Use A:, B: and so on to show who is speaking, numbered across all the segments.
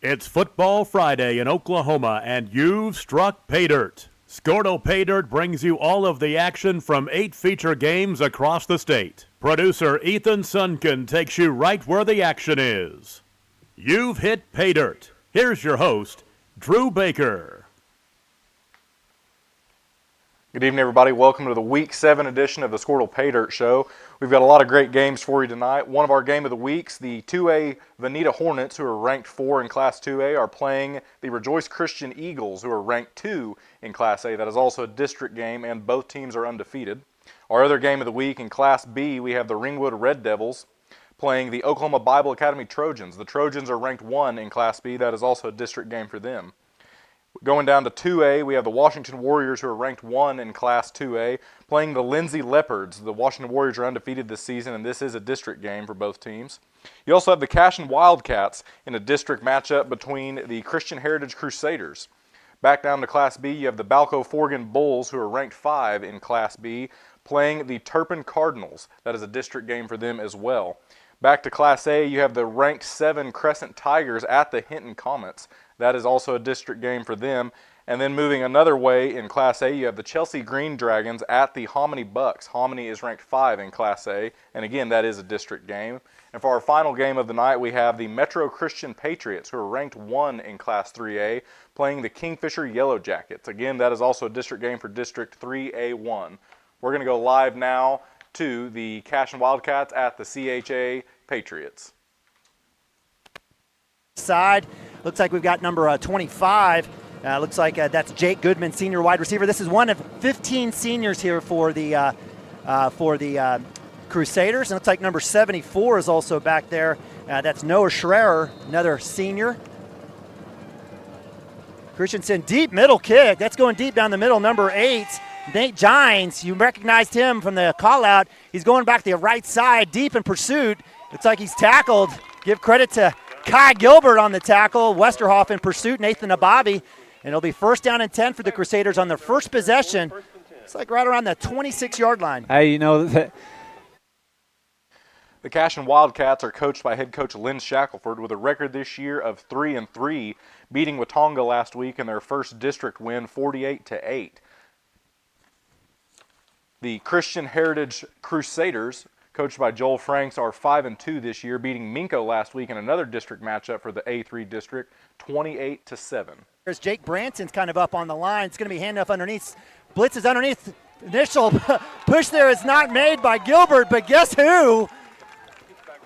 A: It's Football Friday in Oklahoma, and you've struck pay dirt. Skordle Pay Dirt brings you all of the action from 8 feature games across the state. Producer Ethan Sunken takes you right where the action is. You've hit pay dirt. Here's your host, Drew Baker.
B: Good evening, everybody. Welcome to the Week 7 edition of the Skordle Pay Dirt Show. We've got a lot of great games for you tonight. One of our game of the weeks, the 2A Veneta Hornets, who are ranked 4 in Class 2A, are playing the Rejoice Christian Eagles, who are ranked 2 in Class A. That is also a district game, and both teams are undefeated. Our other game of the week in Class B, we have the Ringwood Red Devils playing the Oklahoma Bible Academy Trojans. The Trojans are ranked 1 in Class B. That is also a district game for them. Going down to 2A, we have the Washington Warriors, who are ranked 1 in Class 2A, playing the Lindsay Leopards. The Washington Warriors are undefeated this season, and this is a district game for both teams. You also have the Cashin Wildcats in a district matchup between the Christian Heritage Crusaders. Back down to Class B, you have the Balco Forgan Bulls, who are ranked 5 in Class B, playing the Turpin Cardinals. That is a district game for them as well. Back to Class A, you have the ranked 7 Crescent Tigers at the Hinton Comets. That is also a district game for them. And then moving another way in Class A, you have the Chelsea Green Dragons at the Hominy Bucks. Hominy is ranked 5 in Class A, and again, that is a district game. And for our final game of the night, we have the Metro Christian Patriots, who are ranked 1 in Class 3A, playing the Kingfisher Yellow Jackets. Again, that is also a district game for District 3A1. We're going to go live now to the Cashin Wildcats at the CHA Patriots.
C: Side. Looks like we've got number 25. Looks like that's Jake Goodman, senior wide receiver. This is one of 15 seniors here for the Crusaders. And it looks like number 74 is also back there. That's Noah Schrerer, another senior. Christensen, deep middle kick. That's going deep down the middle. Number 8, Nate Gines. You recognized him from the call-out. He's going back to the right side, deep in pursuit. Looks like he's tackled. Give credit to Kai Gilbert on the tackle. Westerhoff in pursuit, Nathan Ababi. And it'll be first down and 10 for the Crusaders on their first possession. It's like right around the 26-yard line.
D: Hey, you know that.
B: The Cashin Wildcats are coached by head coach Lynn Shackelford with a record this year of 3-3, beating Watonga last week in their first district win 48-8. The Christian Heritage Crusaders, coached by Joel Franks, are 5-2 this year, beating Minko last week in another district matchup for the A3 district, 28-7.
C: There's Jake Branson's kind of up on the line. It's going to be handoff underneath. Blitz is underneath. Initial push there is not made by Gilbert, but guess who?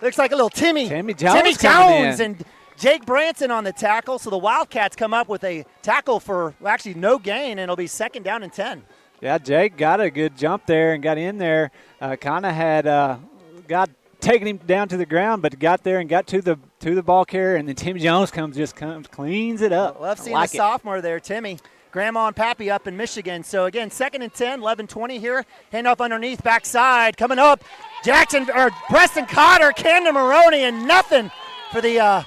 C: Looks like a little Timmy Jones and Jake Branson on the tackle. So the Wildcats come up with a tackle for actually no gain, and it'll be second down and 10.
D: Yeah, Jake got a good jump there and got in there. Kind of had got taking him down to the ground, but got there and got to the ball carrier, and then Tim Jones comes cleans it up.
C: Love seeing the sophomore there, Timmy. Grandma and Pappy up in Michigan. So again, second and 10, 11-20 here. Handoff underneath, backside, coming up. Preston Cotter, Camden Maroney, and nothing for the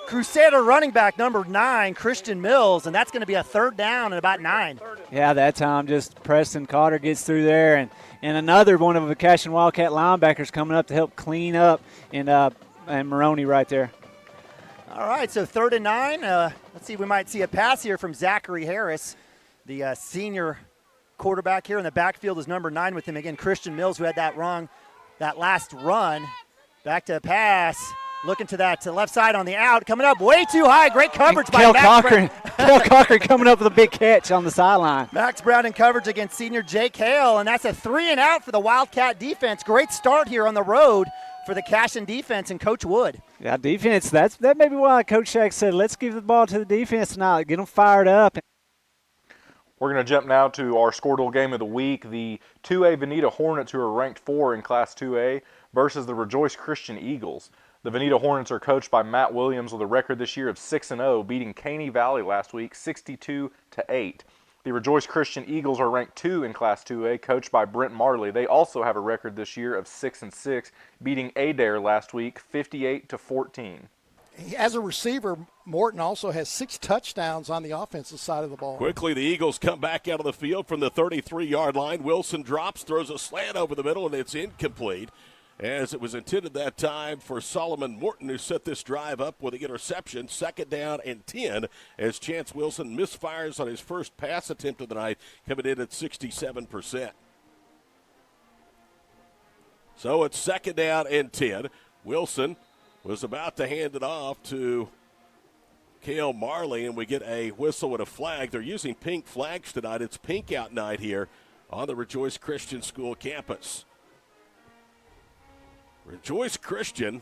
C: Crusader running back number 9, Christian Mills, and that's going to be a third down and about 9.
D: Yeah, that time just Preston Cotter gets through there, and another one of the Cashin Wildcat linebackers coming up to help clean up, and Maroney right there.
C: All right, so third and 9. Let's see if we might see a pass here from Zachary Harris, the senior quarterback here in the backfield is number 9 with him again, Christian Mills, who had that last run. Back to pass. Looking to that left side on the out. Coming up way too high. Great coverage by Max Brown.
D: Kel Cochran coming up with a big catch on the sideline.
C: Max Brown in coverage against senior Jake Hale, and that's a 3 and out for the Wildcat defense. Great start here on the road for the Cashin defense and Coach Wood.
D: Yeah, defense, that may be why Coach Shack said, let's give the ball to the defense tonight, get them fired up.
B: We're going to jump now to our Skordle game of the week. The 2A Veneta Hornets, who are ranked 4 in Class 2A, versus the Rejoice Christian Eagles. The Veneta Hornets are coached by Matt Williams with a record this year of 6-0, beating Caney Valley last week 62-8. The Rejoice Christian Eagles are ranked 2 in Class 2A, coached by Brent Marley. They also have a record this year of 6-6, beating Adair last week 58-14.
E: As a receiver, Morton also has 6 touchdowns on the offensive side of the ball.
F: Quickly, the Eagles come back out of the field from the 33-yard line. Wilson drops, throws a slant over the middle, and it's incomplete. as it was intended that time for Solomon Morton, who set this drive up with the interception. 2nd down and 10 as Chance Wilson misfires on his first pass attempt of the night, coming in at 67%. So it's 2nd down and 10. Wilson was about to hand it off to Cale Marley, and we get a whistle and a flag. They're using pink flags tonight. It's pink out night here on the Rejoice Christian School campus. Rejoice Christian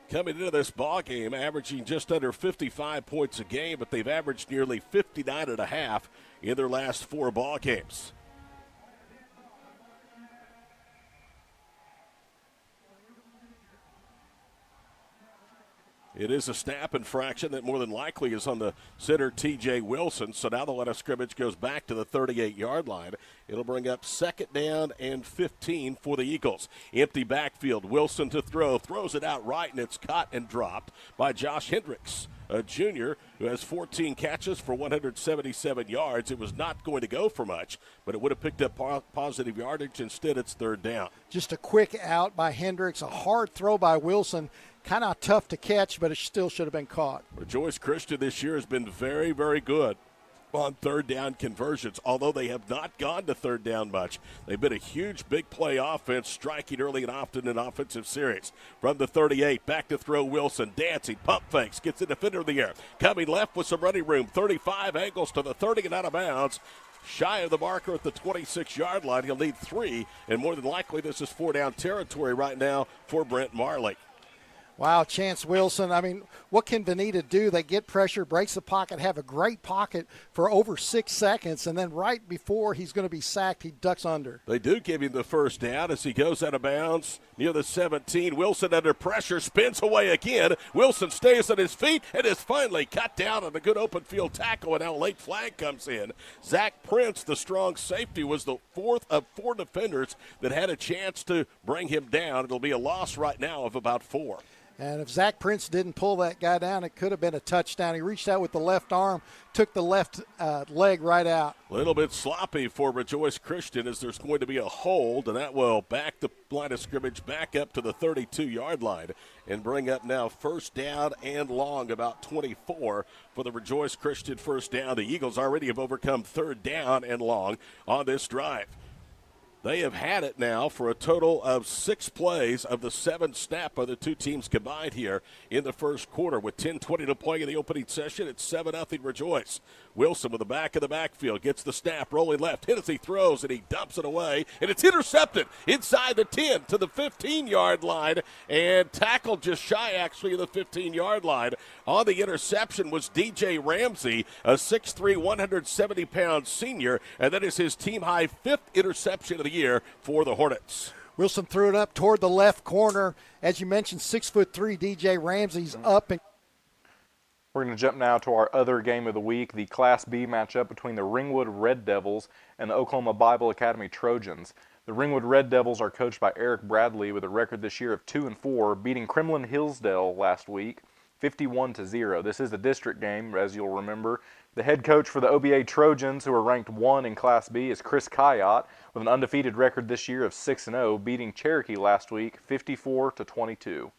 F: coming into this ball game averaging just under 55 points a game, but they've averaged nearly 59.5 in their last 4 ball games. It is a snap infraction that more than likely is on the center, T.J. Wilson. So now the line of scrimmage goes back to the 38-yard line. It'll bring up 2nd down and 15 for the Eagles. Empty backfield. Wilson to throw. Throws it out right, and it's caught and dropped by Josh Hendricks, a junior who has 14 catches for 177 yards. It was not going to go for much, but it would have picked up positive yardage. Instead, it's 3rd down.
E: Just a quick out by Hendricks, a hard throw by Wilson. Kind of tough to catch, but it still should have been caught.
F: Rejoice Christian this year has been very, very good on 3rd down conversions, although they have not gone to 3rd down much. They've been a huge big play offense, striking early and often in offensive series. From the 38, back to throw Wilson, dancing, pump fakes, gets the defender in the air. Coming left with some running room, 35, angles to the 30 and out of bounds. Shy of the marker at the 26-yard line. He'll need 3, and more than likely this is 4-down territory right now for Brent Marley.
E: Wow, Chance Wilson. I mean, what can Veneta do? They get pressure, breaks the pocket, have a great pocket for over 6 seconds, and then right before he's going to be sacked, he ducks under.
F: They do give him the 1st down as he goes out of bounds near the 17. Wilson under pressure, spins away again. Wilson stays on his feet and is finally cut down on a good open field tackle, and now a late flag comes in. Zach Prince, the strong safety, was the 4th of 4 defenders that had a chance to bring him down. It'll be a loss right now of about 4.
E: And if Zach Prince didn't pull that guy down, it could have been a touchdown. He reached out with the left arm, took the left leg right out.
F: A little bit sloppy for Rejoice Christian as there's going to be a hold, and that will back the line of scrimmage back up to the 32-yard line and bring up now 1st down and long, about 24 for the Rejoice Christian 1st down. The Eagles already have overcome 3rd down and long on this drive. They have had it now for a total of 6 plays of the 7 snap of the 2 teams combined here in the first quarter. With 10:20 to play in the opening session, it's 7-0 Rejoice. Wilson with the back of the backfield gets the snap, rolling left. Hennessy throws, and he dumps it away, and it's intercepted inside the 10 to the 15-yard line, and tackled just shy, actually, of the 15-yard line. On the interception was D.J. Ramsey, a 6'3", 170-pound senior, and that is his team-high 5th interception of the year for the Hornets.
E: Wilson threw it up toward the left corner. As you mentioned, 6'3" D.J. Ramsey's up. And
B: We're going to jump now to our other game of the week, the Class B matchup between the Ringwood Red Devils and the Oklahoma Bible Academy Trojans. The Ringwood Red Devils are coached by Eric Bradley with a record this year of 2-4, beating Kremlin Hillsdale last week 51-0. This is a district game, as you'll remember. The head coach for the OBA Trojans, who are ranked 1 in Class B, is Chris Kayat, with an undefeated record this year of 6-0, beating Cherokee last week 54-22.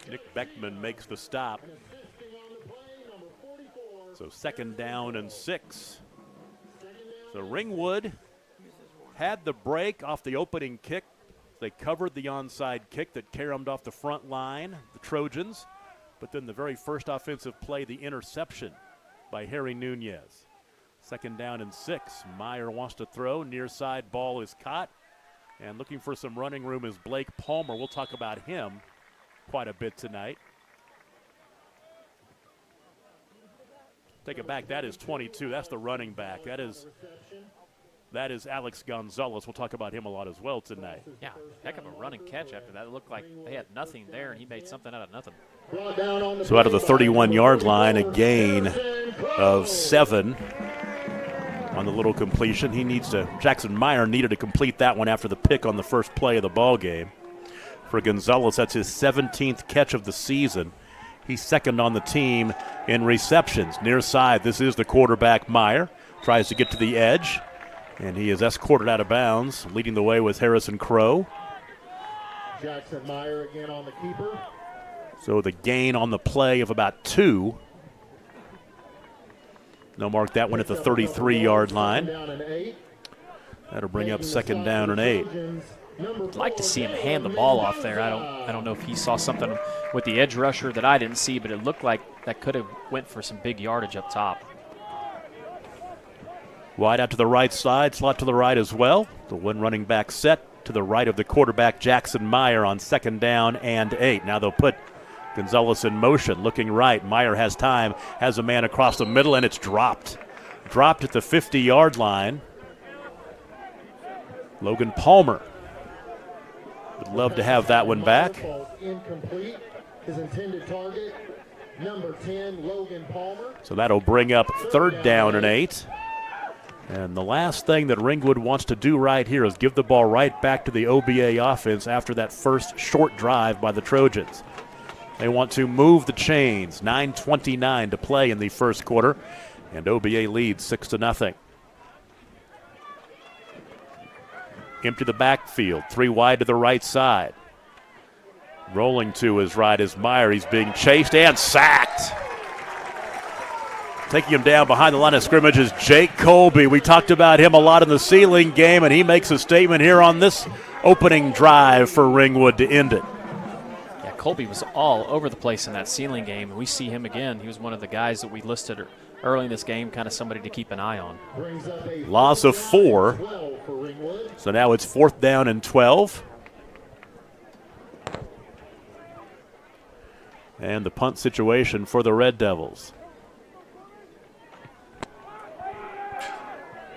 A: Nick Beckman makes the stop. So 2nd down and 6. So Ringwood had the break off the opening kick. They covered the onside kick that caromed off the front line, the Trojans. But then the very first offensive play, the interception by Harry Nunez. 2nd down and 6. Meyer wants to throw. Near side ball is caught. And looking for some running room is Blake Palmer. We'll talk about him quite a bit tonight. Take it back. That is 22. That's the running back. That is Alex Gonzalez. We'll talk about him a lot as well tonight.
G: Yeah, heck of a running catch after that. It looked like they had nothing there, and he made something out of nothing.
A: So out of the 31-yard line, a gain of 7 on the little completion. Jackson Meyer needed to complete that one after the pick on the first play of the ball game. For Gonzalez, that's his 17th catch of the season. He's 2nd on the team in receptions. Near side, this is the quarterback, Meyer. Tries to get to the edge, and he is escorted out of bounds. Leading the way with Harrison Crow.
H: Jackson Meyer again on the keeper.
A: So the gain on the play of about 2. They'll mark that one at the 33-yard line. That'll bring up 2nd down and 8.
G: I'd like to see him hand the ball off there. I don't know if he saw something with the edge rusher that I didn't see, but it looked like that could have went for some big yardage up top.
A: Wide out to the right side, slot to the right as well. The one running back set to the right of the quarterback, Jackson Meyer, on 2nd down and 8. Now they'll put Gonzalez in motion, looking right. Meyer has time, has a man across the middle, and it's dropped. Dropped at the 50-yard line. Logan Palmer would love to have that one back.
H: Incomplete. His intended target, number 10, Logan Palmer.
A: So that'll bring up 3rd down and 8. And the last thing that Ringwood wants to do right here is give the ball right back to the OBA offense after that first short drive by the Trojans. They want to move the chains. 9:29 to play in the first quarter, and OBA leads 6-0. Empty the backfield, 3 wide to the right side. Rolling to his right is Meyer. He's being chased and sacked. Taking him down behind the line of scrimmage is Jake Colby. We talked about him a lot in the ceiling game, and he makes a statement here on this opening drive for Ringwood to end it.
G: Yeah, Colby was all over the place in that ceiling game, and we see him again. He was one of the guys that we listed early in this game, kind of somebody to keep an eye on.
A: Loss of 4. So now it's 4th down and 12. And the punt situation for the Red Devils.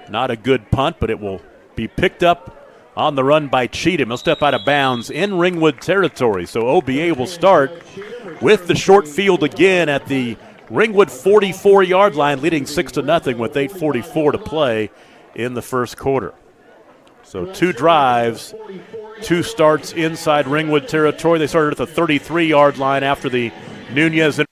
A: Not a good punt, but it will be picked up on the run by Cheatham. He'll step out of bounds in Ringwood territory. So OBA will start with the short field again at the Ringwood 44-yard line, leading 6-0 with 8:44 to play in the first quarter. So 2 drives, 2 starts inside Ringwood territory. They started at the 33-yard line after the Nunez.
B: We're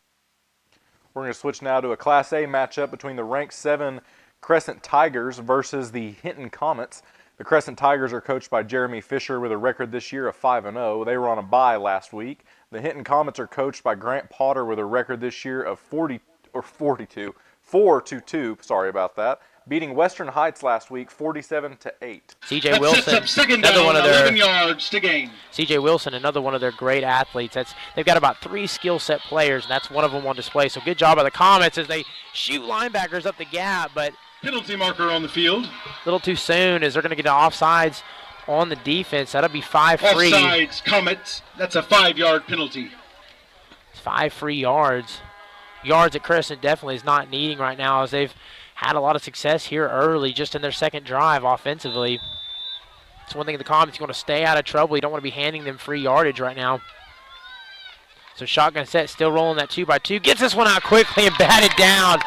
B: going to switch now to a Class A matchup between the ranked 7 Crescent Tigers versus the Hinton Comets. The Crescent Tigers are coached by Jeremy Fisher with a record this year of 5-0. They were on a bye last week. The Hinton Comets are coached by Grant Potter with a record this year of 4-2. Sorry about that. Beating Western Heights last week 47-8.
I: CJ Wilson,
J: second down, 11 yards to gain.
I: CJ Wilson, another one of their great athletes. They've got about 3 skill set players, and that's one of them on display. So good job by the Comets as they shoot linebackers up the gap, but
J: penalty marker on the field.
I: A little too soon as they're going to get offsides on the defense. That'll be 5 free.
J: Offsides, Comets. That's a 5-yard penalty.
I: It's 5 free yards. Yards that Crescent definitely is not needing right now as they've had a lot of success here early just in their second drive offensively. It's one thing the Comets, you want to stay out of trouble. You don't want to be handing them free yardage right now. So shotgun set, still rolling that 2x2. Gets this one out quickly and batted down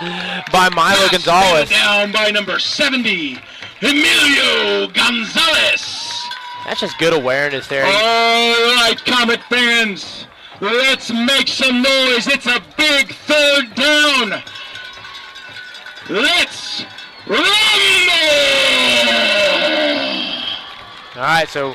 I: by Milo Gonzalez.
J: Down by number 70, Emilio Gonzalez.
I: That's just good awareness there.
J: All right, Comet fans, let's make some noise. It's a big 3rd down. Let's rumble!
I: All right, so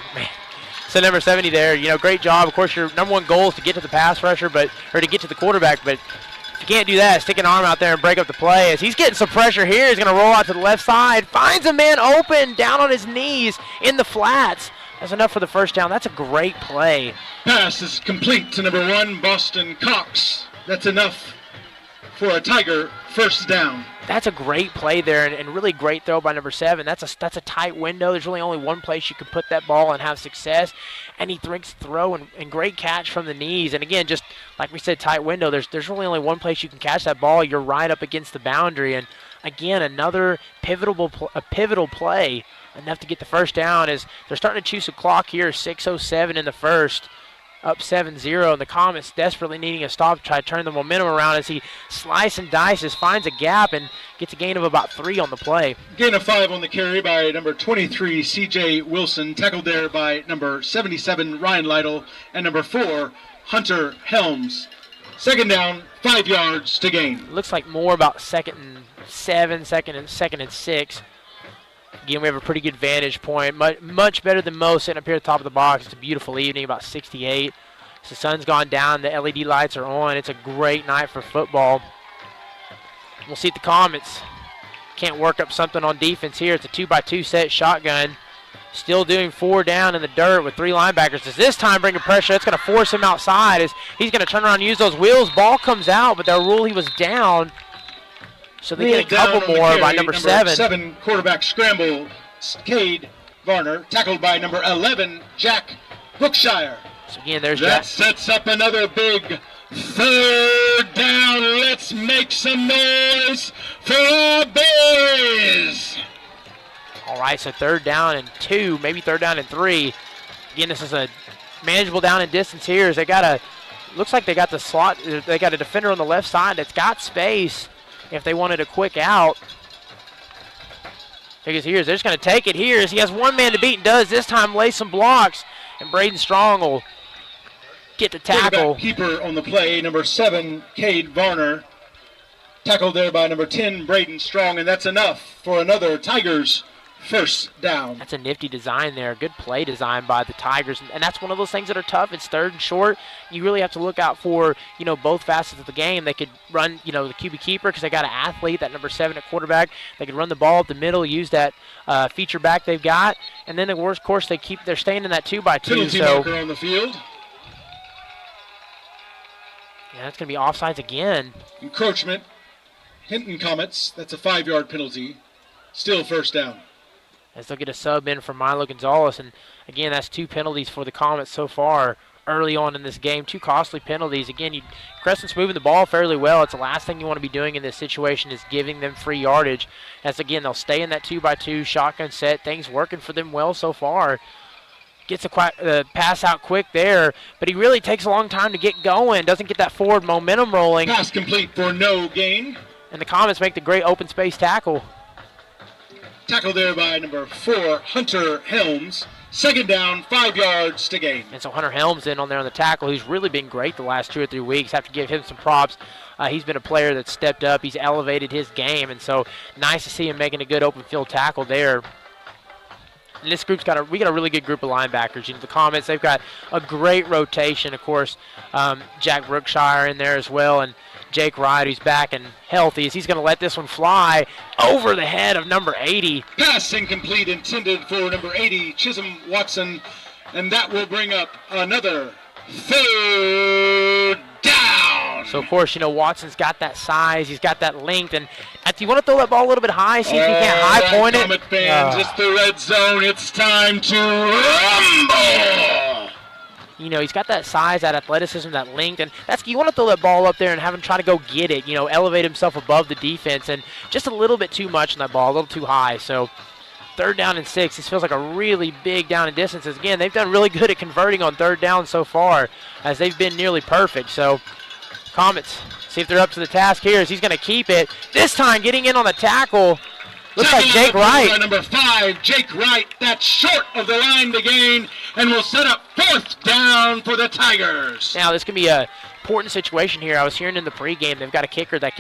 I: number 70 there, great job. Of course, your number 1 goal is to get to the pass rusher, or to get to the quarterback, but if you can't do that, stick an arm out there and break up the play. As he's getting some pressure here, he's going to roll out to the left side, finds a man open, down on his knees in the flats. That's enough for the first down. That's a great play.
J: Pass is complete to number 1, Boston Cox. That's enough for a Tiger first down.
I: That's a great play there, and really great throw by number 7. That's a tight window. There's really only one place you can put that ball and have success. And he thinks throw and great catch from the knees. And again, just like we said, tight window. There's really only one place you can catch that ball. You're right up against the boundary. And again, another pivotal play, enough to get the first down. As they're starting to chew some clock here. 6:07 in the first. Up 7-0, and the Comets desperately needing a stop to try to turn the momentum around as he slices and dices, finds a gap, and gets a gain of about 3 on the play.
J: Gain of 5 on the carry by number 23, C.J. Wilson, tackled there by number 77, Ryan Lytle, and number 4, Hunter Helms. Second down, 5 yards to gain.
I: Looks like more about 2nd and 7, second and 6. Again, we have a pretty good vantage point, much better than most sitting up here at the top of the box. It's a beautiful evening, about 68. So the sun's gone down, the LED lights are on. It's a great night for football. We'll see if the Comets can't work up something on defense here. It's a 2x2 set shotgun. Still doing 4 down in the dirt with 3 linebackers. Does this time bring a pressure? That's going to force him outside as he's going to turn around and use those wheels. Ball comes out, but they'll rule he was down. So they get a couple more by number 7.
J: 7 quarterback scramble, Cade Varner, tackled by number 11, Jack Brookshire.
I: So again, there's
J: that sets up another big 3rd down. Let's make some noise for our boys.
I: All right, so 3rd down and 2, maybe 3rd down and 3. Again, this is a manageable down and distance here. As they got a, looks like they got the slot. They got a defender on the left side that's got space if they wanted a quick out. Because here's they're just going to take it here as he has one man to beat and does this time lay some blocks, and Braden Strong will get the tackle.
J: Keeper on the play, number 7, Cade Varner. Tackled there by number 10, Braden Strong, and that's enough for another Tigers first down.
I: That's a nifty design there. Good play design by the Tigers. And that's one of those things that are tough. It's 3rd and short. You really have to look out for, both facets of the game. They could run, the QB keeper because they got an athlete, that number 7 at quarterback. They could run the ball up the middle, use that feature back they've got. And then, of course, they're staying in that 2x2.
J: Penalty marker on the field.
I: Yeah, that's going to be offsides again.
J: Encroachment. Hinton Comets. That's a 5-yard penalty. Still first down.
I: As they'll get a sub in from Milo Gonzalez. And, again, that's 2 penalties for the Comets so far early on in this game. 2 costly penalties. Again, Crescent's moving the ball fairly well. It's the last thing you want to be doing in this situation is giving them free yardage. As, again, they'll stay in that 2x2 shotgun set. Things working for them well so far. Gets a pass out quick there, but he really takes a long time to get going. Doesn't get that forward momentum rolling.
J: Pass complete for no gain.
I: And the Comets make the great open space tackle.
J: Tackle there by number 4, Hunter Helms. 2nd down, 5 yards to gain.
I: And so Hunter Helms in on there on the tackle. He's really been great the last 2 or 3 weeks. Have to give him some props. He's been a player that's stepped up. He's elevated his game, and so nice to see him making a good open field tackle there. And this group's we got a really good group of linebackers. The Comets, they've got a great rotation. Of course, Jack Brookshire in there as well, and Jake Wright, who's back and healthy, as he's going to let this one fly over the head of number 80.
J: Pass incomplete, intended for number 80, Chisholm Watson, and that will bring up another 3rd down.
I: So, of course, Watson's got that size, he's got that length, and you want to throw that ball a little bit high, see if you can't high point it.
J: Comet fans, it's the red zone. It's time to rumble.
I: He's got that size, that athleticism, that length, and you want to throw that ball up there and have him try to go get it, elevate himself above the defense, and just a little bit too much on that ball, a little too high. So 3rd down and 6, this feels like a really big down and distances. Again, they've done really good at converting on 3rd down so far, as they've been nearly perfect. So Comets, see if they're up to the task here, as he's going to keep it. This time getting in on the tackle. Looks like Jake Wright.
J: Number 5, Jake Wright. That's short of the line to gain, and will set up 4th down for the Tigers.
I: Now this can be a important situation here. I was hearing in the pregame they've got a kicker that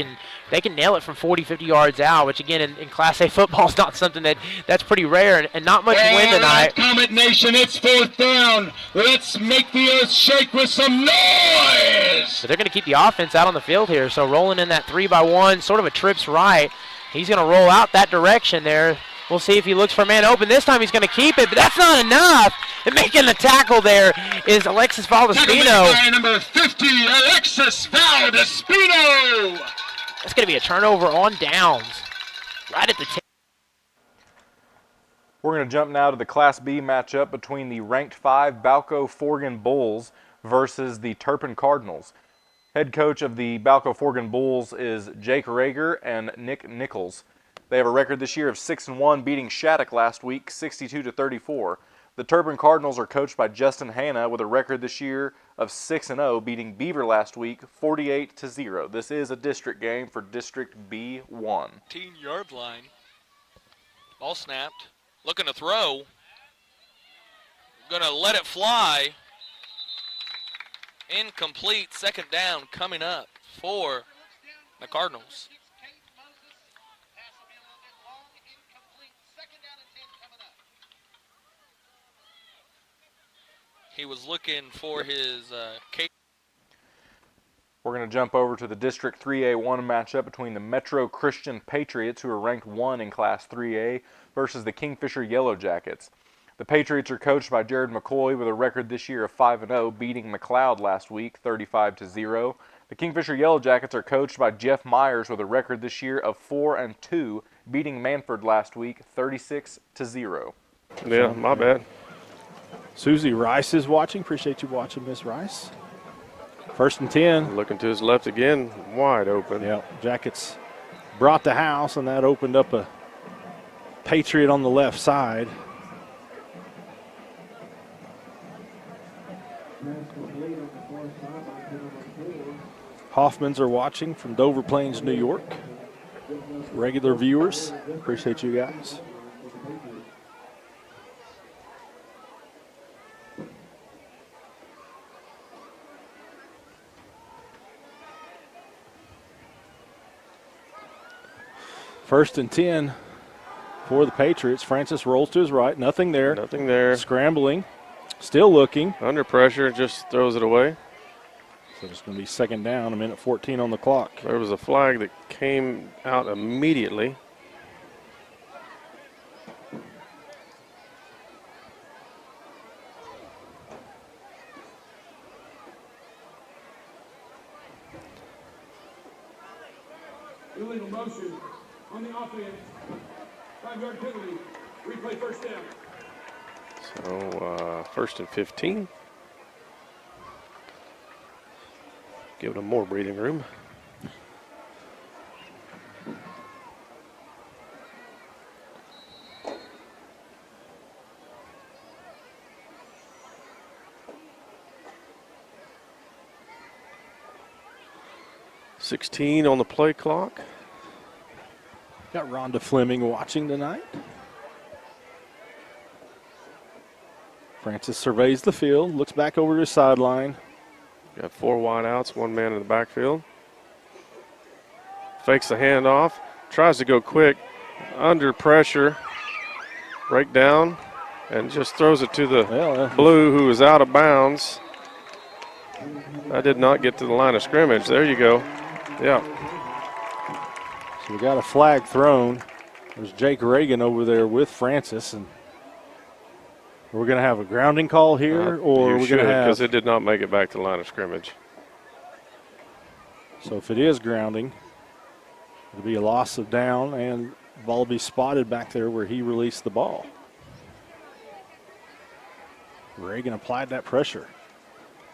I: they can nail it from 40, 50 yards out, which again in Class A football is not something that's pretty rare, and not much wind tonight.
J: Comet Nation, it's 4th down. Let's make the earth shake with some noise.
I: So they're going to keep the offense out on the field here. So rolling in that 3x1, sort of a trips right. He's going to roll out that direction there. We'll see if he looks for a man open. This time he's going to keep it, but that's not enough. And making the tackle there is Alexis Valdespino.
J: By number 50, Alexis Valdespino.
I: That's going to be a turnover on downs. Right at the tip.
B: We're going to jump now to the Class B matchup between the ranked 5 Balco Forgan Bulls versus the Turpin Cardinals. Head coach of the Balco Forgan Bulls is Jake Rager and Nick Nichols. They have a record this year of 6-1, beating Shattuck last week 62-34. The Turpin Cardinals are coached by Justin Hanna with a record this year of 6-0, beating Beaver last week 48-0. This is a district game for District B1.
K: 15-yard line. Ball snapped. Looking to throw. Going to let it fly. Incomplete. 2nd down coming up for the Cardinals. He was looking for his case.
B: We're going to jump over to the District 3A1 matchup between the Metro Christian Patriots, who are ranked 1 in Class 3A, versus the Kingfisher Yellow Jackets. The Patriots are coached by Jared McCoy with a record this year of 5-0, beating McLeod last week 35-0. The Kingfisher Yellow Jackets are coached by Jeff Myers with a record this year of 4-2, beating Manford last week 36-0.
L: Yeah, my bad. Susie Rice is watching. Appreciate you watching, Miss Rice. 1st and 10.
F: Looking to his left again, wide open.
L: Yeah, Jackets brought the house, and that opened up a Patriot on the left side. Hoffmans are watching from Dover Plains, New York. Regular viewers, appreciate you guys. First and 10 for the Patriots. Francis rolls to his right. Nothing there.
F: Nothing there.
L: Scrambling. Still looking.
F: Under pressure, just throws it away.
L: So it's going to be 2nd down, 1:14 on the clock.
F: There was a flag that came out immediately.
M: Illegal motion on the offense. 5-yard penalty. Replay 1st down.
F: So 1st and 15. Give them more breathing room. $16 on the play clock.
L: Got Rhonda Fleming watching tonight. Francis surveys the field, looks back over to the sideline.
F: Got 4 wideouts, 1 man in the backfield. Fakes the handoff, tries to go quick, under pressure, break down, and just throws it to the blue, who is out of bounds. I did not get to the line of scrimmage. There you go. Yeah.
L: So we got a flag thrown. There's Jake Reagan over there with Francis, and we're going to have a grounding call here, or we're going to have,
F: because it did not make it back to the line of scrimmage.
L: So if it is grounding, it'll be a loss of down, and the ball will be spotted back there where he released the ball. Reagan applied that pressure.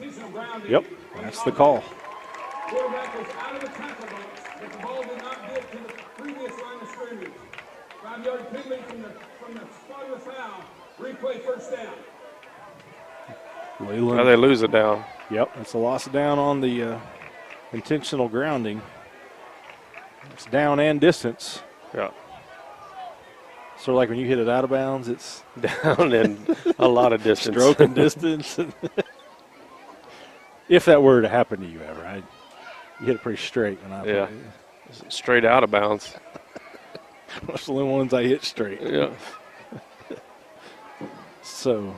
L: Yep, that's the call.
M: Quarterback was out of the tackle box, but the ball did not get to the previous line of scrimmage. 5-yard penalty from the spot of the foul. Replay 1st down.
L: Leland.
F: Now they lose it down.
L: Yep, it's a loss down on the intentional grounding. It's down and distance.
F: Yeah.
L: Sort of like when you hit it out of bounds, it's
F: down and a lot of distance.
L: Stroke and distance. If that were to happen to you ever, you hit it pretty straight when I play.
F: Yeah, straight out of bounds.
L: Most of the ones I hit straight.
F: Yeah.
L: So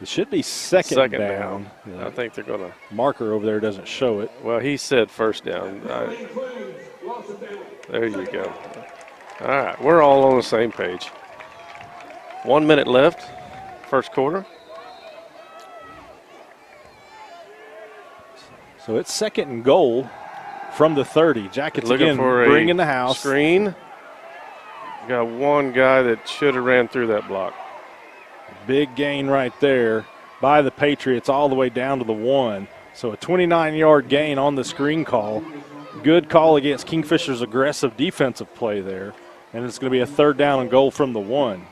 L: it should be second down.
F: Yeah. I think they're going to.
L: Marker over there doesn't show it.
F: Well, he said 1st down. There you go. All right, we're all on the same page. 1 minute left, 1st quarter.
L: So it's 2nd and goal from the 30. Jackets
F: looking
L: again
F: for
L: bringing the house.
F: Screen. Got one guy that should have ran through that block.
L: Big gain right there by the Patriots all the way down to the 1. So a 29-yard gain on the screen call. Good call against Kingfisher's aggressive defensive play there. And it's going to be a 3rd down and goal from the 1.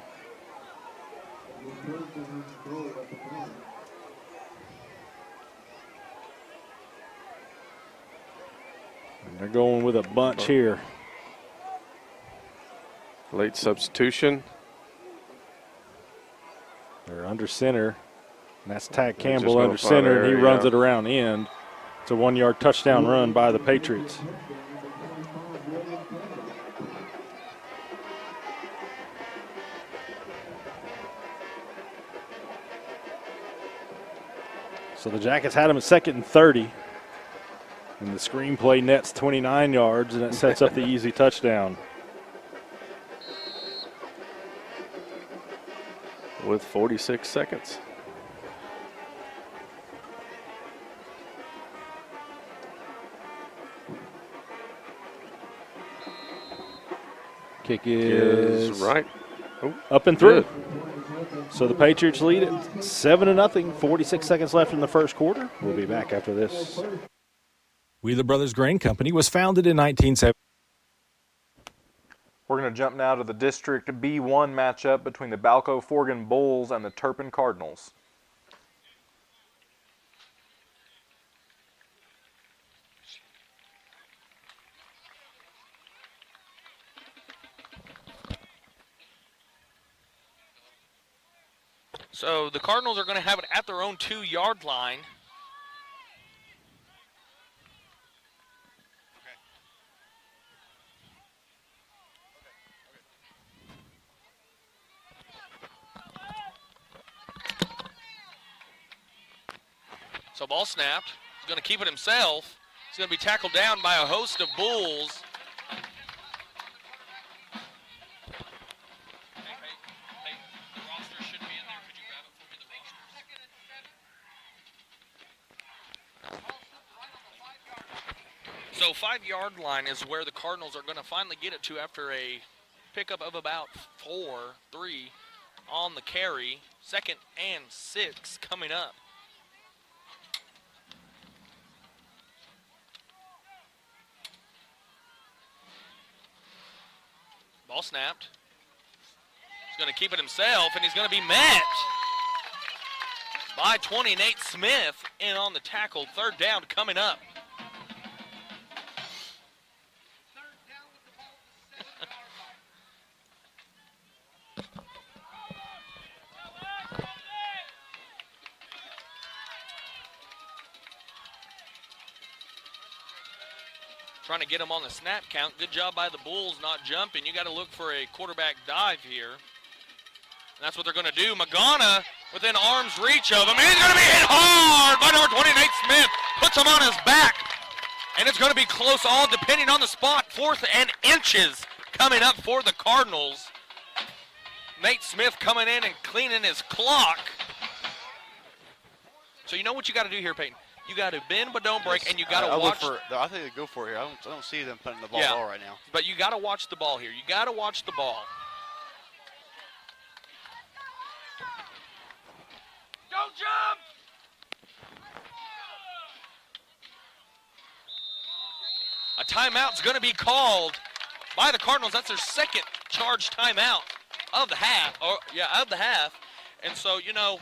L: And they're going with a bunch here.
F: Late substitution.
L: They're under center. And that's Tad Campbell under center, and he runs it around end. It's a 1-yard touchdown run by the Patriots. So the Jackets had him at 2nd and 30. And the screenplay nets 29 yards, and it sets up the easy touchdown. With 46 seconds. Kick is
F: right.
L: Up and through. So the Patriots lead it 7-0. 46 seconds left in the first quarter. We'll be back after this.
N: Wheeler Brothers Grain Company was founded in 1970.
B: We're going to jump now to the District B1 matchup between the Balco Forgan Bulls and the Turpin Cardinals.
K: So the Cardinals are going to have it at their own 2-yard line. So ball snapped. He's going to keep it himself. He's going to be tackled down by a host of Bulls. So 5-yard line is where the Cardinals are going to finally get it to after a pickup of about 4-3 on the carry. 2nd and 6 coming up. Ball snapped. He's going to keep it himself, and he's going to be met by 20, Nate Smith, in on the tackle. 3rd down coming up. Trying to get him on the snap count. Good job by the Bulls not jumping. You got to look for a quarterback dive here. And that's what they're going to do. Magana within arm's reach of him. And he's going to be hit hard by number 20, Nate Smith. Puts him on his back. And it's going to be close all depending on the spot. 4th and inches coming up for the Cardinals. Nate Smith coming in and cleaning his clock. So you know what you got to do here, Peyton? You got to bend but don't break, and you got to watch.
O: I think they go for it here. I don't see them putting the ball low right now.
K: But you got to watch the ball here. You got to watch the ball. Don't jump! A timeout's going to be called by the Cardinals. That's their 2nd charged timeout of the half. Of the half. And so, you know,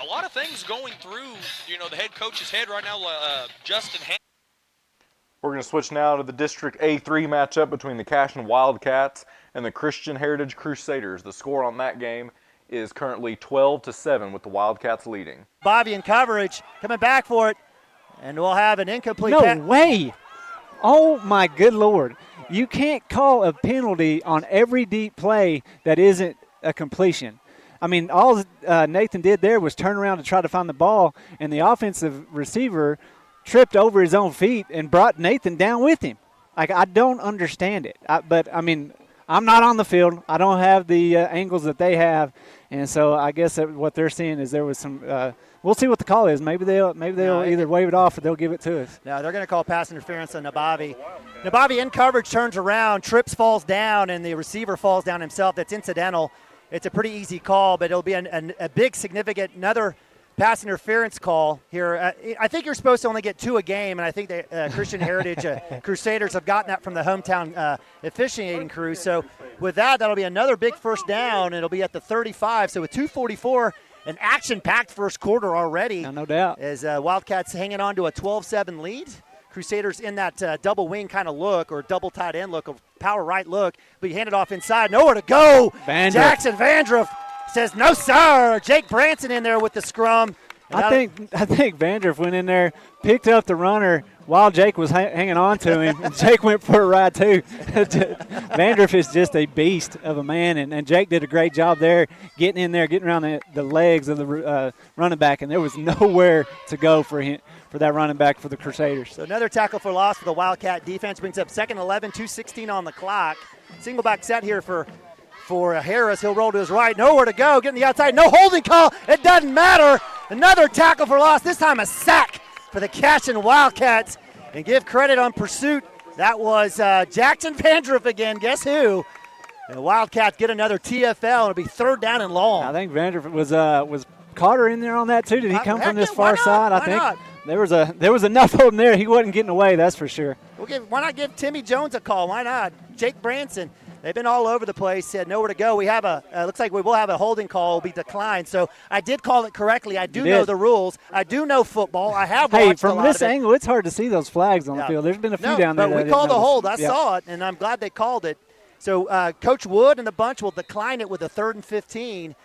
K: a lot of things going through, you know, the head coach's head right now, Justin.
B: We're going to switch now to the District A3 matchup between the Cashion Wildcats and the Christian Heritage Crusaders. The score on that game is currently 12-7 with the Wildcats leading.
C: Bobby in coverage, coming back for it, and we'll have an incomplete
D: No way. Oh, my good Lord. You can't call a penalty on every deep play that isn't a completion. I mean, all Nathan did there was turn around to try to find the ball, and the offensive receiver tripped over his own feet and brought Nathan down with him. Like, I don't understand it. But, I mean, I'm not on the field. I don't have the angles that they have. And so I guess that what they're seeing is there was some we'll see what the call is. Maybe they'll either wave it off or they'll give it to us.
C: No, they're going to call pass interference on Nabavi. Nabavi in coverage turns around, trips, falls down, and the receiver falls down himself. That's incidental. It's a pretty easy call, but it'll be a big, significant, another pass interference call here. I think you're supposed to only get 2 a game, and I think the Christian Heritage Crusaders have gotten that from the hometown officiating crew. So with that, that'll be another big 1st down, and it'll be at the 35. So with 2:44, an action-packed first quarter already.
D: No doubt.
C: As Wildcats hanging on to a 12-7 lead. Crusaders in that double wing kind of look, or double tight end look, or power right look. But you hand it off inside, nowhere to go.
D: Vandruff.
C: Jackson Vandruff says, no, sir. Jake Branson in there with the scrum.
D: I think Vandruff went in there, picked up the runner, while Jake was hanging on to him, and Jake went for a ride too. Vandruff is just a beast of a man, and Jake did a great job there, getting in there, getting around the legs of the running back, and there was nowhere to go for him, for that running back for the Crusaders.
C: So another tackle for loss for the Wildcat defense, brings up 2nd 11, 2:16 on the clock. Single back set here for Harris. He'll roll to his right, nowhere to go, getting the outside, no holding call, it doesn't matter. Another tackle for loss, this time a sack for the Cashion Wildcats. And give credit on pursuit, that was Jackson Vandruff again, guess who? And the Wildcats get another TFL, and it'll be 3rd down and long.
D: I think Vandruff was Carter in there on that too. Did he come from this far side? I think there was enough of him there. He wasn't getting away, that's for sure.
C: Why not give Timmy Jones a call? Why not? Jake Branson. They've been all over the place, said nowhere to go. We have looks like we will have a holding call, will be declined. So I did call it correctly. I do know the rules. I do know football. I have watched a lot
D: from this angle, it's hard to see those flags on the field. There's been a few down there.
C: But we called the hold. I saw it, and I'm glad they called it. So Coach Wood and the bunch will decline it with a 3rd and 15.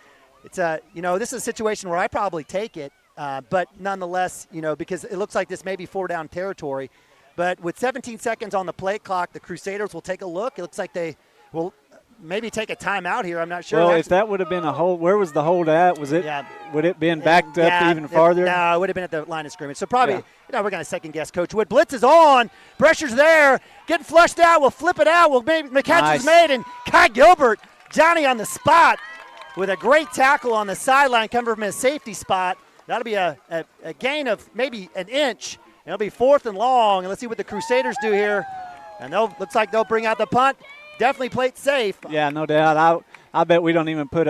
C: It's this is a situation where I probably take it, but nonetheless, because it looks like this may be 4-down territory. But with 17 seconds on the play clock, the Crusaders will take a look. It looks like they will maybe take a timeout here. I'm not sure.
D: Well, if that would have been a hold, where was the hold at? Was it? Yeah. Would it been backed up even farther?
C: No, it would have been at the line of scrimmage. So probably, we're going to second guess Coach Wood. Blitz is on. Pressure's there. Getting flushed out. We'll flip it out. The catch is made, and Kai Gilbert, Johnny on the spot with a great tackle on the sideline coming from his safety spot. That'll be a gain of maybe an inch. It'll be 4th and long. And let's see what the Crusaders do here. And looks like they'll bring out the punt. Definitely play it safe.
D: Yeah, no doubt. I bet we don't even put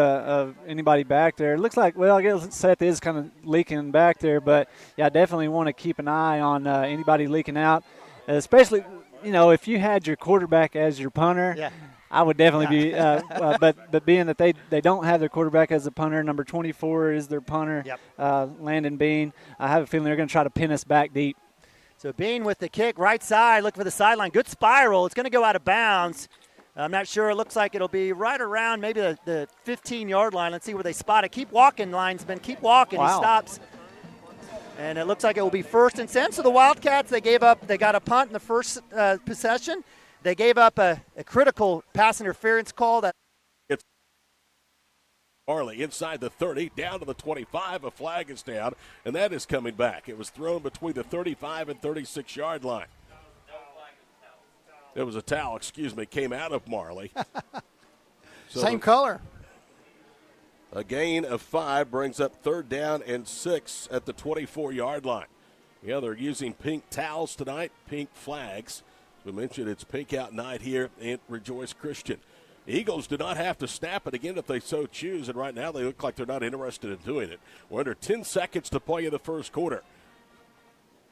D: anybody back there. It looks like, well, I guess Seth is kind of leaking back there. But, yeah, I definitely want to keep an eye on anybody leaking out, especially, if you had your quarterback as your punter.
C: Yeah.
D: I would definitely be, but being that they don't have their quarterback as a punter, number 24 is their punter, Landon Bean. I have a feeling they're going to try to pin us back deep.
C: So Bean with the kick, right side, looking for the sideline. Good spiral. It's going to go out of bounds. I'm not sure. It looks like it'll be right around maybe the 15-yard line. Let's see where they spot it. Keep walking, linesman. Keep walking. Wow. He stops. And it looks like it will be 1st and 10. So the Wildcats, they got a punt in the first possession. They gave up a critical pass interference call.
F: It's Marley inside the 30, down to the 25. A flag is down, and that is coming back. It was thrown between the 35 and 36-yard line. There was a towel, came out of Marley.
E: Same color.
F: A gain of 5 brings up 3rd down and 6 at the 24-yard line. Yeah, they're using pink towels tonight, pink flags. We mentioned it's pink out night here at Rejoice Christian. Eagles do not have to snap it again if they so choose, and right now they look like they're not interested in doing it. We're under 10 seconds to play in the first quarter.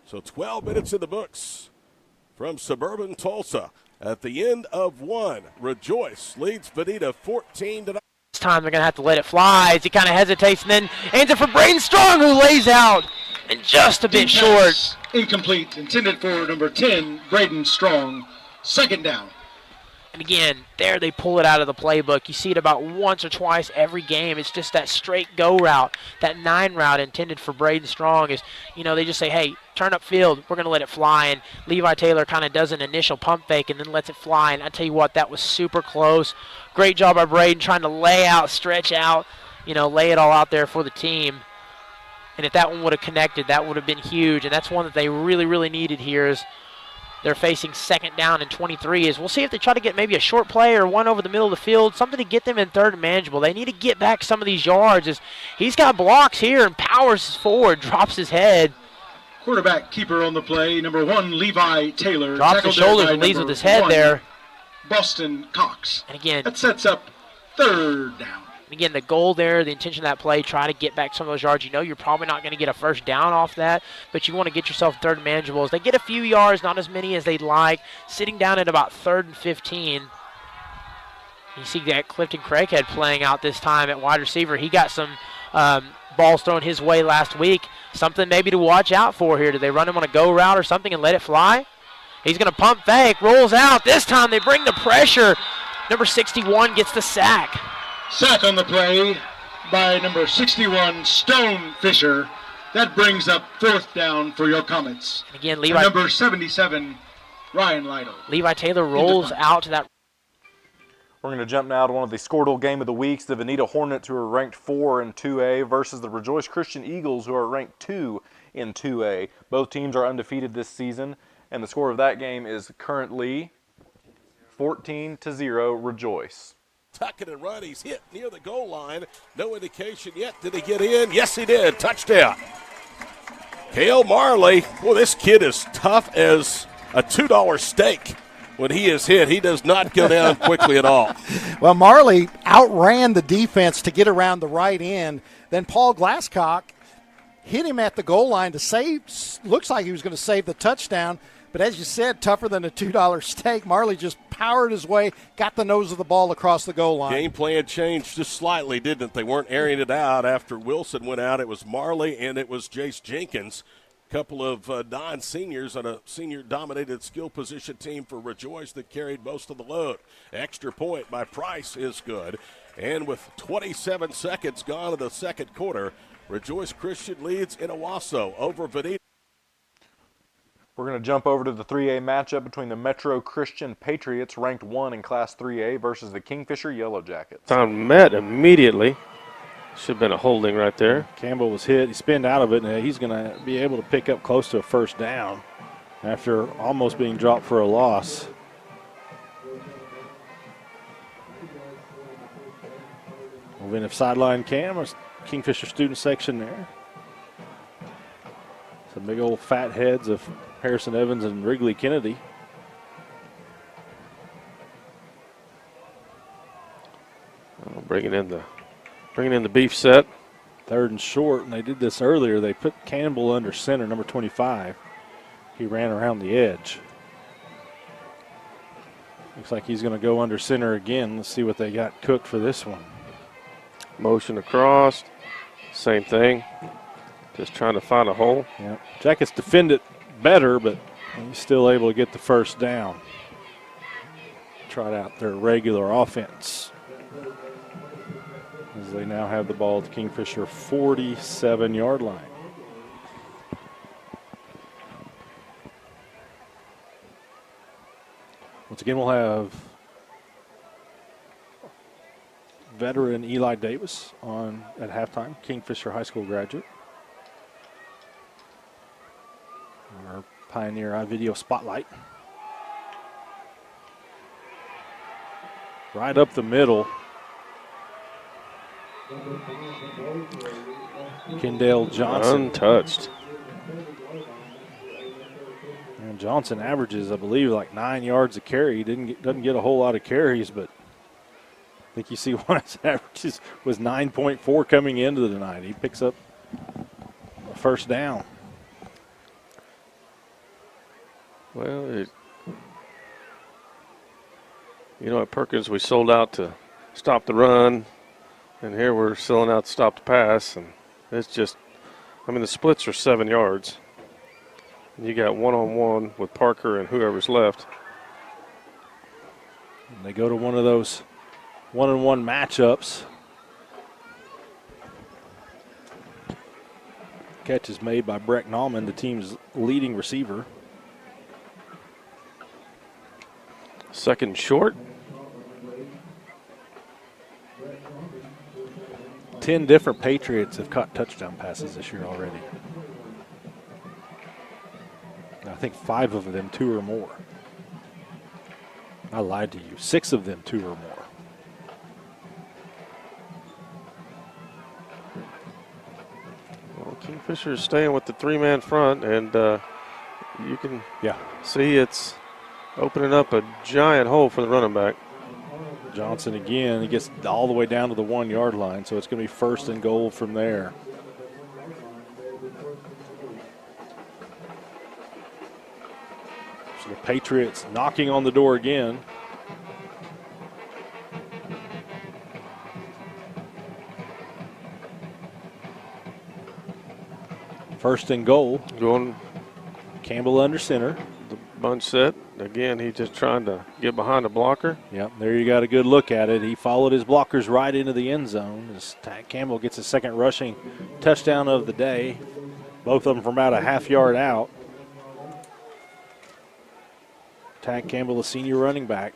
F: So 12 minutes in the books from suburban Tulsa. At the end of 1, Rejoice leads Veneta 14-9.
I: This time they're going to have to let it fly as he kind of hesitates and then aims it for Braden Strong, who lays out and just a bit short.
J: Incomplete, intended for number 10, Braden Strong. 2nd down.
I: And again, there they pull it out of the playbook. You see it about once or twice every game. It's just that straight go route, that 9 route intended for Braden Strong is, they just say, hey, turn up field, we're going to let it fly. And Levi Taylor kind of does an initial pump fake and then lets it fly. And I tell you what, that was super close. Great job by Braden trying to lay out, stretch out, lay it all out there for the team. And if that one would have connected, that would have been huge. And that's one that they really, really needed here is they're facing 2nd down and 23. We'll see if they try to get maybe a short play or one over the middle of the field, something to get them in 3rd and manageable. They need to get back some of these yards as he's got blocks here and powers forward, drops his head.
J: Quarterback keeper on the play, number 1, Levi Taylor.
I: Drops his shoulders and leads with his head there.
J: Boston Cox.
I: And again,
J: that sets up 3rd down.
I: Again, the goal there, the intention of that play, try to get back some of those yards. You're probably not going to get a 1st down off that, but you want to get yourself 3rd and manageable. As they get a few yards, not as many as they'd like, sitting down at about 3rd and 15. You see that Clifton Craighead playing out this time at wide receiver. He got some balls thrown his way last week. Something maybe to watch out for here. Do they run him on a go route or something and let it fly? He's going to pump fake, rolls out. This time they bring the pressure. Number 61 gets the sack.
J: Sack on the play by number 61, Stone Fisher. That brings up 4th down for your Comets.
I: And again,
J: For
I: Levi,
J: number 77, Ryan Lytle.
I: Levi Taylor rolls out to that.
B: We're going to jump now to one of the Skordle Game of the Weeks. The Veneta Hornets, who are ranked 4 in 2A, versus the Rejoice Christian Eagles, who are ranked 2 in 2A. Both teams are undefeated this season, and the score of that game is currently 14-0 Rejoice.
F: Tuck it and run. He's hit near the goal line. No indication yet. Did he get in? Yes, he did. Touchdown. Cale Marley. Boy, this kid is tough as a $2 steak. When he is hit, he does not go down quickly at all.
E: Well, Marley outran the defense to get around the right end. Then Paul Glasscock hit him at the goal line to save. Looks like he was going to save the touchdown. But as you said, tougher than a $2 steak. Marley just powered his way, got the nose of the ball across the goal line.
F: Game plan changed just slightly, didn't it? They weren't airing it out after Wilson went out. It was Marley and it was Jace Jenkins. Couple of non-seniors on a senior-dominated skill position team for Rejoice that carried most of the load. Extra point by Price is good. And with 27 seconds gone in the second quarter, Rejoice Christian leads in Owasso over Veneta.
B: We're going to jump over to the 3A matchup between the Metro Christian Patriots, ranked 1 in Class 3A, versus the Kingfisher Yellow Jackets.
P: Time met immediately. Should have been a holding right there.
L: Campbell was hit. He spinned out of it, and he's going to be able to pick up close to a first down after almost being dropped for a loss. Moving of sideline cam, a Kingfisher student section there. Some big old fat heads of Harrison Evans and Wrigley Kennedy.
P: Bringing in the beef set.
L: 3rd and short, and they did this earlier. They put Campbell under center, number 25. He ran around the edge. Looks like he's going to go under center again. Let's see what they got cooked for this one.
P: Motion across. Same thing. Just trying to find a hole.
L: Yeah. Jackets defended better, but he's still able to get the first down. Tried out their regular offense, as they now have the ball at the Kingfisher 47-yard line. Once again, we'll have veteran Eli Davis on at halftime, Kingfisher High School graduate. Our Pioneer iVideo Spotlight. Right up the middle. Kendall Johnson.
P: Untouched.
L: And Johnson averages, I believe, like 9 yards a carry. He doesn't get a whole lot of carries, but I think you see one of his averages was 9.4 coming into the night. He picks up a first down.
P: Well, at Perkins we sold out to stop the run, and here we're selling out to stop the pass, and it's just, the splits are 7 yards. And you got one-on-one with Parker and whoever's left.
L: And they go to one of those one-on-one matchups. Catch is made by Breck Nauman, the team's leading receiver.
P: 2nd short.
L: 10 different Patriots have caught touchdown passes this year already. I think 5 of them 2 or more. I lied to you. 6 of them 2 or more.
P: Well, Kingfisher is staying with the 3-man front, and you can see it's opening up a giant hole for the running back.
L: Johnson again, he gets all the way down to the 1-yard line, so it's going to be 1st and goal from there. So the Patriots knocking on the door again. First and goal.
P: Going
L: Campbell under center.
P: The bunch set. Again, he's just trying to get behind the blocker.
L: Yep, there you got a good look at it. He followed his blockers right into the end zone. As Campbell gets his 2nd rushing touchdown of the day Both of them from about a half-yard out. Tad Campbell, the senior running back.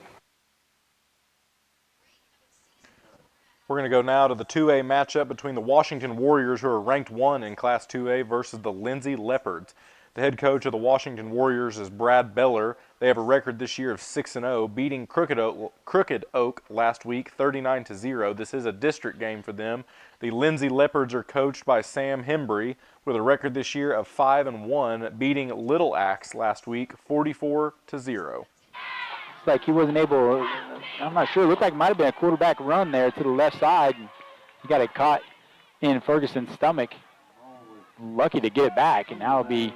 B: We're going to go now to the 2A matchup between the Washington Warriors, who are ranked 1 in Class 2A, versus the Lindsay Leopards. The head coach of the Washington Warriors is Brad Beller. They have a record this year of 6-0, beating Crooked Oak last week 39-0. This is a district game for them. The Lindsay Leopards are coached by Sam Hembry with a record this year of 5-1, beating Little Axe last week 44-0.
Q: It's like he wasn't able, I'm not sure, it looked like it might have been a quarterback run there to the left side. And he got it caught in Ferguson's stomach. Lucky to get it back, and now it'll be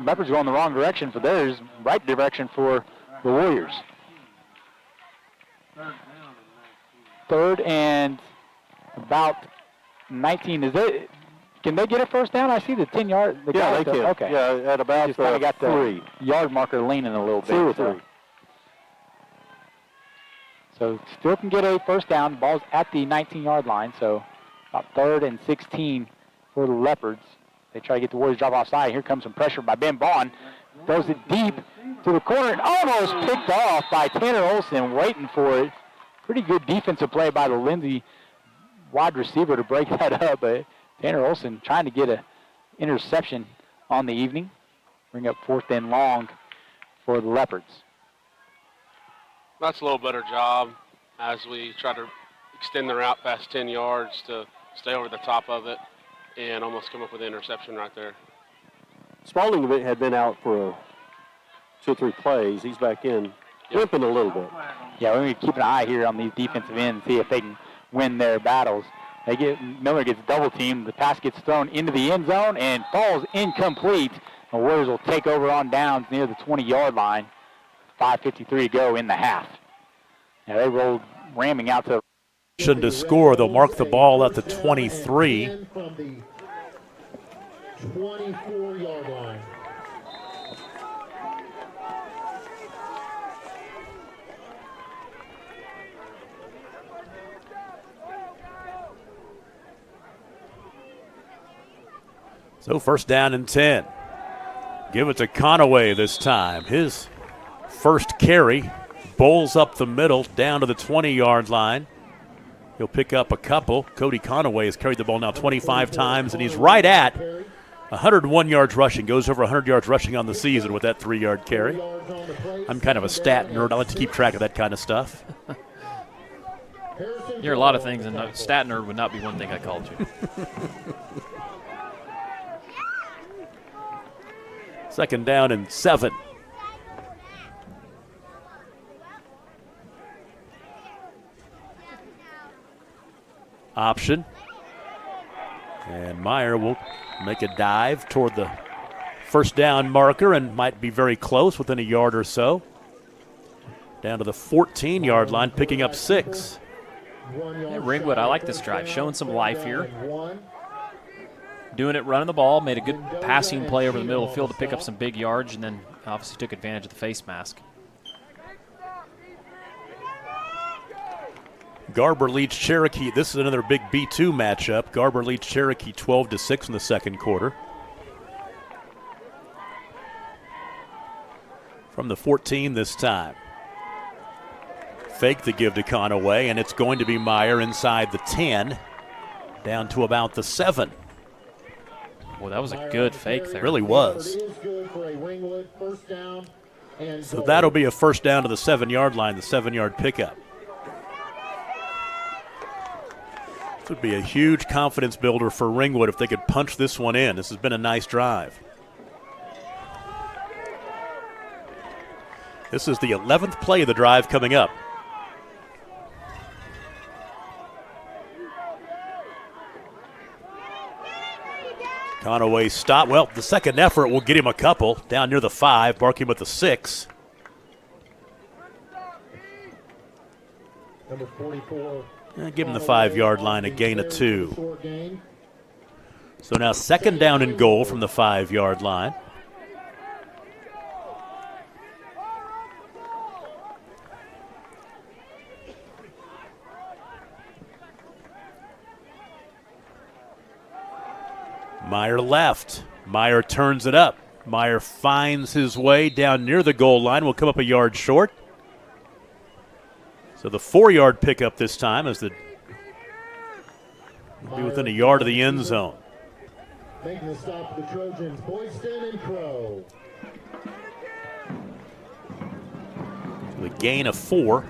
Q: Leopards going the wrong direction for theirs, right direction for the Warriors. Third and about 19. Can they get a first down? I see the 10-yard.
P: Yeah, they can.
Q: Okay.
P: Yeah, at about
Q: Just kinda got the
P: 3.
Q: yard marker leaning a little bit.
P: 2 or 3.
Q: So still can get a first down. The ball's at the 19-yard line, so about 3rd and 16 for the Leopards. They try to get the Warriors drop offside. Here comes some pressure by Ben Bond. Throws it deep to the corner and almost picked off by Tanner Olson, waiting for it. Pretty good defensive play by the Lindsay wide receiver to break that up. But Tanner Olson trying to get an interception on the evening. Bring up 4th and long for the Leopards.
R: That's a little better job as we try to extend the route past 10 yards to stay over the top of it and almost come up with an interception right there.
P: Spalding had been out for 2 or 3 plays. He's back in, limping a little bit.
Q: Yeah, we're going to keep an eye here on these defensive ends, see if they can win their battles. Miller gets double teamed. The pass gets thrown into the end zone and falls incomplete. The Warriors will take over on downs near the 20-yard line. 5:53 to go in the half. Now they rolled ramming out to
A: to score. They'll mark the ball at the 23.
H: From the 24-yard line.
A: So first down and 10. Give it to Conaway this time. His first carry, bowls up the middle down to the 20-yard line. He'll pick up a couple. Cody Conaway has carried the ball now 25 times, and he's right at 101 yards rushing. Goes over 100 yards rushing on the season with that 3-yard carry. I'm kind of a stat nerd. I like to keep track of that kind of stuff.
G: You're a lot of things, and stat nerd would not be one thing I called you.
A: Second down and 7. Option. And Meyer will make a dive toward the first down marker and might be very close, within a yard or so. Down to the 14-yard line, picking up 6.
G: Yeah, Ringwood, I like this drive. Showing some life here. Doing it, running the ball, made a good passing play over the middle of the field to pick up some big yards, and then obviously took advantage of the face mask.
A: Garber leads Cherokee. This is another big B2 matchup. Garber leads Cherokee 12-6 in the second quarter. From the 14 this time. Fake the give to Conaway, and it's going to be Meyer inside the 10, down to about the 7.
G: Well, that was a good fake there.
A: It really was. So that'll be a first down to the 7-yard line, the 7-yard pickup. This would be a huge confidence builder for Ringwood if they could punch this one in. This has been a nice drive. This is the 11th play of the drive coming up. Conaway stop. Well, the second effort will get him a couple. Down near the 5, barking with the 6.
H: Number 44.
A: Give him the 5-yard line, a gain of 2. So now second down and goal from the 5-yard line. Meyer left. Meyer turns it up. Meyer finds his way down near the goal line. Will come up a yard short. So the 4-yard pickup this time as the will be within a yard of the end zone.
H: Making the stop for the Trojans, Boyston and Crow.
A: The gain of 4.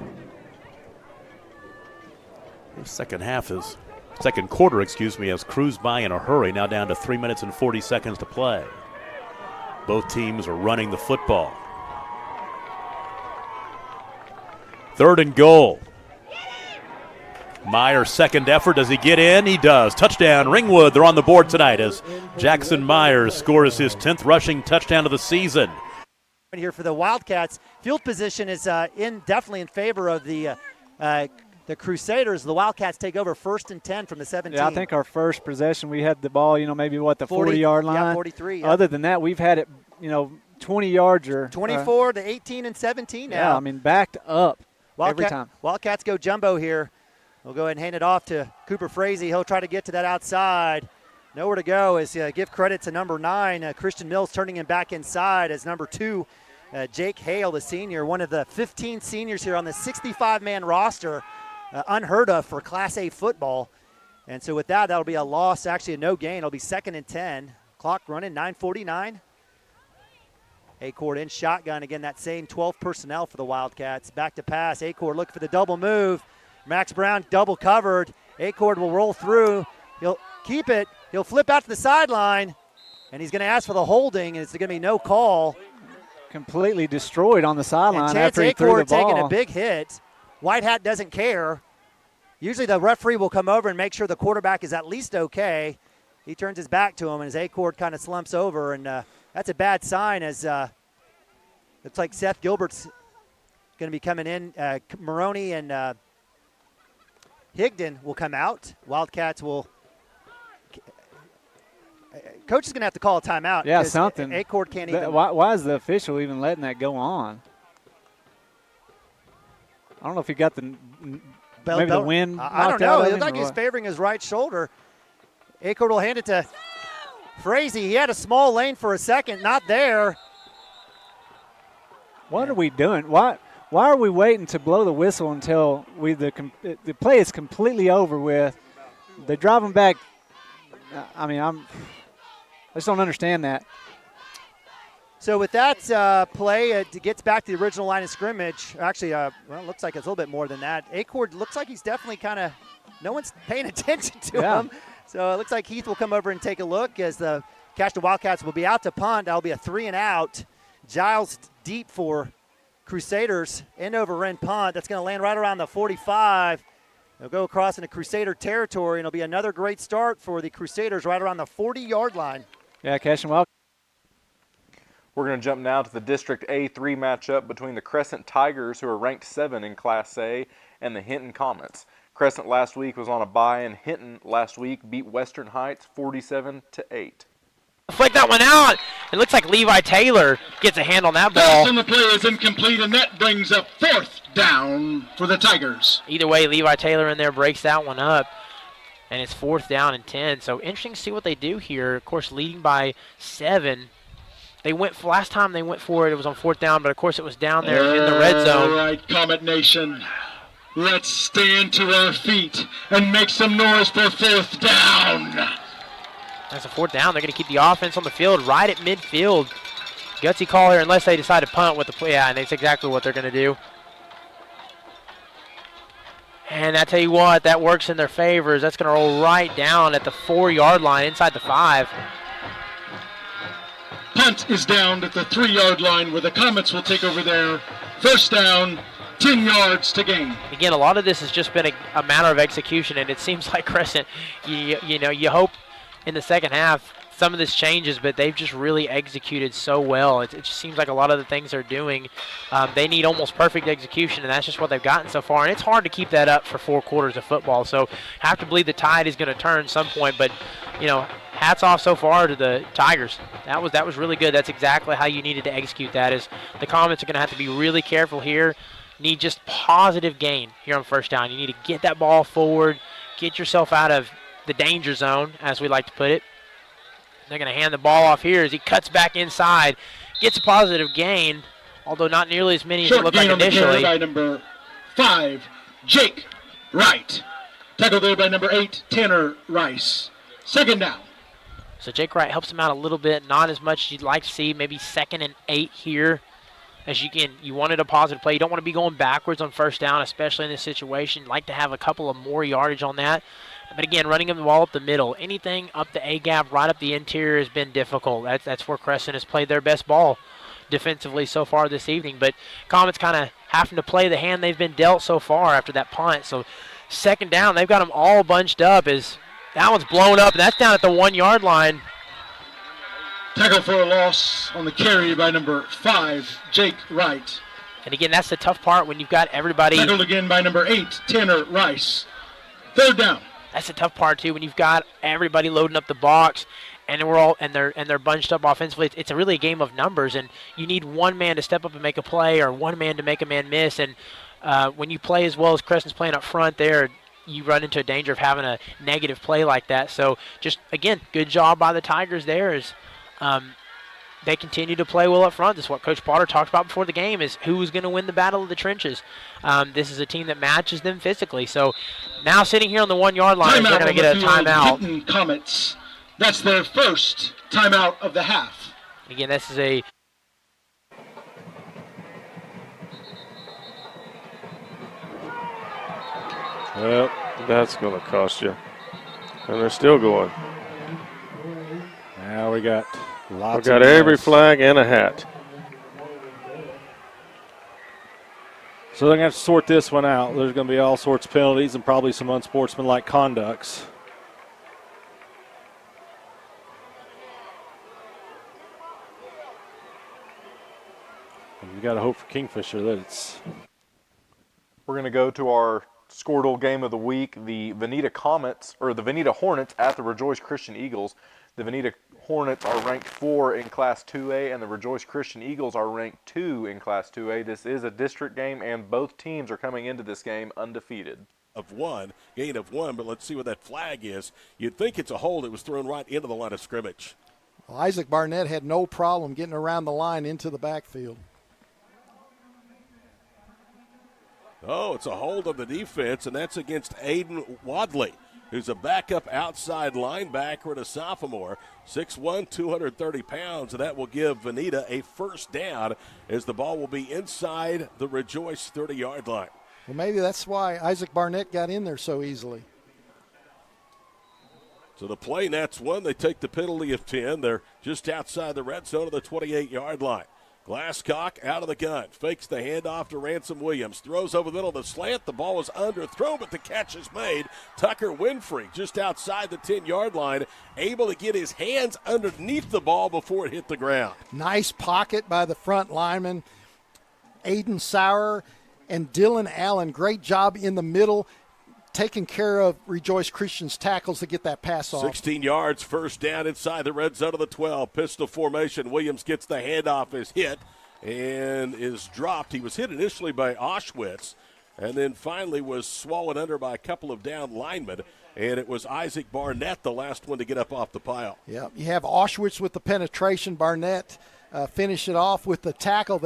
A: The second quarter, has cruised by in a hurry. Now down to 3 minutes and 40 seconds to play. Both teams are running the football. 3rd and goal. Meyer's second effort. Does he get in? He does. Touchdown, Ringwood. They're on the board tonight as Jackson Myers scores his 10th rushing touchdown of the season.
C: Here for the Wildcats, field position is definitely in favor of the Crusaders. The Wildcats take over 1st and 10 from the 17.
D: Yeah, I think our first possession we had the ball, maybe the 40-yard line.
C: Yeah, 43. Yeah.
D: Other than that, we've had it, 20 yards or
C: 24 to 18 and 17 now.
D: Yeah, backed up every time.
C: Wildcats go jumbo here. We'll go ahead and hand it off to Cooper Frazee. He'll try to get to that outside. Nowhere to go as give credit to number 9, Christian Mills, turning him back inside as number 2, Jake Hale, the senior, one of the 15 seniors here on the 65-man roster, unheard of for Class A football. And so with that'll be a loss, actually a no gain. It'll be 2nd and 10. Clock running, 9:49. Acord in shotgun. Again, that same 12 personnel for the Wildcats. Back to pass. Acord looking for the double move. Max Brown double covered. Acord will roll through. He'll keep it. He'll flip out to the sideline, and he's going to ask for the holding, and it's going to be no call.
D: Completely destroyed on the sideline
C: and
D: after he threw the ball.
C: Taking a big hit. White Hat doesn't care. Usually the referee will come over and make sure the quarterback is at least okay. He turns his back to him, and his Acord kind of slumps over, and that's a bad sign as looks like Seth Gilbert's going to be coming in. Maroney and Higdon will come out. Wildcats will – Coach is going to have to call a timeout.
D: Yeah, something.
C: Acord can't even –
D: Why is the official even letting that go on? I don't know if he got the wind.
C: I don't know. It looked like he was favoring his right shoulder. Acord will hand it to Frazee. He had a small lane for a second, not there.
D: What are we doing? Why are we waiting to blow the whistle until the play is completely over with? They drive them back. I just don't understand that.
C: So with that play, it gets back to the original line of scrimmage. Actually, it looks like it's a little bit more than that. Acord looks like he's definitely kind of – no one's paying attention to him. So it looks like Heath will come over and take a look as the Cashton Wildcats will be out to punt. That'll be a 3-and-out. Giles deep for Crusaders. End over end punt. That's going to land right around the 45. They'll go across into Crusader territory, and it'll be another great start for the Crusaders right around the 40-yard line.
D: Yeah, Cashton Wildcats.
B: We're going to jump now to the District A3 matchup between the Crescent Tigers, who are ranked 7 in Class A, and the Hinton Comets. Crescent last week was on a bye, and Hinton last week beat Western Heights 47-8.
I: Flick that one out. It looks like Levi Taylor gets a hand on that ball.
J: Pass on the play is incomplete, and that brings up 4th down for the Tigers.
I: Either way, Levi Taylor in there breaks that one up, and it's 4th down and 10. So interesting to see what they do here. Of course, leading by 7. Last time they went for it, it was on 4th down, but of course it was down there in the red zone.
J: All right, Comet Nation, let's stand to our feet and make some noise for 4th down.
I: That's a 4th down. They're going to keep the offense on the field right at midfield. Gutsy call here unless they decide to punt with the play. Yeah, and that's exactly what they're going to do. And I tell you what, that works in their favor. That's going to roll right down at the 4-yard line inside the 5.
J: Punt is down at the 3-yard line where the Comets will take over there. 1st down, 10 yards to gain.
I: Again, a lot of this has just been a matter of execution, and it seems like Crescent, you hope in the second half some of this changes, but they've just really executed so well. It just seems like a lot of the things they're doing, they need almost perfect execution, and that's just what they've gotten so far. And it's hard to keep that up for 4 quarters of football, so have to believe the tide is going to turn some point. But, hats off so far to the Tigers. That was really good. That's exactly how you needed to execute that. Is the Comets are going to have to be really careful here. Need just positive gain here on 1st down. You need to get that ball forward, get yourself out of the danger zone, as we like to put it. They're going to hand the ball off here as he cuts back inside. Gets a positive gain, although not nearly as many as it looked like initially.
J: By number 5, Jake Wright. Tackled there by number 8, Tanner Rice. Second down.
I: So Jake Wright helps him out a little bit, not as much as you'd like to see. Maybe 2nd and 8 here. As you wanted a positive play. You don't want to be going backwards on first down, especially in this situation. You'd like to have a couple of more yardage on that. But again, running him the ball up the middle, anything up the A-gap, right up the interior has been difficult. That's where Crescent has played their best ball defensively so far this evening. But Comets kind of having to play the hand they've been dealt so far after that punt. So second down, they've got them all bunched up as that one's blown up, and that's down at the 1-yard line.
J: Tackle for a loss on the carry by number 5, Jake Wright.
I: And again, that's the tough part when you've got everybody.
J: Tackled again by number 8, Tanner Rice. Third down.
I: That's the tough part too when you've got everybody loading up the box, and they're bunched up offensively. It's really a game of numbers, and you need one man to step up and make a play, or one man to make a man miss. And when you play as well as Crescent's playing up front, there you run into a danger of having a negative play like that. So just again, good job by the Tigers there as they continue to play well up front. This is what Coach Potter talked about before the game, is who's going to win the battle of the trenches. This is a team that matches them physically. So now sitting here on the 1-yard line, they're going to get a timeout.
J: Hinton Comets. That's their first timeout of the half.
I: Again, this is a
P: Well, that's going to cost you. And they're still going.
L: Now we got lots.
P: We got every flag and a hat.
L: So they're going to have to sort this one out. There's going to be all sorts of penalties and probably some unsportsmanlike conducts. And you got to hope for Kingfisher that it's.
B: We're going to go to our Skordle game of the week, the Veneta Hornets at the Rejoice Christian Eagles. The Veneta Hornets are ranked 4 in Class 2A, and the Rejoice Christian Eagles are ranked 2 in Class 2A. This is a district game, and both teams are coming into this game undefeated.
F: Gain of one, but let's see what that flag is. You'd think it's a hold. It was thrown right into the line of scrimmage.
E: Well, Isaac Barnett had no problem getting around the line into the backfield.
F: Oh, it's a hold of the defense, and that's against Aiden Wadley, who's a backup outside linebacker and a sophomore, 6'1", 230 pounds, and that will give Veneta a first down as the ball will be inside the Rejoice 30-yard line.
E: Well, maybe that's why Isaac Barnett got in there so easily.
F: So the play Nats won. They take the penalty of 10. They're just outside the red zone of the 28-yard line. Glasscock out of the gun, fakes the handoff to Ransom Williams, throws over the middle of the slant. The ball was underthrown, but the catch is made. Tucker Winfrey just outside the 10-yard line, able to get his hands underneath the ball before it hit the ground.
E: Nice pocket by the front lineman. Aiden Sauer and Dylan Allen, great job in the middle, taking care of Rejoice Christian's tackles to get that pass off.
F: 16 yards, first down inside the red zone of the 12. Pistol formation. Williams gets the handoff, is hit, and is dropped. He was hit initially by Auschwitz, and then finally was swallowed under by a couple of down linemen, and it was Isaac Barnett, the last one to get up off the pile.
E: Yeah, you have Auschwitz with the penetration. Barnett finish it off with the tackle.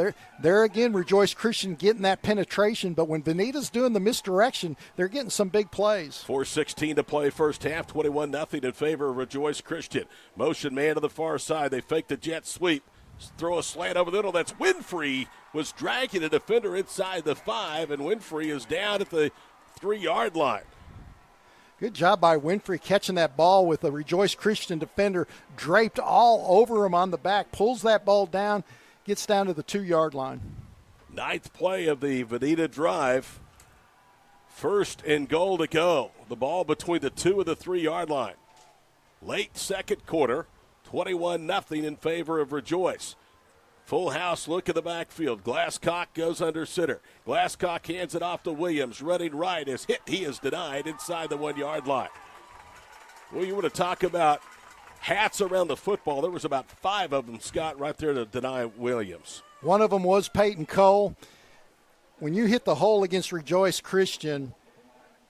E: There again, Rejoice Christian getting that penetration, but when Veneta's doing the misdirection, they're getting some big plays.
F: 4:16 to play first half, 21-0 in favor of Rejoice Christian. Motion man to the far side. They fake the jet sweep. Throw a slant over the middle. That's Winfrey was dragging a defender inside the 5, and Winfrey is down at the 3-yard line.
E: Good job by Winfrey catching that ball with a Rejoice Christian defender draped all over him on the back. Pulls that ball down, gets down to the 2-yard line.
F: 9th play of the Veneta drive. First and goal to go. The ball between the 2 and the 3-yard line. Late second quarter, 21-0 in favor of Rejoice. Full house look at the backfield. Glasscock goes under center. Glasscock hands it off to Williams. Running right is hit. He is denied inside the 1-yard line. Well, you want to talk about hats around the football. There was about 5 of them, Scott, right there to deny Williams.
E: One of them was Peyton Cole. When you hit the hole against Rejoice Christian,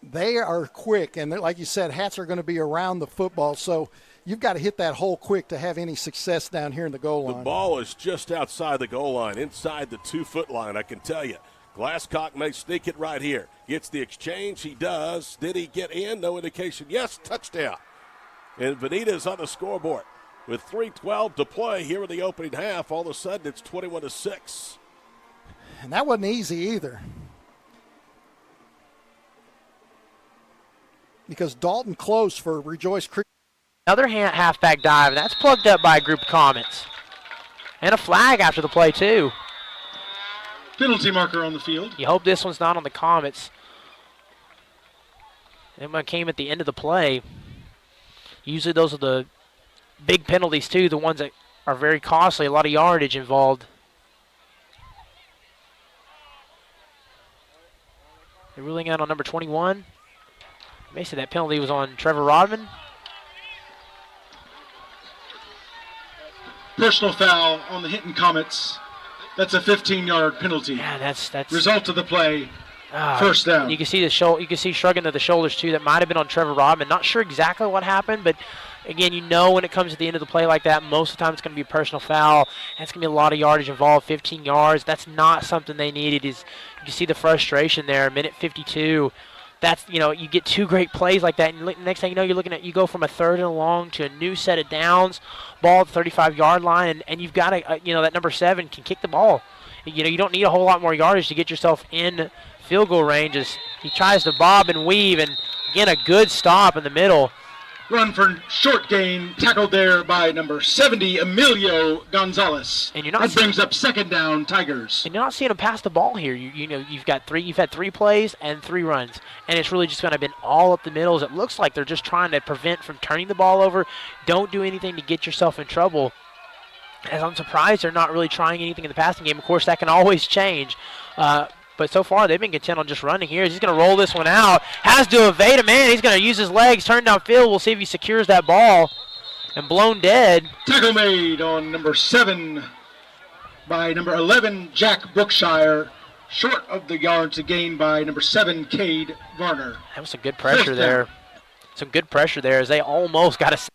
E: they are quick. And like you said, hats are going to be around the football. So you've got to hit that hole quick to have any success down here in the goal line.
F: The ball is just outside the goal line, inside the 2-foot line, I can tell you. Glasscock may sneak it right here. Gets the exchange. He does. Did he get in? No indication. Yes, touchdown. And Veneta's on the scoreboard. With 3:12 to play here in the opening half, all of a sudden it's 21-6.
E: And that wasn't easy either. Because Dalton close for Rejoice Creek.
I: Another halfback dive, and that's plugged up by a group of Comets. And a flag after the play, too.
J: Penalty marker on the field.
I: You hope this one's not on the Comets. That one came at the end of the play. Usually those are the big penalties, too, the ones that are very costly, a lot of yardage involved. They're ruling out on number 21. May say that penalty was on Trevor Rodman.
J: Personal foul on the Hinton Comets. That's a 15-yard penalty.
I: Yeah, that's
J: result of the play. First down.
I: You can see you can see shrugging of the shoulders too. That might have been on Trevor Rodman. Not sure exactly what happened, but again, you know when it comes to the end of the play like that, most of the time it's going to be a personal foul. And it's going to be a lot of yardage involved. 15 yards. That's not something they needed. You can see the frustration there. Minute 52. That's, you get two great plays like that, and next thing you know, you go from a 3rd and long to a new set of downs, ball at the 35-yard line, and you've got that number 7 can kick the ball. You don't need a whole lot more yardage to get yourself in field goal range as he tries to bob and weave, and again, a good stop in the middle.
J: Run for short gain, tackled there by number 70, Emilio Gonzalez.
I: And that
J: brings up 2nd down, Tigers.
I: And you're not seeing him pass the ball here. You've had 3 plays and 3 runs, and it's really just kind of been all up the middle. It looks like they're just trying to prevent from turning the ball over. Don't do anything to get yourself in trouble. As I'm surprised they're not really trying anything in the passing game. Of course, that can always change. But so far, they've been content on just running here. He's going to roll this one out. Has to evade a man. He's going to use his legs, turn downfield. We'll see if he secures that ball. And blown dead.
J: Tackle made on number 7 by number 11, Jack Brookshire. Short of the yards to gain by number 7, Cade Varner.
I: That was some good pressure there. Some good pressure there as they almost got a...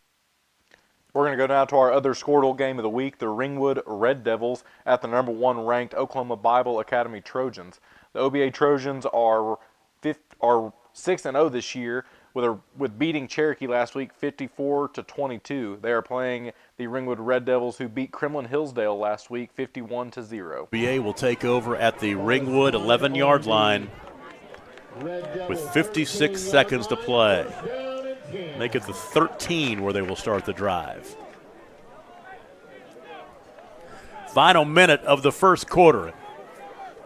B: We're going to go now to our other Skordle game of the week, the Ringwood Red Devils at the number 1 ranked Oklahoma Bible Academy Trojans. The OBA Trojans are 6-0 this year with beating Cherokee last week 54-22. They are playing the Ringwood Red Devils, who beat Kremlin Hillsdale last week 51-0.
A: OBA will take over at the Ringwood 11-yard line with 56 seconds to play. Make it the 13 where they will start the drive. Final minute of the first quarter.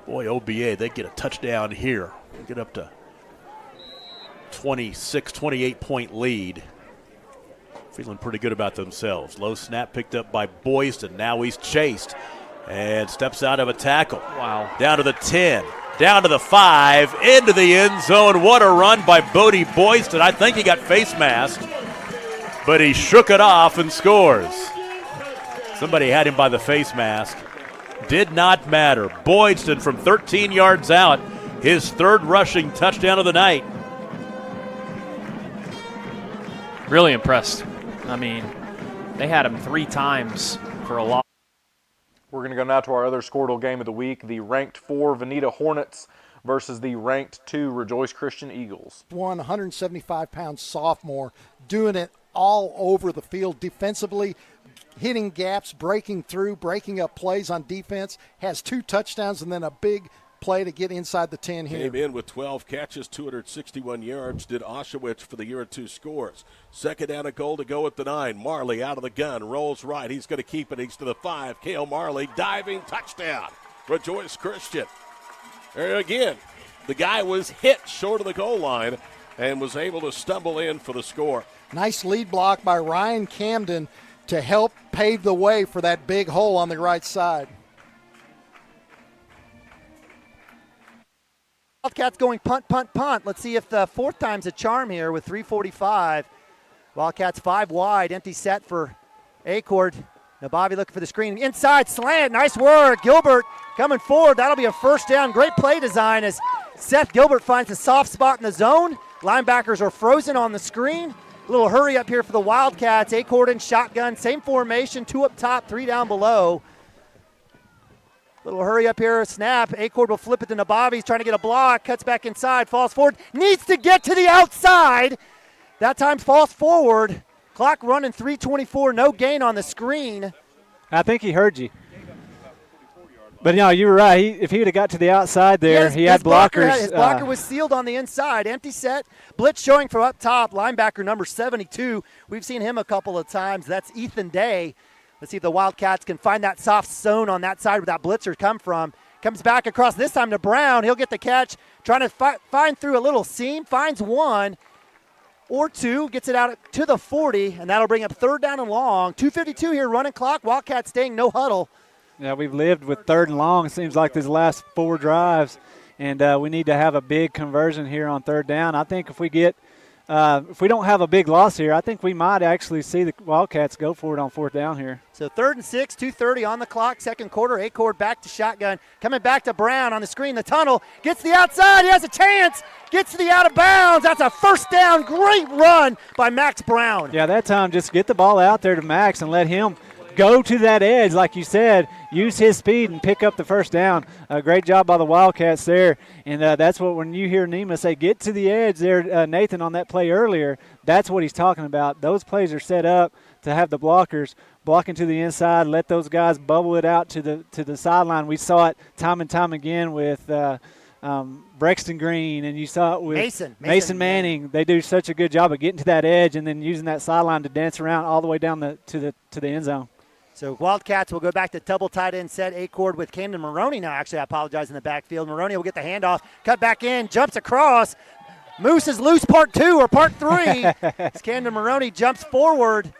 A: Boy, OBA, they get a touchdown here. Get up to 26, 28-point lead. Feeling pretty good about themselves. Low snap picked up by Boyston. Now he's chased and steps out of a tackle.
G: Wow.
A: Down to the 10. Down to the 5, into the end zone. What a run by Bodie Boyston. I think he got face masked, but he shook it off and scores. Somebody had him by the face mask. Did not matter. Boyston from 13 yards out, his 3rd rushing touchdown of the night.
G: Really impressed. I mean, they had him 3 times for a lot.
B: We're going to go now to our other Skordle game of the week, the ranked 4 Veneta Hornets versus the ranked 2 Rejoice Christian Eagles.
E: 175-pound sophomore doing it all over the field defensively, hitting gaps, breaking through, breaking up plays on defense, has 2 touchdowns and then a big play to get inside the 10 here.
F: Came in with 12 catches, 261 yards, did Oshowich for the year and 2 scores. 2nd down and goal to go at the 9. Marley out of the gun, rolls right. He's going to keep it. He's to the 5. Cale Marley diving touchdown. Rejoice Christian. There again, the guy was hit short of the goal line and was able to stumble in for the score.
E: Nice lead block by Ryan Camden to help pave the way for that big hole on the right side.
C: Wildcats going punt, punt, punt. Let's see if the 4th time's a charm here with 3:45. Wildcats 5 wide, empty set for Acord. Now Bobby looking for the screen. Inside slant, nice work. Gilbert coming forward. That'll be a 1st down. Great play design as Seth Gilbert finds a soft spot in the zone. Linebackers are frozen on the screen. Little hurry up here for the Wildcats. Acord in shotgun, same formation, 2 up top, 3 down below. Little hurry up here, snap. Acord will flip it to Nabavi. He's trying to get a block, cuts back inside, falls forward, needs to get to the outside. That time falls forward. Clock running 3:24, no gain on the screen.
D: I think he heard you. But no, you were right. If he would have got to the outside there, he had blockers.
C: His blocker was sealed on the inside. Empty set. Blitz showing from up top. Linebacker number 72. We've seen him a couple of times. That's Ethan Day. Let's see if the Wildcats can find that soft zone on that side where that blitzer come from. Comes back across this time to Brown. He'll get the catch. Trying to find through a little seam. Finds 1 or 2. Gets it out to the 40, and that'll bring up 3rd down and long. 2:52 here, running clock. Wildcats staying no huddle.
D: Yeah, we've lived with 3rd and long, it seems like, these last 4 drives. And we need to have a big conversion here on 3rd down. I think if we don't have a big loss here, I think we might actually see the Wildcats go for it on 4th down here.
C: So 3rd and 6, 2:30 on the clock, second quarter. Acord back to shotgun. Coming back to Brown on the screen, the tunnel. Gets the outside, he has a chance. Gets to the out of bounds. That's a 1st down. Great run by Max Brown.
D: Yeah, that time just get the ball out there to Max and let him go to that edge, like you said, use his speed and pick up the 1st down. Great job by the Wildcats there. And that's what, when you hear Nima say, get to the edge there, Nathan, on that play earlier, that's what he's talking about. Those plays are set up to have the blockers blocking to the inside, let those guys bubble it out to the sideline. We saw it time and time again with Brexton Green, and you saw it with Mason Manning. They do such a good job of getting to that edge and then using that sideline to dance around all the way down to the end zone.
C: So Wildcats will go back to double tight end set. Acord with Camden Maroney now. Actually, I apologize, in the backfield. Maroney will get the handoff, cut back in, jumps across. Moose is loose part 2 or part 3. As Camden Maroney jumps forward,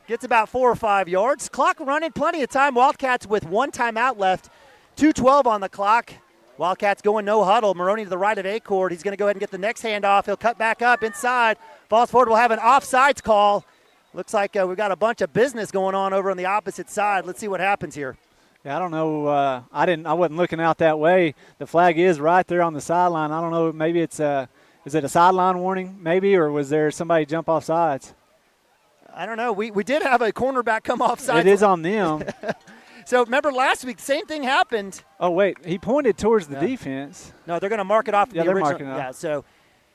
C: gets about 4 or 5 yards. Clock running, plenty of time. Wildcats with 1 timeout left, 2:12 on the clock. Wildcats going no huddle. Maroney to the right of Acord. He's going to go ahead and get the next handoff. He'll cut back up inside. Falls forward. We'll have an offsides call. Looks like we've got a bunch of business going on over on the opposite side. Let's see what happens here.
D: Yeah, I don't know. I wasn't looking out that way. The flag is right there on the sideline. I don't know. Maybe it's is it a sideline warning? Maybe, or was there somebody jump off sides?
C: I don't know. We did have a cornerback come off sides.
D: It is on them.
C: So remember last week, same thing happened.
D: Oh wait, he pointed towards the defense.
C: No, they're going to mark it off.
D: Yeah,
C: the
D: they're
C: original.
D: marking it off.
C: Yeah,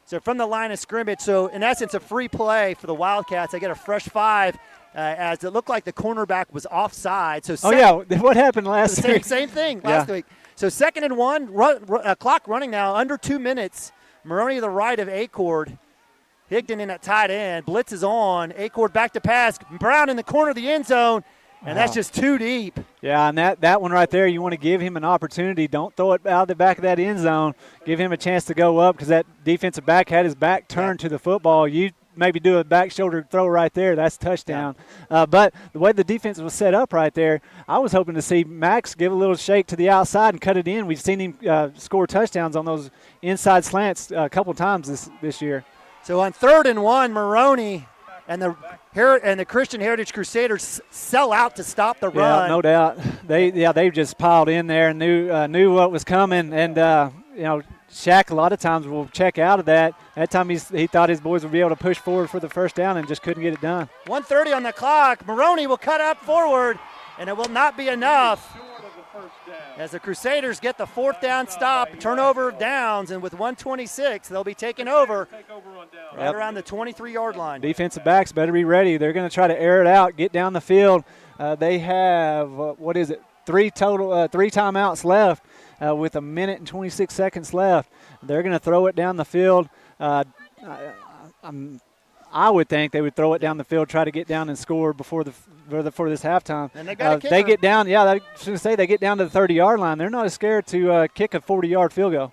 C: so from the line of scrimmage, so in essence, a free play for the Wildcats. They get a fresh 5 as it looked like the cornerback was offside. So
D: what happened last week?
C: Same thing last week. So 2nd and 1, clock running now, under 2 minutes. Maroney to the right of Acord. Higdon in at tight end. Blitz is on. Acord back to pass. Brown in the corner of the end zone. And that's just too deep.
D: Yeah, and that one right there, you want to give him an opportunity. Don't throw it out of the back of that end zone. Give him a chance to go up because that defensive back had his back turned to the football. You maybe do a back shoulder throw right there. That's touchdown. Yeah. But the way the defense was set up right there, I was hoping to see Max give a little shake to the outside and cut it in. We've seen him score touchdowns on those inside slants a couple times this year.
C: So on 3rd and 1, Maroney and the Christian Heritage Crusaders sell out to stop the run.
D: Yeah, no doubt. They just piled in there and knew what was coming. And Shaq a lot of times will check out of that. That time he thought his boys would be able to push forward for the 1st down and just couldn't get it done.
C: 1:30 on the clock. Maroney will cut up forward, and it will not be enough. As the Crusaders get the 4th down stop, turnover of downs, and with 1:26, they'll be taking over right around the 23-yard line.
D: Defensive backs better be ready. They're going to try to air it out, get down the field. They have, 3 timeouts left with 1 minute and 26 seconds left. They're going to throw it down the field. I would think they would throw it down the field, try to get down and score before this halftime.
C: And they got a kicker.
D: They get down. Yeah, I was going to say they get down to the 30-yard line. They're not as scared to kick a 40-yard field goal.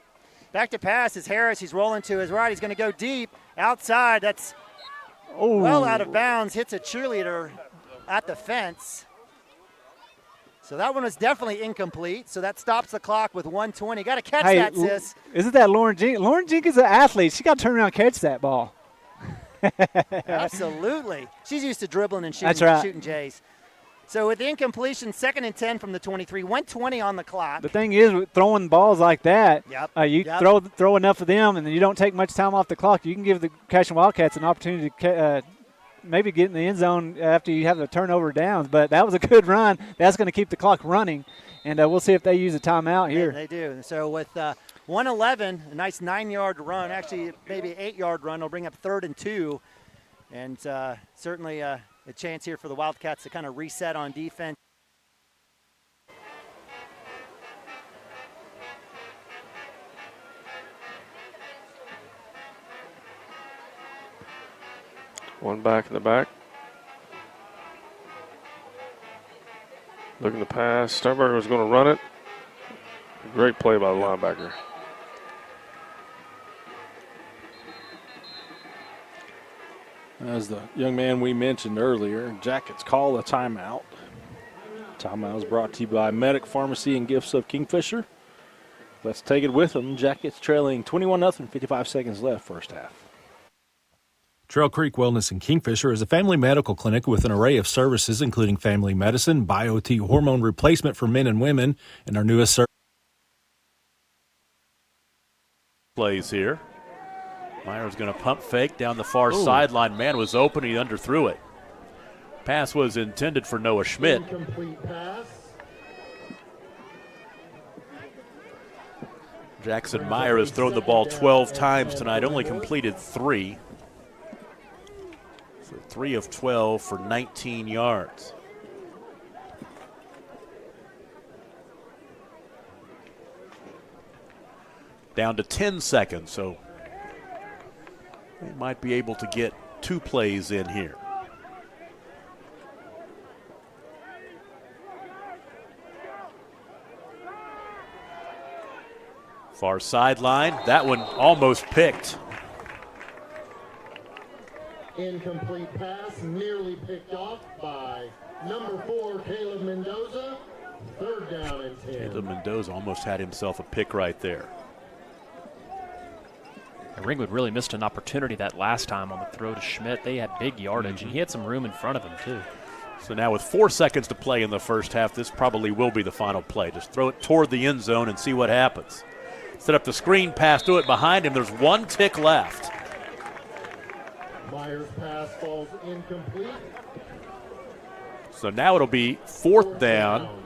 C: Back to pass is Harris. He's rolling to his right. He's going to go deep outside. That's well out of bounds. Hits a cheerleader at the fence. So that one was definitely incomplete. So that stops the clock with 1:20. Got to catch that, sis.
D: Isn't that Lauren Jenkins? Lauren Jenkins is an athlete. She got to turn around and catch that ball.
C: Absolutely. She's used to dribbling and shooting,
D: That's right.
C: shooting Jays. So with the incompletion, 2nd and 10 from the 23, 1:20 on the clock.
D: The thing is, with throwing balls like that, you throw enough of them, and then you don't take much time off the clock. You can give the Cashion Wildcats an opportunity to maybe get in the end zone after you have the turnover downs. But that was a good run. That's going to keep the clock running. And we'll see if they use a timeout here.
C: They do. So with 1:11, a nice 9-yard run, actually maybe 8-yard run, will bring up 3rd and 2. And certainly a chance here for the Wildcats to kind of reset on defense.
P: One back in the back. Looking to pass. Sternberger was going to run it. Great play by the linebacker.
L: As the young man we mentioned earlier, Jackets call a timeout. Timeout is brought to you by Medic Pharmacy and Gifts of Kingfisher. Let's take it with them. Jackets trailing 21-0, 55 seconds left, first half.
N: Trail Creek Wellness in Kingfisher is a family medical clinic with an array of services, including family medicine, Bio-T hormone replacement for men and women, and our newest service.
A: Plays here. Myers going to pump fake down the far sideline. Man was open. He underthrew it. Pass was intended for Noah Schmidt.
H: Incomplete pass.
A: Jackson Meyer has thrown the ball 12 times tonight, only completed 3. So 3 of 12 for 19 yards. Down to 10 seconds, so they might be able to get 2 plays in here. Far sideline, that one almost picked.
H: Incomplete pass, nearly picked off by number 4, Caleb Mendoza. 3rd down and 10.
A: Caleb Mendoza almost had himself a pick right there.
G: Ringwood really missed an opportunity that last time on the throw to Schmidt. They had big yardage, and he had some room in front of him, too.
A: So now with 4 seconds to play in the first half, this probably will be the final play. Just throw it toward the end zone and see what happens. Set up the screen pass to it behind him. There's 1 tick left.
H: Myers' pass falls incomplete.
A: So now it'll be 4th down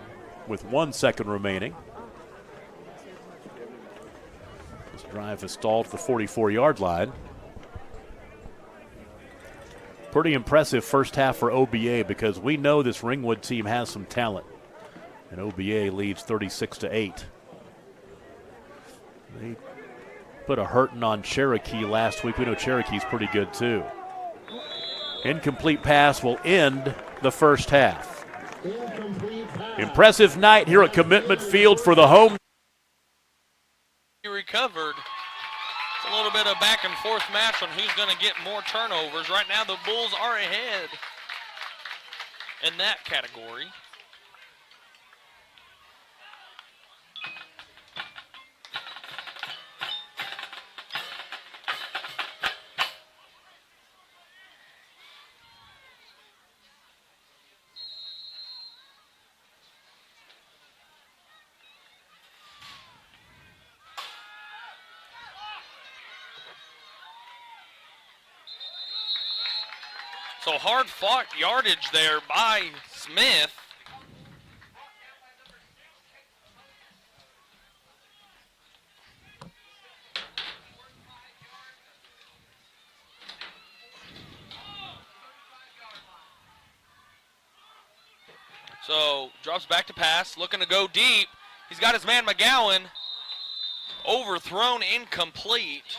A: with 1 second remaining. This drive has stalled at the 44-yard line. Pretty impressive first half for OBA because we know this Ringwood team has some talent. And OBA leads 36-8. They put a hurting on Cherokee last week. We know Cherokee's pretty good too. Incomplete pass will end the first half. Impressive night here at Commitment Field for the home.
K: He recovered. It's a little bit of back and forth match on who's going to get more turnovers. Right now the Bulls are ahead in that category. So hard-fought yardage there by Smith. So drops back to pass, looking to go deep. He's got his man McGowan. Overthrown, incomplete.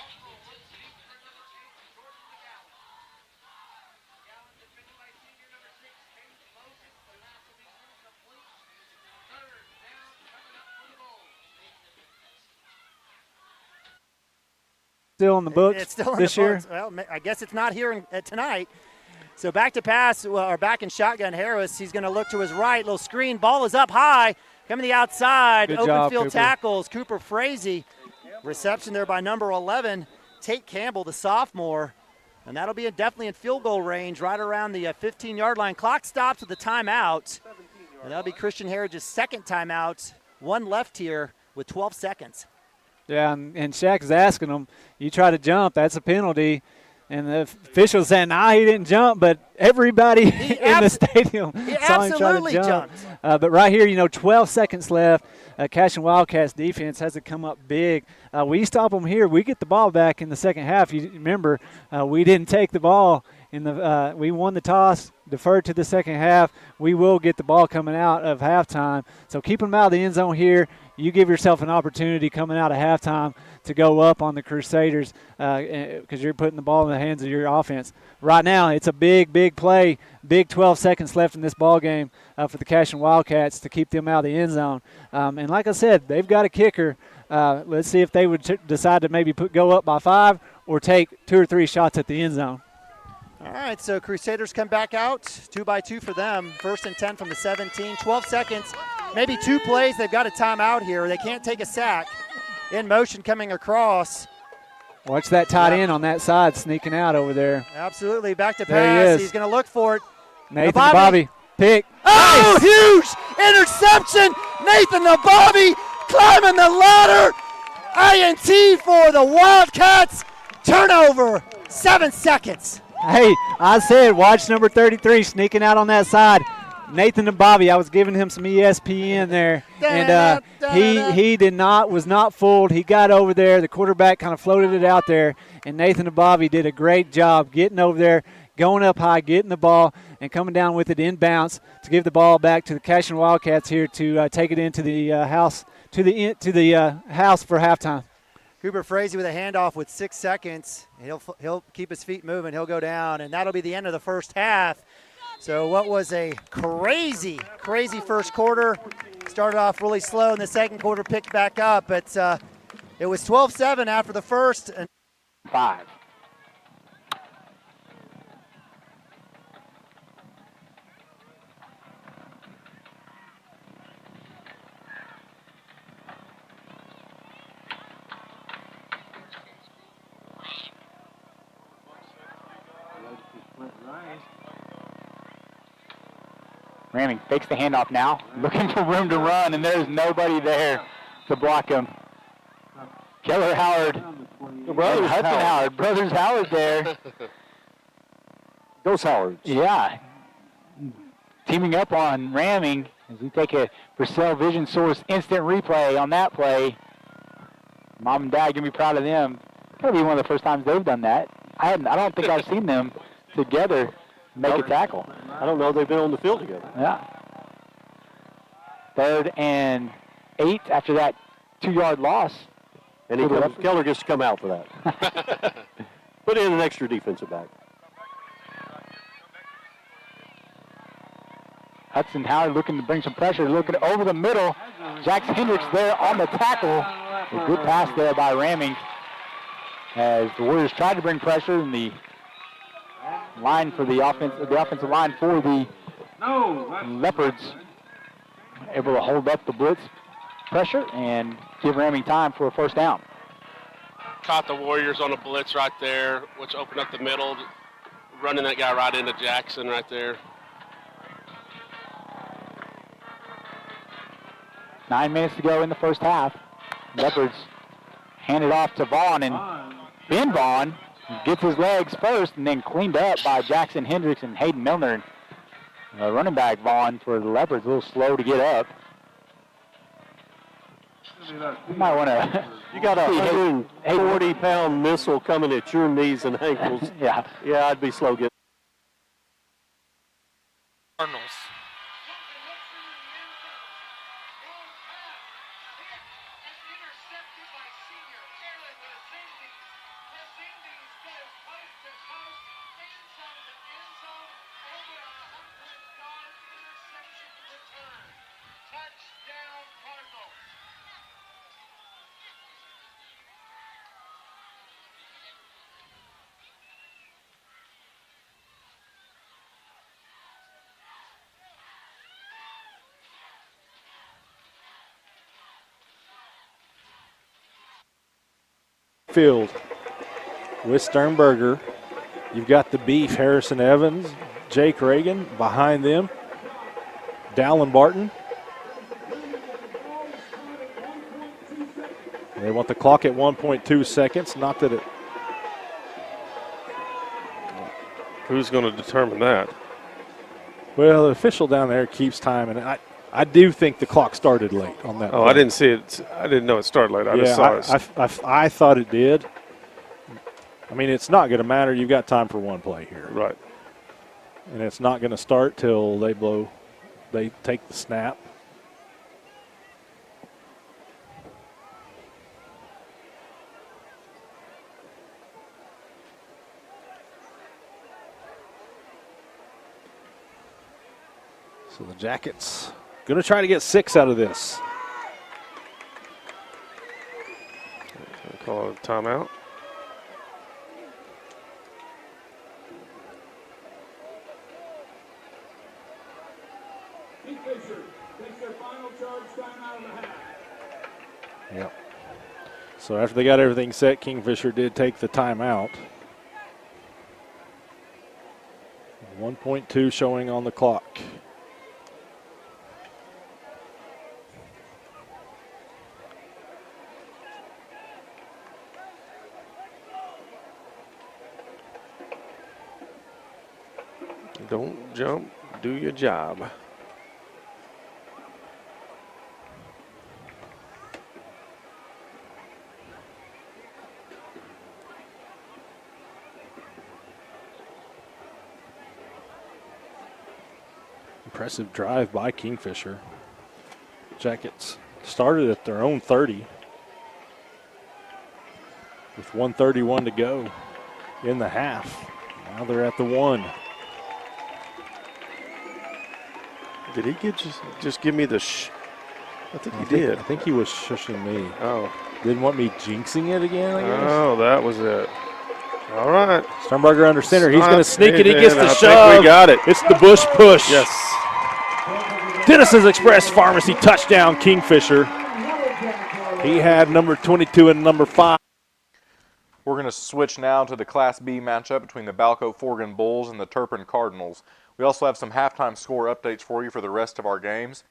D: Still in the books
C: it's still in
D: this
C: the
D: year?
C: books. Well, I guess it's not here tonight. So back to pass, or back in shotgun Harris. He's going to look to his right. Little screen. Ball is up high. Coming to the outside.
D: Good
C: Open
D: job,
C: field
D: Cooper.
C: tackles. Cooper Frazee. Reception there by number 11, Tate Campbell, the sophomore. And that'll be definitely in field goal range right around the 15-yard line. Clock stops with the timeout. And that'll be Christian Heritage's second timeout. 1 left here with 12 seconds.
D: Yeah, and Shaq is asking him, you try to jump, that's a penalty. And the official saying, nah, he didn't jump, but everybody in the stadium saw him try to jump. But right here, 12 seconds left. Cashion Wildcats defense has to come up big. We stop them here. We get the ball back in the second half. You remember, we didn't take the ball. We won the toss, deferred to the second half. We will get the ball coming out of halftime. So keep them out of the end zone here. You give yourself an opportunity coming out of halftime to go up on the Crusaders because you're putting the ball in the hands of your offense. Right now, it's a big, big play, big 12 seconds left in this ball game for the Cashion Wildcats to keep them out of the end zone. And like I said, they've got a kicker. Let's see if they would decide to maybe go up by 5 or take 2 or 3 shots at the end zone.
C: All right, so Crusaders come back out, 2-by-2 for them. 1st and 10 from the 17, 12 seconds. Maybe 2 plays, they've got a timeout here. They can't take a sack. In motion coming across.
D: Watch that tight end on that side sneaking out over there.
C: Absolutely, back to
D: there
C: pass.
D: He is.
C: He's going to look for it.
D: Nathan Bobby, pick.
C: Oh, nice. Huge interception. Nathan Nababi climbing the ladder. INT for the Wildcats. Turnover, 7 seconds.
D: Hey, I said watch number 33 sneaking out on that side. Nathan Nababi, I was giving him some ESPN there, and was not fooled. He got over there. The quarterback kind of floated it out there, and Nathan Nababi did a great job getting over there, going up high, getting the ball, and coming down with it in bounce to give the ball back to the Cashion Wildcats here to take it into the house house for halftime.
C: Cooper Frazee with a handoff with 6 seconds. He'll keep his feet moving. He'll go down, and that'll be the end of the first half. So what was a crazy, crazy first quarter. Started off really slow in the second quarter, picked back up, but it was 12-7 after the first. And
Q: 5. Ramming fakes the handoff now, looking for room to run, and there's nobody there to block him. Keller Howard, Hudson Howard, Brothers Howard there.
P: Those Howards.
Q: Yeah. Teaming up on Ramming as we take a Purcell Vision Source instant replay on that play. Mom and Dad going to be proud of them. Probably one of the first times they've done that. I don't think I've seen them together make a tackle.
P: I don't know. They've been on the field together.
Q: Yeah. 3rd and 8 after that 2-yard loss.
P: And Keller gets to come out for that. Put in an extra defensive back.
Q: Hudson Howard looking to bring some pressure, looking over the middle. Jackson Hendricks there on the tackle. A good pass there by Ramming as the Warriors tried to bring pressure in the line for the offensive line for the Leopards, able to hold up the blitz pressure and give Ramming time for a first down.
R: Caught the Warriors on a blitz right there, which opened up the middle, running that guy right into Jackson right there.
Q: 9 minutes to go in the first half. Leopards hand it off to Vaughn, and Ben Vaughn gets his legs first and then cleaned up by Jackson Hendricks and Hayden Milner. Running back Vaughn for the Leopards, a little slow to get up. You might want to.
P: You got a 140-pound missile coming at your knees and ankles.
Q: Yeah,
P: I'd be slow getting.
K: Cardinals.
L: Field with Sternberger. You've got the beef, Harrison Evans, Jake Reagan behind them, Dallin Barton. They want the clock at 1.2 seconds. Not that it
P: Who's going to determine that?
L: Well, the official down there keeps time, and I do think the clock started late on that.
P: Oh,
L: play.
P: I didn't see it. I didn't know it started late. I just saw it.
L: I thought it did. I mean, it's not going to matter. You've got time for one play here.
P: Right.
L: And it's not going to start till they take the snap. So the Jackets going to try to get 6 out of this.
P: Call it a timeout.
M: Kingfisher takes their final charge timeout of the half.
L: Yep. So after they got everything set, Kingfisher did take the timeout. 1.2 showing on the clock.
P: Don't jump, do your job.
L: Impressive drive by Kingfisher. Jackets started at their own 30 with 1:31 to go in the half. Now they're at the 1.
P: Did he just give me the I think he did.
L: I think he was shushing me.
P: Oh.
L: Didn't want me jinxing it again, I guess.
P: Oh, that was it. All right.
L: Sternberger under center. He's going to sneak it. He
P: in.
L: gets the
P: I
L: shove.
P: think we got it.
L: It's the Bush push.
P: Yes.
L: Dennis's Express Pharmacy touchdown, Kingfisher. He had number 22 and number 5.
B: We're going to switch now to the Class B matchup between the Balco Forgan Bulls and the Turpin Cardinals. We also have some halftime score updates for you for the rest of our games.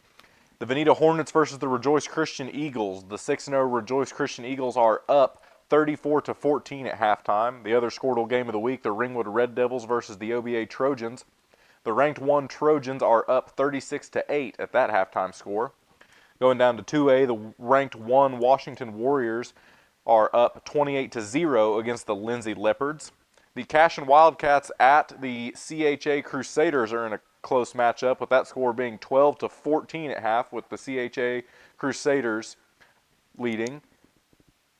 B: The Veneta Hornets versus the Rejoice Christian Eagles. The 6-0 Rejoice Christian Eagles are up 34-14 at halftime. The other Skordle game of the week, the Ringwood Red Devils versus the OBA Trojans. The ranked 1 Trojans are up 36-8 at that halftime score. Going down to 2A, the ranked 1 Washington Warriors are up 28-0 against the Lindsay Leopards. The Cashin Wildcats at the CHA Crusaders are in a close matchup, with that score being 12-14 at half, with the CHA Crusaders leading.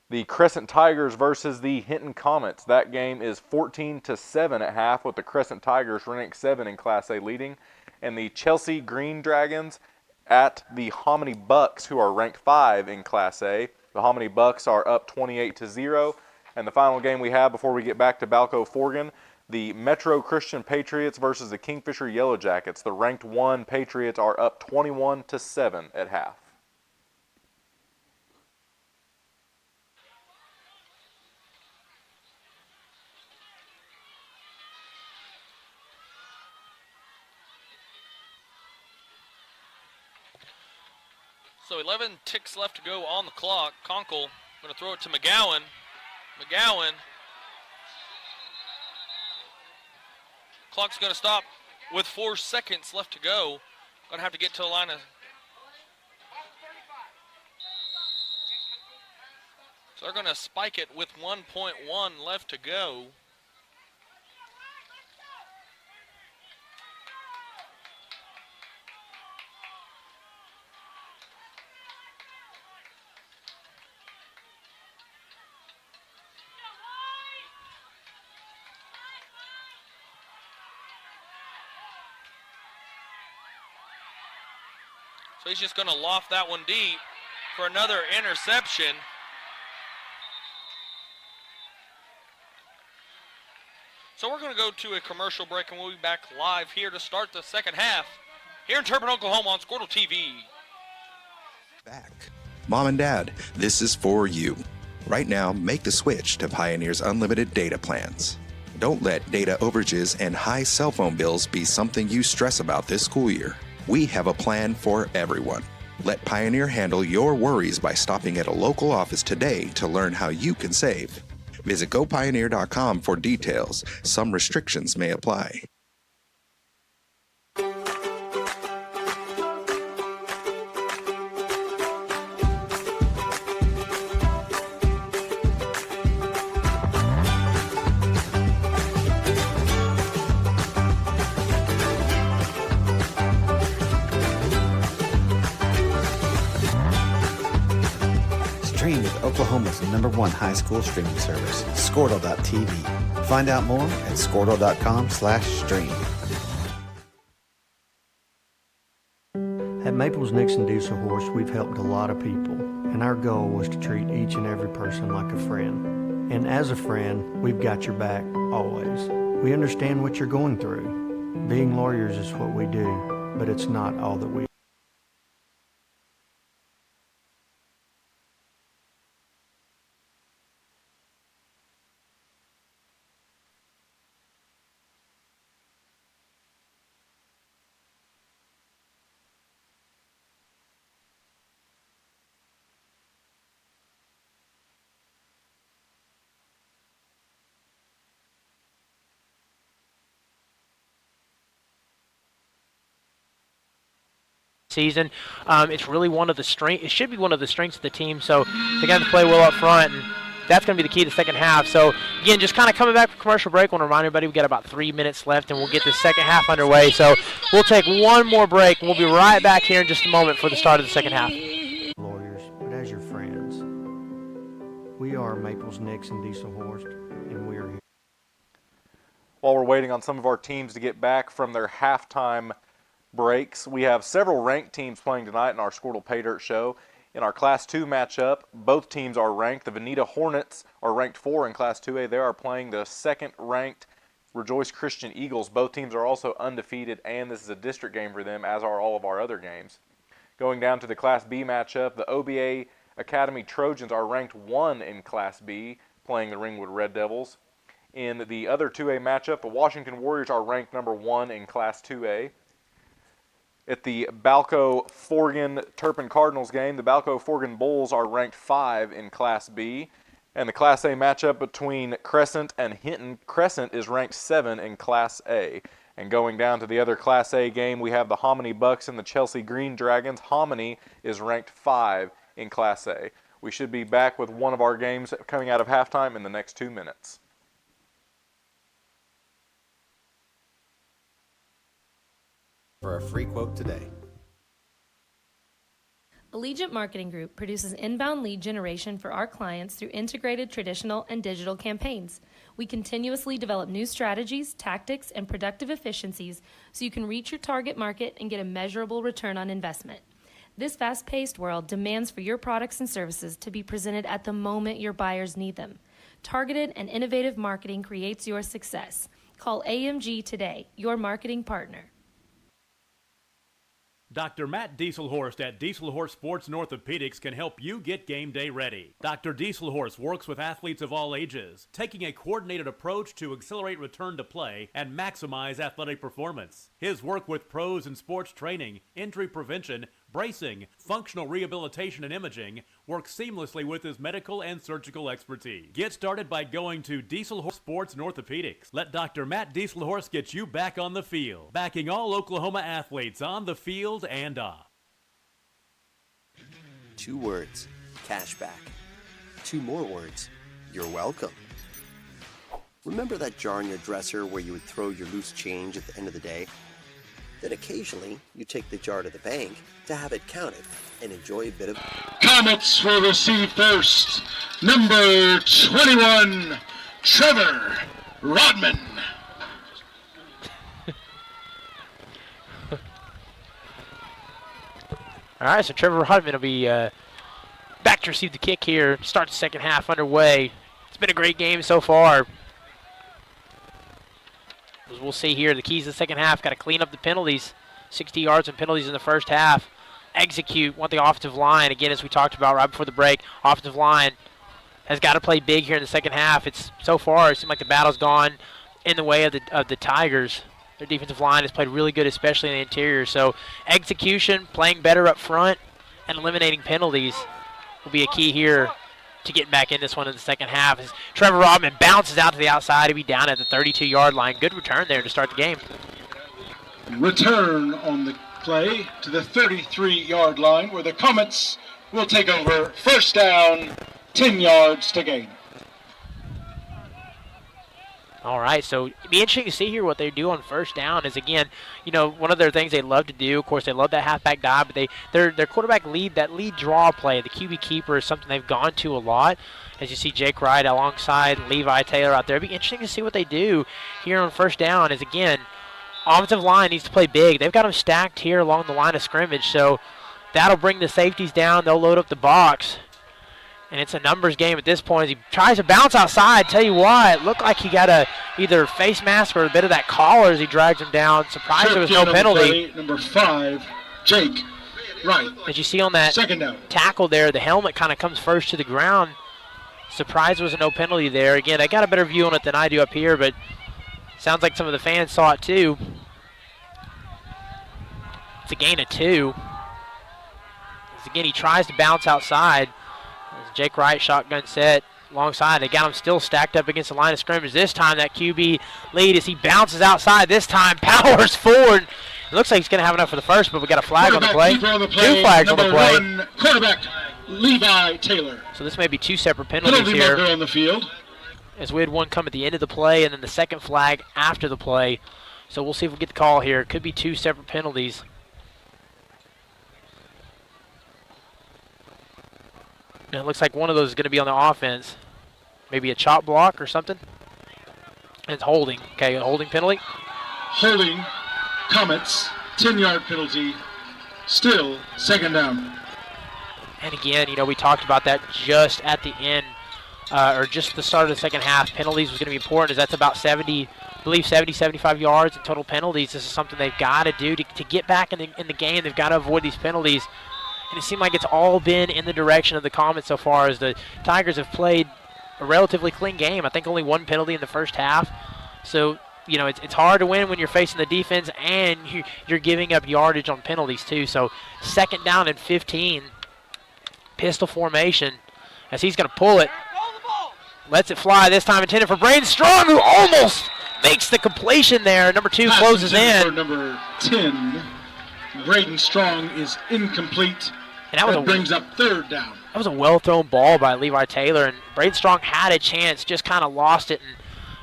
B: The Crescent Tigers versus the Hinton Comets. That game is 14-7 at half, with the Crescent Tigers ranked 7 in Class A leading. And the Chelsea Green Dragons at the Hominy Bucks, who are ranked 5 in Class A. The Hominy Bucks are up 28-0. And the final game we have before we get back to Balco Forgan, the Metro Christian Patriots versus the Kingfisher Yellow Jackets. The ranked 1 Patriots are up 21-7 at half.
K: So 11 ticks left to go on the clock. Conkle going to throw it to McGowan. McGowan. Clock's going to stop with 4 seconds left to go. Going to have to get to the line of... So they're going to spike it with 1.1 left to go. So he's just going to loft that one deep for another interception. So we're going to go to a commercial break, and we'll be back live here to start the second half here in Turpin, Oklahoma on Skordle TV.
S: Back. Mom and Dad, this is for you. Right now, make the switch to Pioneer's unlimited data plans. Don't let data overages and high cell phone bills be something you stress about this school year. We have a plan for everyone. Let Pioneer handle your worries by stopping at a local office today to learn how you can save. Visit gopioneer.com for details. Some restrictions may apply.
T: Stream with Oklahoma's #1 high school streaming service, Skordle.tv. Find out more at Skordle.com/stream.
U: At Maples Nixon Diesel Horse, we've helped a lot of people, and our goal was to treat each and every person like a friend. And as a friend, we've got your back, always. We understand what you're going through. Being lawyers is what we do, but it's not all that we
I: season. It's really one of the strengths. It should be one of the strengths of the team. So they got to play well up front, and that's going to be the key to the second half. So again, just kind of coming back from commercial break. I want to remind everybody we got about 3 minutes left, and we'll get the second half underway. So we'll take one more break, and we'll be right back here in just a moment for the start of the second half.
U: lawyers, but as your friends. We are Maples Nixon Diesel Horse, and we are here.
B: While we're waiting on some of our teams to get back from their halftime breaks, we have several ranked teams playing tonight in our Skordle Pay Dirt show. In our Class 2 matchup, both teams are ranked. The Veneta Hornets are ranked 4 in Class 2A. They are playing the second-ranked Rejoice Christian Eagles. Both teams are also undefeated, and this is a district game for them, as are all of our other games. Going down to the Class B matchup, the OBA Academy Trojans are ranked 1 in Class B, playing the Ringwood Red Devils. In the other 2A matchup, the Washington Warriors are ranked number 1 in Class 2A. At the Balco-Forgan-Turpin Cardinals game, the Balco-Forgan Bulls are ranked 5 in Class B. And the Class A matchup between Crescent and Hinton, Crescent is ranked 7 in Class A. And going down to the other Class A game, we have the Hominy Bucks and the Chelsea Green Dragons. Hominy is ranked 5 in Class A. We should be back with one of our games coming out of halftime in the next 2 minutes.
T: For a free quote today.
V: Allegiant Marketing Group produces inbound lead generation for our clients through integrated traditional and digital campaigns. We continuously develop new strategies, tactics, and productive efficiencies so you can reach your target market and get a measurable return on investment. This fast-paced world demands for your products and services to be presented at the moment your buyers need them. Targeted and innovative marketing creates your success. Call AMG today, your marketing partner.
A: Dr. Matt Dieselhorst at Dieselhorst Sports and Orthopedics can help you get game day ready. Dr. Dieselhorst works with athletes of all ages, taking a coordinated approach to accelerate return to play and maximize athletic performance. His work with pros in sports training, injury prevention, bracing, functional rehabilitation, and imaging works seamlessly with his medical and surgical expertise. Get started by going to Dieselhorst Sports and Orthopedics. Let Dr. Matt Dieselhorst get you back on the field, backing all Oklahoma athletes on the field and off.
W: 2 words, cash back. 2 more words, you're welcome. Remember that jar in your dresser where you would throw your loose change at the end of the day? Then occasionally, you take the jar to the bank to have it counted and enjoy a bit of...
J: Comets will receive first. Number 21, Trevor Rodman.
I: All right, so Trevor Rodman will be back to receive the kick here. Start the second half underway. It's been a great game so far. As we'll see here, the keys to the second half, got to clean up the penalties. 60 yards and penalties in the first half. Execute, want the offensive line. Again, as we talked about right before the break, offensive line has got to play big here in the second half. It's so far, it seems like the battle's gone in the way of the Tigers. Their defensive line has played really good, especially in the interior. So execution, playing better up front, and eliminating penalties will be a key here to getting back in this one in the second half. As Trevor Rodman bounces out to the outside, he'll be down at the 32-yard line. Good return there to start the game.
J: Return on the play to the 33-yard line where the Comets will take over. First down, 10 yards to gain.
I: All right, so it'd be interesting to see here what they do on first down is, again, you know, one of their things they love to do. Of course, they love that halfback dive, but their quarterback lead, that lead draw play, the QB keeper is something they've gone to a lot. As you see Jake Wright alongside Levi Taylor out there. It'd be interesting to see what they do here on first down is, again, offensive line needs to play big. They've got them stacked here along the line of scrimmage, so that'll bring the safeties down. They'll load up the box. And it's a numbers game at this point. As he tries to bounce outside, tell you what, it looked like he got a either face mask or a bit of that collar as he drags him down. Surprised there was no penalty.
J: Number 5, Jake Wright.
I: As you see on that tackle there, the helmet kind of comes first to the ground. Surprised there was no penalty there. Again, I got a better view on it than I do up here, but sounds like some of the fans saw it too. It's a gain of 2. As again, he tries to bounce outside. Jake Wright, shotgun set alongside. They got him still stacked up against the line of scrimmage. This time that QB lead as he bounces outside. This time powers forward. It looks like he's going to have enough for the first, but we got a flag on the play. 2 flags on the play.
J: Number 1, quarterback Levi Taylor.
I: So this may be 2 separate penalties here.
J: On the field.
I: As we had one come at the end of the play and then the second flag after the play. So we'll see if we get the call here. It could be 2 separate penalties. And it looks like one of those is going to be on the offense. Maybe a chop block or something. And it's holding. Okay, a holding penalty.
J: Holding, Comets, 10-yard penalty. Still second down.
I: And again, you know, we talked about that just at the end, or just the start of the second half. Penalties was going to be important, as that's about 70, I believe 70, 75 yards in total penalties. This is something they've got to do to get back in the game. They've got to avoid these penalties. And it seemed like it's all been in the direction of the Comets so far, as the Tigers have played a relatively clean game. I think only 1 penalty in the first half. So, you know, it's hard to win when you're facing the defense and you're giving up yardage on penalties too. So second down and 15. Pistol formation as he's going to pull it. Lets it fly this time, intended for Braden Strong, who almost makes the completion there. Number 2 closes in.
J: For number 10, Braden Strong is incomplete.
I: And that
J: brings up third down.
I: That was a well-thrown ball by Levi Taylor, and Braden Strong had a chance, just kind of lost it and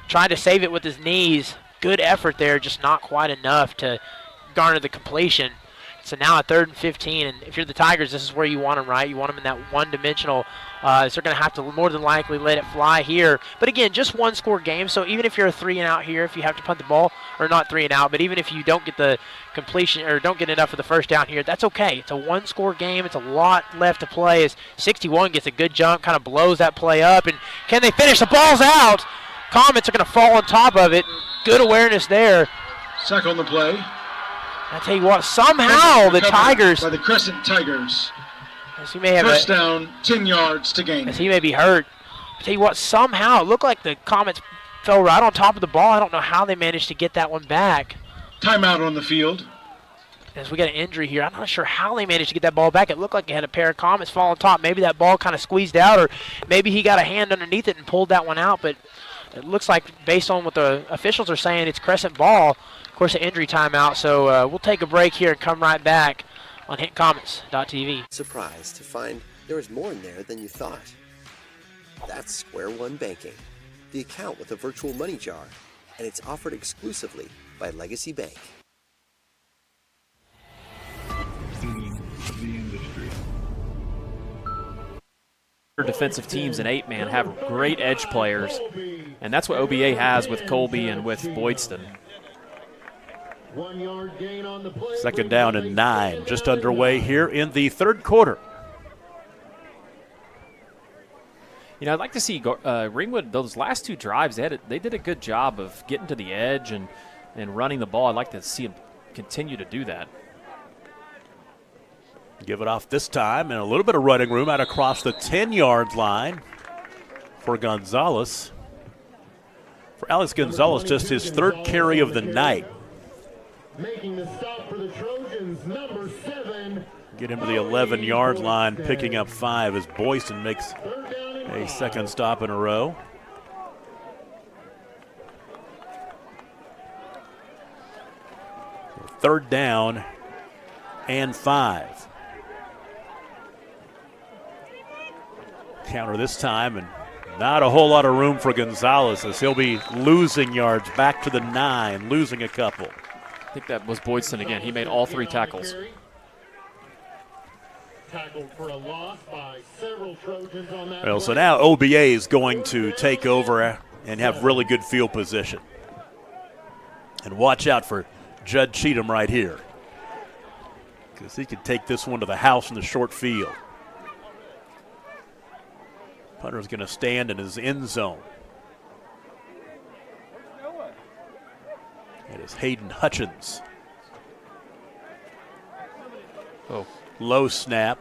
I: tried to save it with his knees. Good effort there, just not quite enough to garner the completion. So now at 3rd and 15, and if you're the Tigers, this is where you want them, right? You want them in that one-dimensional. So they're going to have to more than likely let it fly here. But again, just 1-score game, so even if you're a 3-and-out here, if you have to punt the ball, or not 3-and-out, but even if you don't get the completion or don't get enough for the first down here, that's okay. It's a 1-score game. It's a lot left to play as 61 gets a good jump, kind of blows that play up. And can they finish? The ball's out. Comets are going to fall on top of it. Good awareness there.
J: Sack on the play.
I: I tell you what, somehow the Tigers.
J: By the Crescent Tigers.
I: As he may have
J: first down, 10 yards to gain.
I: As he may be hurt. I tell you what, somehow it looked like the Comets fell right on top of the ball. I don't know how they managed to get that one back.
J: Timeout on the field.
I: As we got an injury here, I'm not sure how they managed to get that ball back. It looked like it had a pair of Comets fall on top. Maybe that ball kind of squeezed out, or maybe he got a hand underneath it and pulled that one out. But it looks like, based on what the officials are saying, it's Crescent ball. Of course, an injury timeout. So we'll take a break here and come right back on HitComets.tv.
W: Surprised to find there was more in there than you thought. That's Square One Banking, the account with a virtual money jar, and it's offered exclusively by Legacy Bank.
G: Defensive teams in 8-man have great edge players, and that's what OBA has with Colby and with Boydston.
H: 1 yard gain on the play.
A: Second down and 9, just underway here in the third quarter.
G: You know, I'd like to see Ringwood, those last 2 drives, they did a good job of getting to the edge and running the ball. I'd like to see them continue to do that.
A: Give it off this time, and a little bit of running room out across the 10-yard line for Gonzalez. For Alex Gonzalez, just his 3rd carry of the night.
H: Making the stop for the Trojans, number 7.
A: Get him to the 11-yard line, picking up 5 as Boydston makes A second stop in a row. Third down and 5. Counter this time, and not a whole lot of room for Gonzalez as he'll be losing yards back to the 9, losing a couple.
G: I think that was Boydson again. He made all 3 tackles.
H: Tackled for a loss by several Trojans on that
A: Well, so
H: play.
A: now OBA is going to take over and have really good field position. And watch out for Judd Cheatham right here, because he could take this one to the house in the short field. Punter's going to stand in his end zone. It is Hayden Hutchins. Oh, low snap,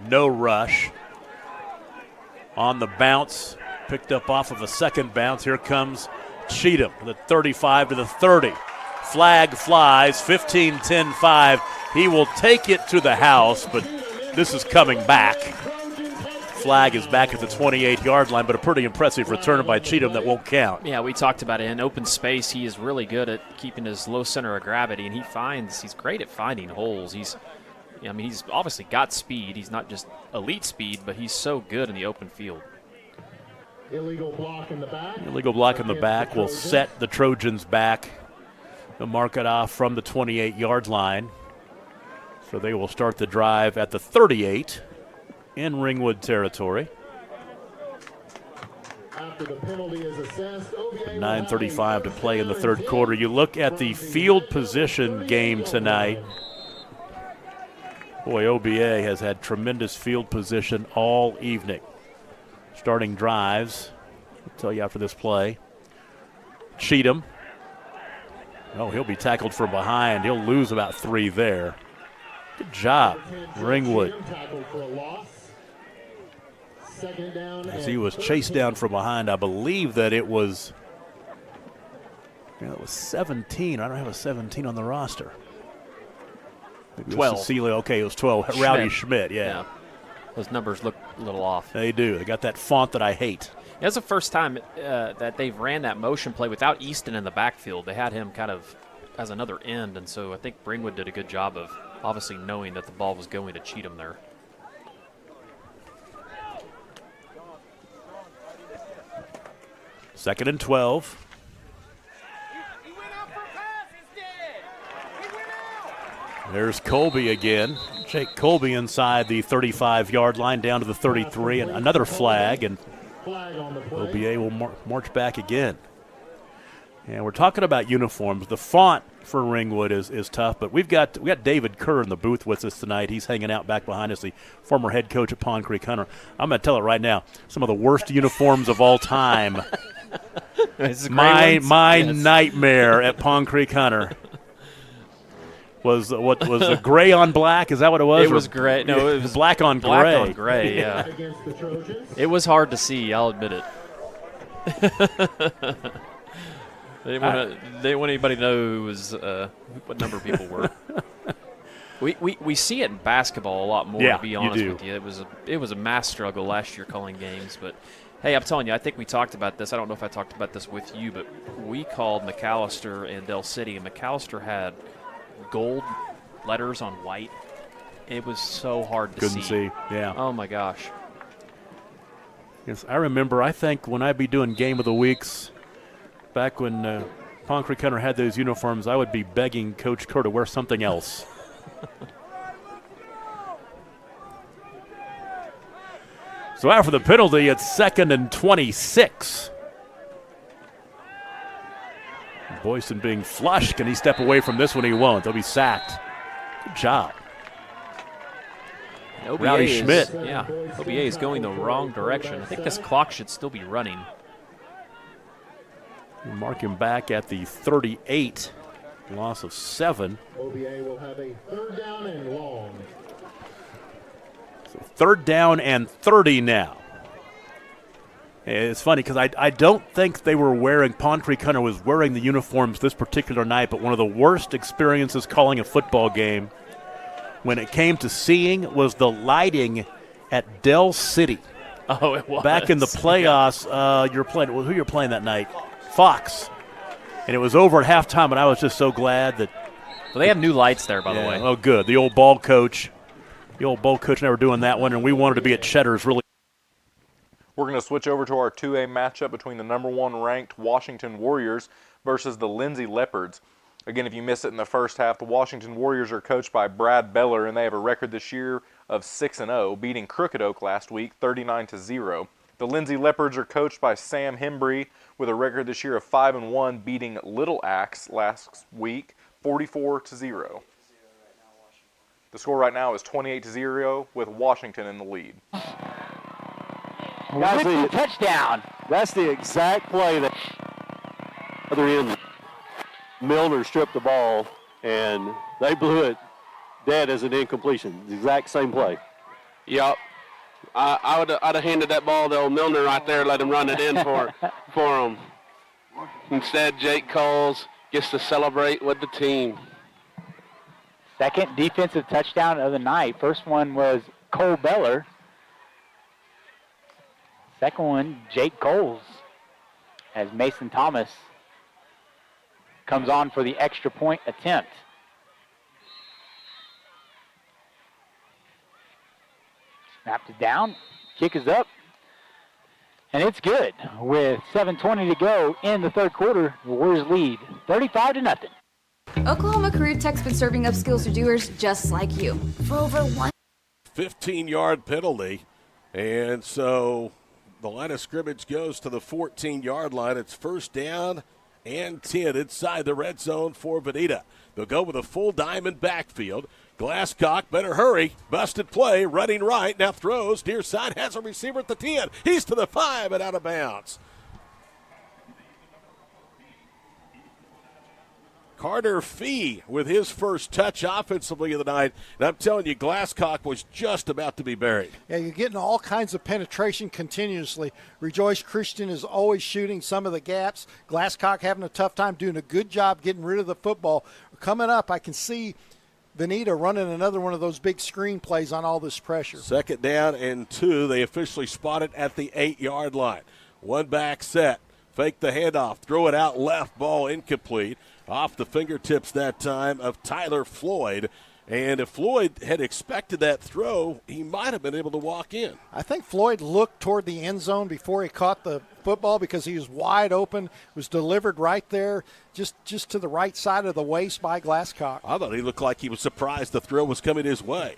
A: no rush. On the bounce, picked up off of a second bounce. Here comes Cheatham, the 35 to the 30. Flag flies, 15-10-5. He will take it to the house, but this is coming back. Flag is back at the 28-yard line, but a pretty impressive return by Cheatham that won't count.
G: Yeah, we talked about it. In open space, he is really good at keeping his low center of gravity, and he's great at finding holes. He's obviously got speed. He's not just elite speed, but he's so good in the open field.
H: Illegal block in the back.
A: Illegal block in the back will set the Trojans back. They'll mark it off from the 28-yard line. So they will start the drive at the 38 in Ringwood territory.
H: After the penalty is assessed,
A: 9:35 to play in the third quarter. You look at the field position game tonight. Boy, OBA has had tremendous field position all evening. Starting drives, I'll tell you after this play. Cheatham. Oh, he'll be tackled from behind. He'll lose about 3 there. Good job, Ringwood. As he was chased down from behind, I believe that it was 17. I don't have a 17 on the roster. Maybe
G: 12.
A: Cecilia. Okay, it was 12. Rowdy Schmidt, yeah.
G: Those numbers look a little off.
A: They do. They got that font that I hate.
G: That's the first time that they've ran that motion play without Easton in the backfield. They had him kind of as another end, and so I think Ringwood did a good job of obviously knowing that the ball was going to Cheatham there.
A: Second and 12. There's Colby again. Jake Colby inside the 35-yard line down to the 33, and another flag, and OBA will march back again. And we're talking about uniforms. The font for Ringwood is tough, but we got David Kerr in the booth with us tonight. He's hanging out back behind us, the former head coach at Pond Creek Hunter. I'm going to tell it right now, some of the worst uniforms of all time. My nightmare at Pond Creek Hunter was the gray on black. Is that what it was?
G: It was gray. No, it was
A: black on gray.
G: Black on gray. Yeah. It was hard to see. I'll admit it. They didn't want anybody to know who was what number people were. We see it in basketball a lot more.
A: Yeah,
G: to be honest
A: you do.
G: with you, it was a mass struggle last year calling games, but. Hey, I'm telling you, I think we talked about this. I don't know if I talked about this with you, but we called McAllister and Del City, and McAllister had gold letters on white. It was so hard to
A: Couldn't see, yeah.
G: Oh, my gosh.
A: Yes, I remember, I think when I'd be doing Game of the Weeks, back when Pond Creek Hunter had those uniforms, I would be begging Coach Kerr to wear something else. So after the penalty, it's 2nd and 26. Boyson being flushed. Can he step away from this one? He won't. They'll be sacked. Good job. Rowdy Schmidt.
G: Yeah, OBA is going the wrong direction. I think this clock should still be running.
A: We'll mark him back at the 38. Loss of 7.
H: OBA will have a third down and long.
A: Third down and 30 now. It's funny because I don't think they were wearing, Pond Creek Hunter was wearing the uniforms this particular night, but one of the worst experiences calling a football game when it came to seeing was the lighting at Del City.
G: Oh, it was.
A: Back in the playoffs, you're playing. Who you're playing that night? Fox. And it was over at halftime, and I was just so glad that.
G: Well, they have new lights there, by the way.
A: Oh, good. The old ball coach. The old ball coach never doing that one, and we wanted to be at Cheddar's really.
B: We're going to switch over to our 2A matchup between the number 1 ranked Washington Warriors versus the Lindsay Leopards. Again, if you missed it in the first half, the Washington Warriors are coached by Brad Beller, and they have a record this year of 6-0, beating Crooked Oak last week 39-0. The Lindsay Leopards are coached by Sam Hembry with a record this year of 5-1, beating Little Axe last week 44-0. The score right now is 28-0 with Washington in the lead.
Q: Touchdown.
E: That's the exact play that other end. Milner stripped the ball, and they blew it dead as an incompletion. The exact same play.
R: Yep. I'd have handed that ball to old Milner right there, let him run it in for him. Instead, Jake Coles gets to celebrate with the team.
Q: Second defensive touchdown of the night. First one was Cole Beller. Second one, Jake Coles, as Mason Thomas comes on for the extra point attempt. Snapped it down, kick is up, and it's good. With 7:20 to go in the third quarter, the Warriors lead 35-0.
F: Oklahoma Career Tech's been serving up skills to doers just like you for over
O: 15-yard penalty, and so the line of scrimmage goes to the 14-yard line. It's first down and 10 inside the red zone for Veneta. They'll go with a full diamond backfield. Glasscock, better hurry. Busted play, running right. Now throws. Near side has a receiver at the 10. He's to the 5 and out of bounds. Carter Fee with his first touch offensively of the night. And I'm telling you, Glasscock was just about to be buried.
X: Yeah, you're getting all kinds of penetration continuously. Rejoice Christian is always shooting some of the gaps. Glasscock having a tough time, doing a good job getting rid of the football. Coming up, I can see Veneta running another one of those big screen plays on all this pressure.
O: Second down and 2. They officially spot it at the 8-yard line. One back set. Fake the handoff. Throw it out left. Ball incomplete. Off the fingertips that time of Tyler Floyd. And if Floyd had expected that throw, he might have been able to walk in.
X: I think Floyd looked toward the end zone before he caught the football because he was wide open, was delivered right there, just to the right side of the waist by Glasscock.
O: I thought he looked like he was surprised the throw was coming his way.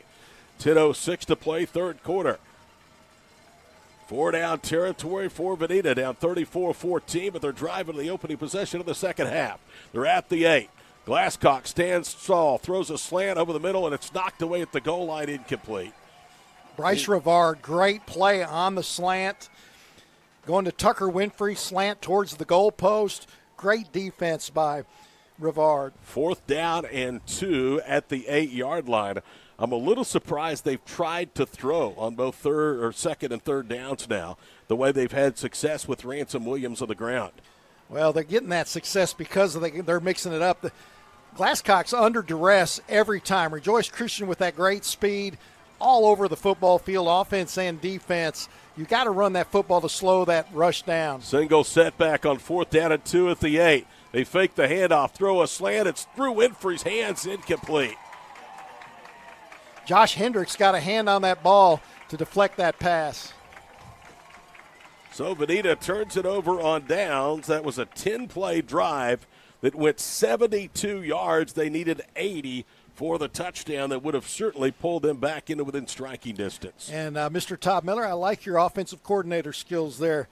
O: 10:06 to play, third quarter. 4-down territory for Veneta, down 34-14, but they're driving the opening possession of the second half. They're at the 8. Glasscock stands tall, throws a slant over the middle, and it's knocked away at the goal line, incomplete.
X: Bryce Rivard, great play on the slant. Going to Tucker Winfrey, slant towards the goal post. Great defense by Rivard.
O: 4th down and 2 at the 8-yard line. I'm a little surprised they've tried to throw on both second and third downs now, the way they've had success with Ransom Williams on the ground.
X: Well, they're getting that success because they're mixing it up. Glasscock's under duress every time. Rejoice Christian with that great speed all over the football field, offense and defense. You got to run that football to slow that rush down.
O: Single setback on 4th down and 2 at the 8. They fake the handoff, throw a slant. It's through Winfrey's hands, incomplete.
X: Josh Hendricks got a hand on that ball to deflect that pass.
O: So Veneta turns it over on downs. That was a 10-play drive that went 72 yards. They needed 80 for the touchdown that would have certainly pulled them back into within striking distance.
X: And Mr. Todd Miller, I like your offensive coordinator skills there.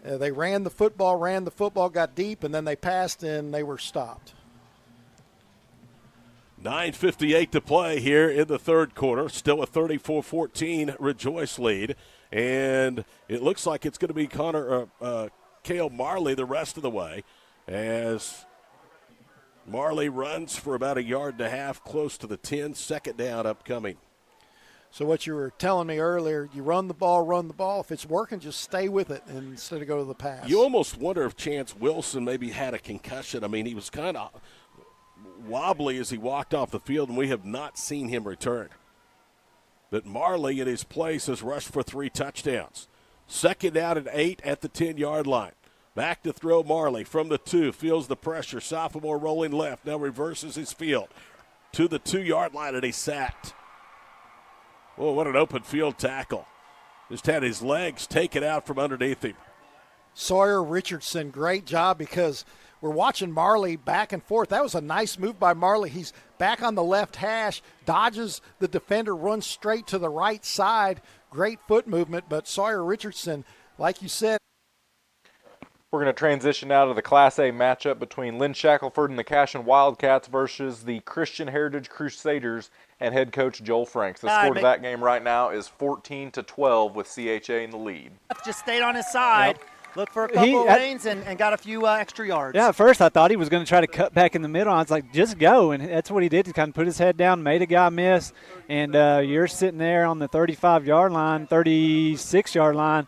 X: They ran the football, got deep, and then they passed, and they were stopped.
O: 9:58 to play here in the third quarter. Still a 34-14 Rejoice lead. And it looks like it's going to be Cale Marley the rest of the way as Marley runs for about 1.5 yards close to the 10. Second down upcoming.
X: So what you were telling me earlier, you run the ball. If it's working, just stay with it instead of go to the pass.
O: You almost wonder if Chance Wilson maybe had a concussion. I mean, he was kind of wobbly as he walked off the field, and we have not seen him return. But Marley in his place has rushed for 3 touchdowns. Second down and 8 at the 10-yard line. Back to throw Marley from the 2. Feels the pressure. Sophomore rolling left. Now reverses his field to the 2-yard line, and he's sacked. Oh, what an open field tackle. Just had his legs taken out from underneath him.
X: Sawyer Richardson, great job, because we're watching Marley back and forth. That was a nice move by Marley. He's back on the left hash, dodges the defender, runs straight to the right side. Great foot movement, but Sawyer Richardson, like you said.
B: We're going to transition now to the Class A matchup between Lynn Shackelford and the Cashion Wildcats versus the Christian Heritage Crusaders and head coach Joel Franks. The score to that game right now is 14-12 with CHA in the lead.
C: Just stayed on his side. Yep. Looked for a couple of lanes and got a few extra yards.
D: Yeah, at first I thought he was going to try to cut back in the middle. I was like, just go. And that's what he did. He kind of put his head down, made a guy miss. And you're sitting there on the 35-yard line, 36-yard line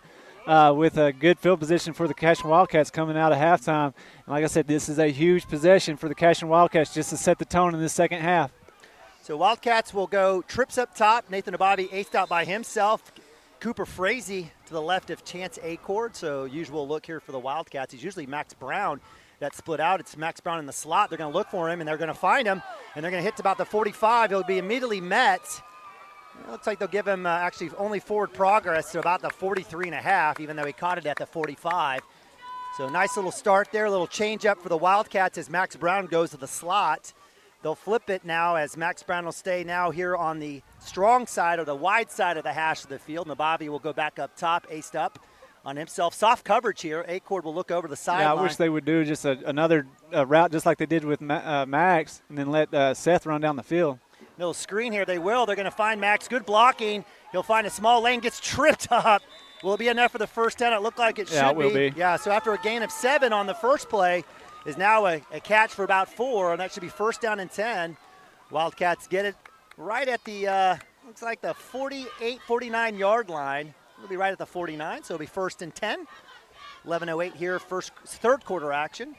D: with a good field position for the Cashion Wildcats coming out of halftime. And like I said, this is a huge possession for the Cashion Wildcats just to set the tone in this second half.
C: So Wildcats will go trips up top. Nathan Ababi aced out by himself. Cooper Frazee to the left of Chance Acord. So usual look here for the Wildcats. He's usually Max Brown. That split out. It's Max Brown in the slot. They're going to look for him, and they're going to find him. And they're going to hit to about the 45. He'll be immediately met. It looks like they'll give him actually only forward progress to about the 43.5, even though he caught it at the 45. So nice little start there, a little change up for the Wildcats as Max Brown goes to the slot. They'll flip it now as Max Brown will stay now here on the strong side or the wide side of the hash of the field. Nabavi will go back up top, aced up on himself. Soft coverage here. Acord will look over the sideline.
D: Yeah, I wish they would do just another route just like they did with Max and then let Seth run down the field.
C: Little screen here. They will. They're going to find Max. Good blocking. He'll find a small lane, gets tripped up. Will it be enough for the first down? It looked like it should
D: be. Yeah, it will be.
C: Yeah, so after a gain of 7 on the first play, is now a catch for about 4, and that should be first down and 10. Wildcats get it right at the, looks like the 48, 49-yard line. It'll be right at the 49, so it'll be first and 10. 11:08 here, third quarter action.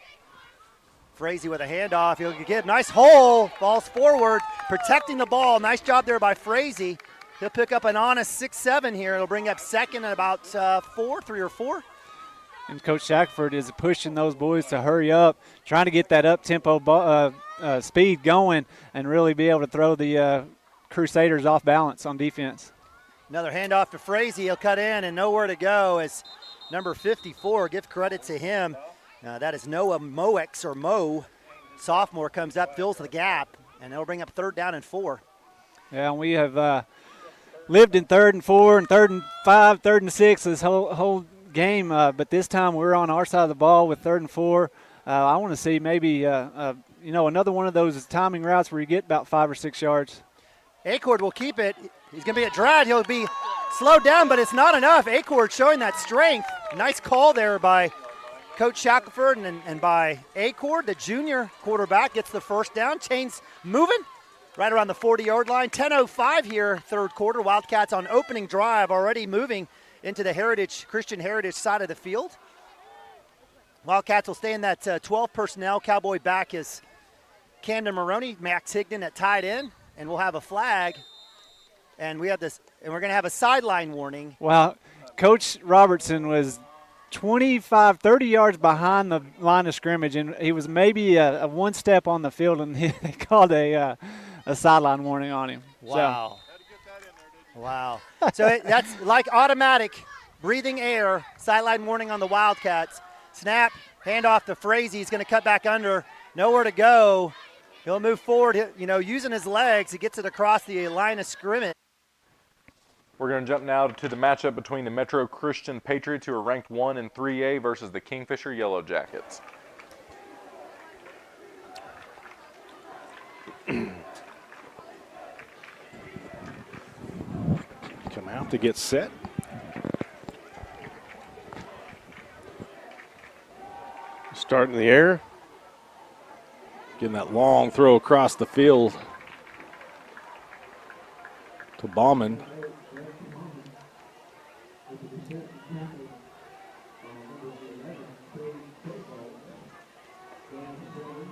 C: Frazee with a handoff. He'll get a nice hole, falls forward, protecting the ball. Nice job there by Frazee. He'll pick up an honest 6-7 here. It'll bring up second and about 3 or 4.
D: And Coach Shackelford is pushing those boys to hurry up, trying to get that up-tempo speed going and really be able to throw the Crusaders off balance on defense.
C: Another handoff to Frazee. He'll cut in and nowhere to go as number 54, give credit to him. That is Noah Moex or Mo. Sophomore comes up, fills the gap, and it'll bring up third down and 4.
D: Yeah, and we have lived in 3rd and 4 and 3rd and 5, 3rd and 6 this whole game, but this time we're on our side of the ball with 3rd and 4. I want to see maybe another one of those timing routes where you get about 5 or 6 yards.
C: Acord will keep it. He's going to be a drag. He'll be slowed down, but it's not enough. Acord showing that strength. Nice call there by Coach Shackelford and by Acord. The junior quarterback gets the first down. Chains moving right around the 40-yard line. 10:05 here, third quarter. Wildcats on opening drive already moving into the Christian Heritage side of the field. Wildcats will stay in that 12 personnel. Cowboy back is Camden Maroney, Max Higdon at tight end, and we'll have a flag. And we have this, and we're going to have a sideline warning.
D: Well, Coach Robertson was 25, 30 yards behind the line of scrimmage, and he was maybe a one step on the field, and they called a sideline warning on him.
C: Wow. Wow. So that's like automatic, breathing air, sideline warning on the Wildcats. Snap, handoff to Frazee. He's going to cut back under, nowhere to go. He'll move forward, using his legs. He gets it across the line of scrimmage.
B: We're going to jump now to the matchup between the Metro Christian Patriots, who are ranked 1 in 3A, versus the Kingfisher Yellow Jackets.
L: Come out to get set.
P: Start in the air.
L: Getting that long throw across the field to Bauman.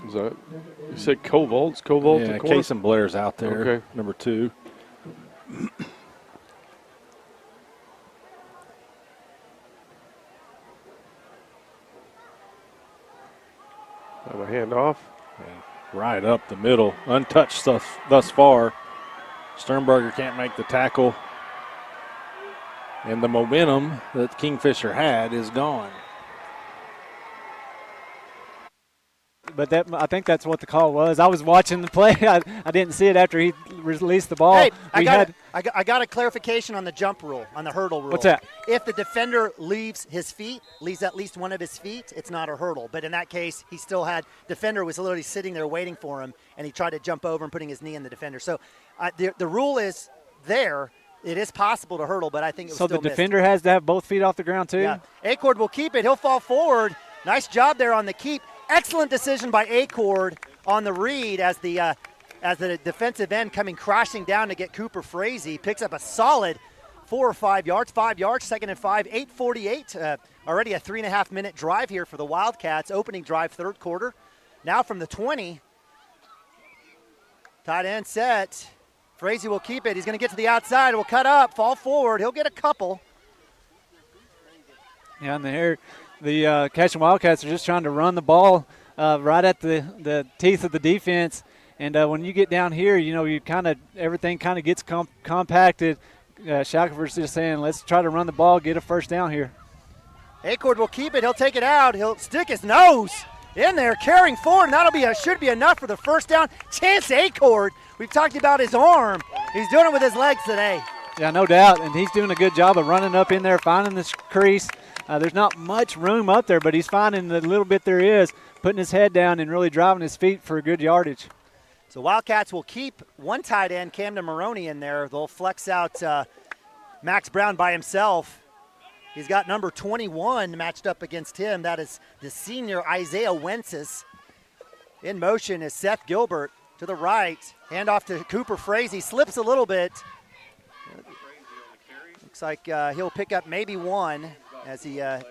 P: Is that, you said Kovold's? Kovold?
L: Yeah, Case and Blair's out there,
P: okay.
L: Number 2.
P: Have a handoff.
L: And right up the middle, untouched thus far. Sternberger can't make the tackle. And the momentum that Kingfisher had is gone.
D: But I think that's what the call was. I was watching the play. I didn't see it after he released the ball.
C: Hey, I got a clarification on the jump rule, on the hurdle rule.
D: What's that?
C: If the defender leaves at least one of his feet, it's not a hurdle. But in that case, he still had – defender was literally sitting there waiting for him, and he tried to jump over and putting his knee in the defender. So the rule is there. It is possible to hurdle, but I think it was
D: so
C: still
D: the defender has to have both feet off the ground too?
C: Yeah. Acord will keep it. He'll fall forward. Nice job there on the keep. Excellent decision by Acord on the read as the defensive end coming crashing down to get Cooper Frazee. Picks up a solid 4 or 5 yards. 5 yards, 2nd and 5, 8:48. Already a 3.5-minute drive here for the Wildcats. Opening drive, 3rd quarter. Now from the 20. Tight end set. Frazee will keep it. He's going to get to the outside. Will cut up, fall forward. He'll get a couple.
D: Yeah, and the Cashion Wildcats are just trying to run the ball right at the teeth of the defense. And when you get down here, you everything kind of gets compacted. Shackelford's just saying, let's try to run the ball, get a first down here.
C: Acord will keep it. He'll take it out. He'll stick his nose in there, carrying forward, and that'll should be enough for the first down. Chance Acord. We've talked about his arm. He's doing it with his legs today.
D: Yeah, no doubt, and he's doing a good job of running up in there, finding this crease. There's not much room up there, but he's finding the little bit there is, putting his head down and really driving his feet for a good yardage.
C: So Wildcats will keep one tight end, Camden Maroney, in there. They'll flex out Max Brown by himself. He's got number 21 matched up against him. That is the senior Isaiah Wences. In motion is Seth Gilbert to the right. Handoff to Cooper Frazee. Slips a little bit. Looks like he'll pick up maybe one as he kind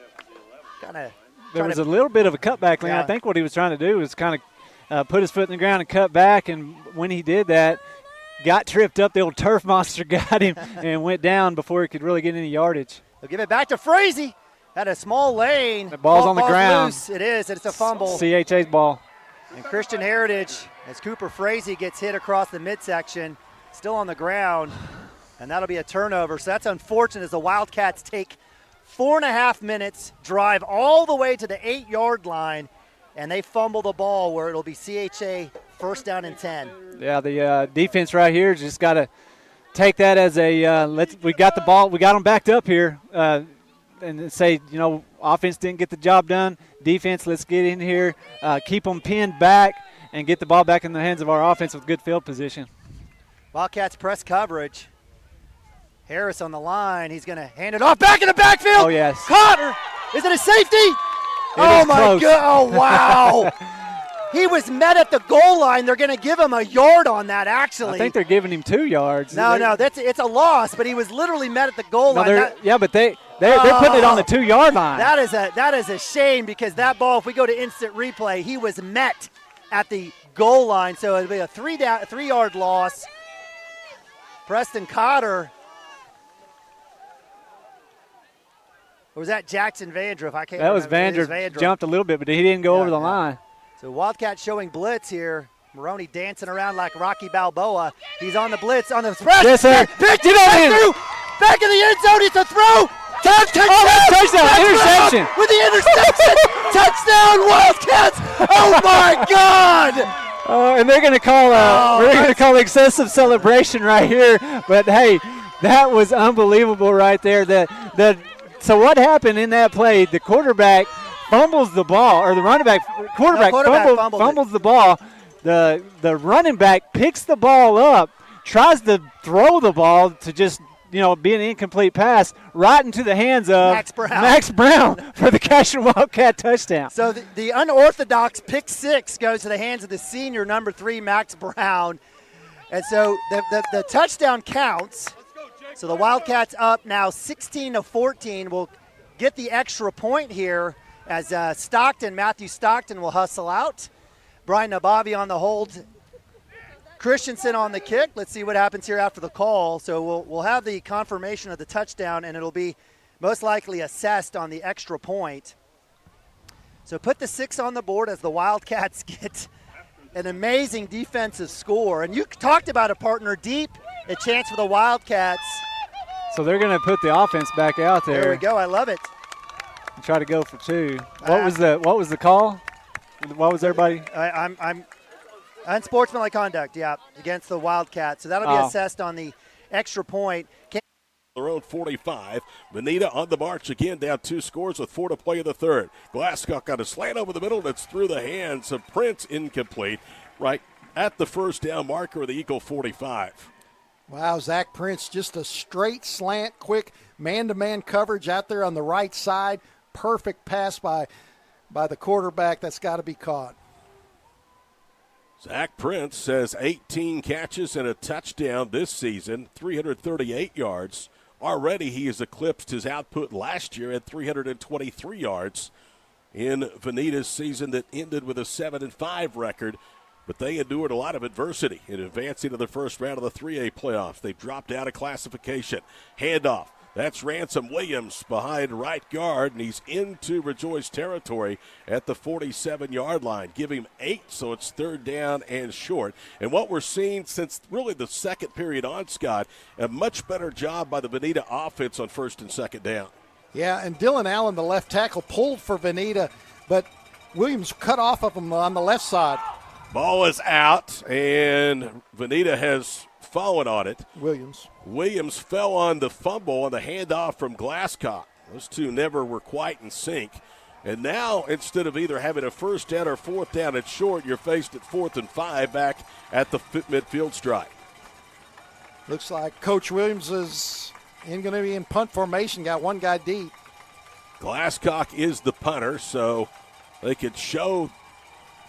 C: of.
D: There was a little bit of a cutback lane.
C: Yeah.
D: I think what he was trying to do was kind of put his foot in the ground and cut back. And when he did that, got tripped up. The old turf monster got him and went down before he could really get any yardage.
C: They'll give it back to Frazee. Had a small lane.
D: The ball's on the ground.
C: Loose. It is. It's a fumble.
D: CHA's ball.
C: And Christian Heritage, as Cooper Frazee gets hit across the midsection, still on the ground, and that'll be a turnover. So that's unfortunate as the Wildcats take 4.5 minutes, drive all the way to the 8-yard line, and they fumble the ball where it'll be CHA first down and 10.
D: Yeah, the defense right here just got to take that as a we got the ball, we got them backed up here, and say, offense didn't get the job done. Defense, let's get in here, keep them pinned back, and get the ball back in the hands of our offense with good field position.
C: Wildcats press coverage. Harris on the line. He's going to hand it off back in the backfield.
D: Oh, yes.
C: Carter. Is it a safety? Oh, my
D: close.
C: God. Oh, wow. He was met at the goal line. They're going to give him a yard on that, actually.
D: I think they're giving him 2 yards.
C: No, it's a loss, but he was literally met at the goal line.
D: But they're putting it on the 2-yard line.
C: That is a shame because that ball, if we go to instant replay, he was met at the goal line. So it'll be a 3-yard loss. Preston Cotter. Or was that Jackson Vandruff? I can't remember.
D: That was Vandruff. Jumped a little bit, but he didn't go over the line.
C: So Wildcat showing blitz here. Maroney dancing around like Rocky Balboa. He's on the blitz, on the press.
D: Yes, sir.
C: Picked it through. Back in the end zone. It's a throw. Touchdown.
D: Interception.
C: With the interception. Touchdown, Wildcats. Oh, my God.
D: And they're going to call excessive celebration right here. But, hey, that was unbelievable right there. So what happened in that play, the quarterback fumbles the ball, or the quarterback fumbles the ball. The running back picks the ball up, tries to throw the ball to just, be an incomplete pass right into the hands of Max Brown for the Cashion Wildcat touchdown.
C: So the unorthodox pick six goes to the hands of the senior number 3, Max Brown. And so the touchdown counts. So the Wildcats up now 16-14. Will get the extra point here as Matthew Stockton will hustle out. Brian Nabavi on the hold. Christensen on the kick. Let's see what happens here after the call. So we'll have the confirmation of the touchdown, and it'll be most likely assessed on the extra point. So put the 6 on the board as the Wildcats get an amazing defensive score. And you talked about a partner deep, a chance for the Wildcats.
D: So they're going to put the offense back out there.
C: There we go. I love it.
D: And try to go for 2. What was the call? What was everybody?
C: I'm unsportsmanlike conduct, yeah, against the Wildcats. So that'll be assessed on the extra point.
O: Their own 45. Veneta on the march again, down 2 scores with 4 to play in the third. Glasscock on a slant over the middle, and it's through the hands of Prince, incomplete. Right at the first down marker of the Eagle 45.
X: Wow, Zach Prince, just a straight slant, quick man-to-man coverage out there on the right side. Perfect pass by the quarterback. That's got to be caught.
O: Zach Prince has 18 catches and a touchdown this season, 338 yards. Already he has eclipsed his output last year at 323 yards in Veneta's season that ended with a 7-5 record. But they endured a lot of adversity in advancing to the first round of the 3A playoffs. They dropped out of classification. Handoff. That's Ransom Williams behind right guard, and he's into Rejoice territory at the 47-yard line. Give him 8, so it's 3rd down and short. And what we're seeing since really the second period on, Scott, a much better job by the Veneta offense on 1st and 2nd down.
X: Yeah, and Dylan Allen, the left tackle, pulled for Veneta, but Williams cut off of him on the left side.
O: Ball is out, and Veneta has fallen on it. Williams fell on the fumble on the handoff from Glasscock. Those two never were quite in sync. And now, instead of either having a 1st down or 4th down at short, you're faced at 4th and 5 back at the midfield strike.
X: Looks like Coach Williams is going to be in punt formation, got one guy deep.
O: Glasscock is the punter, so they could show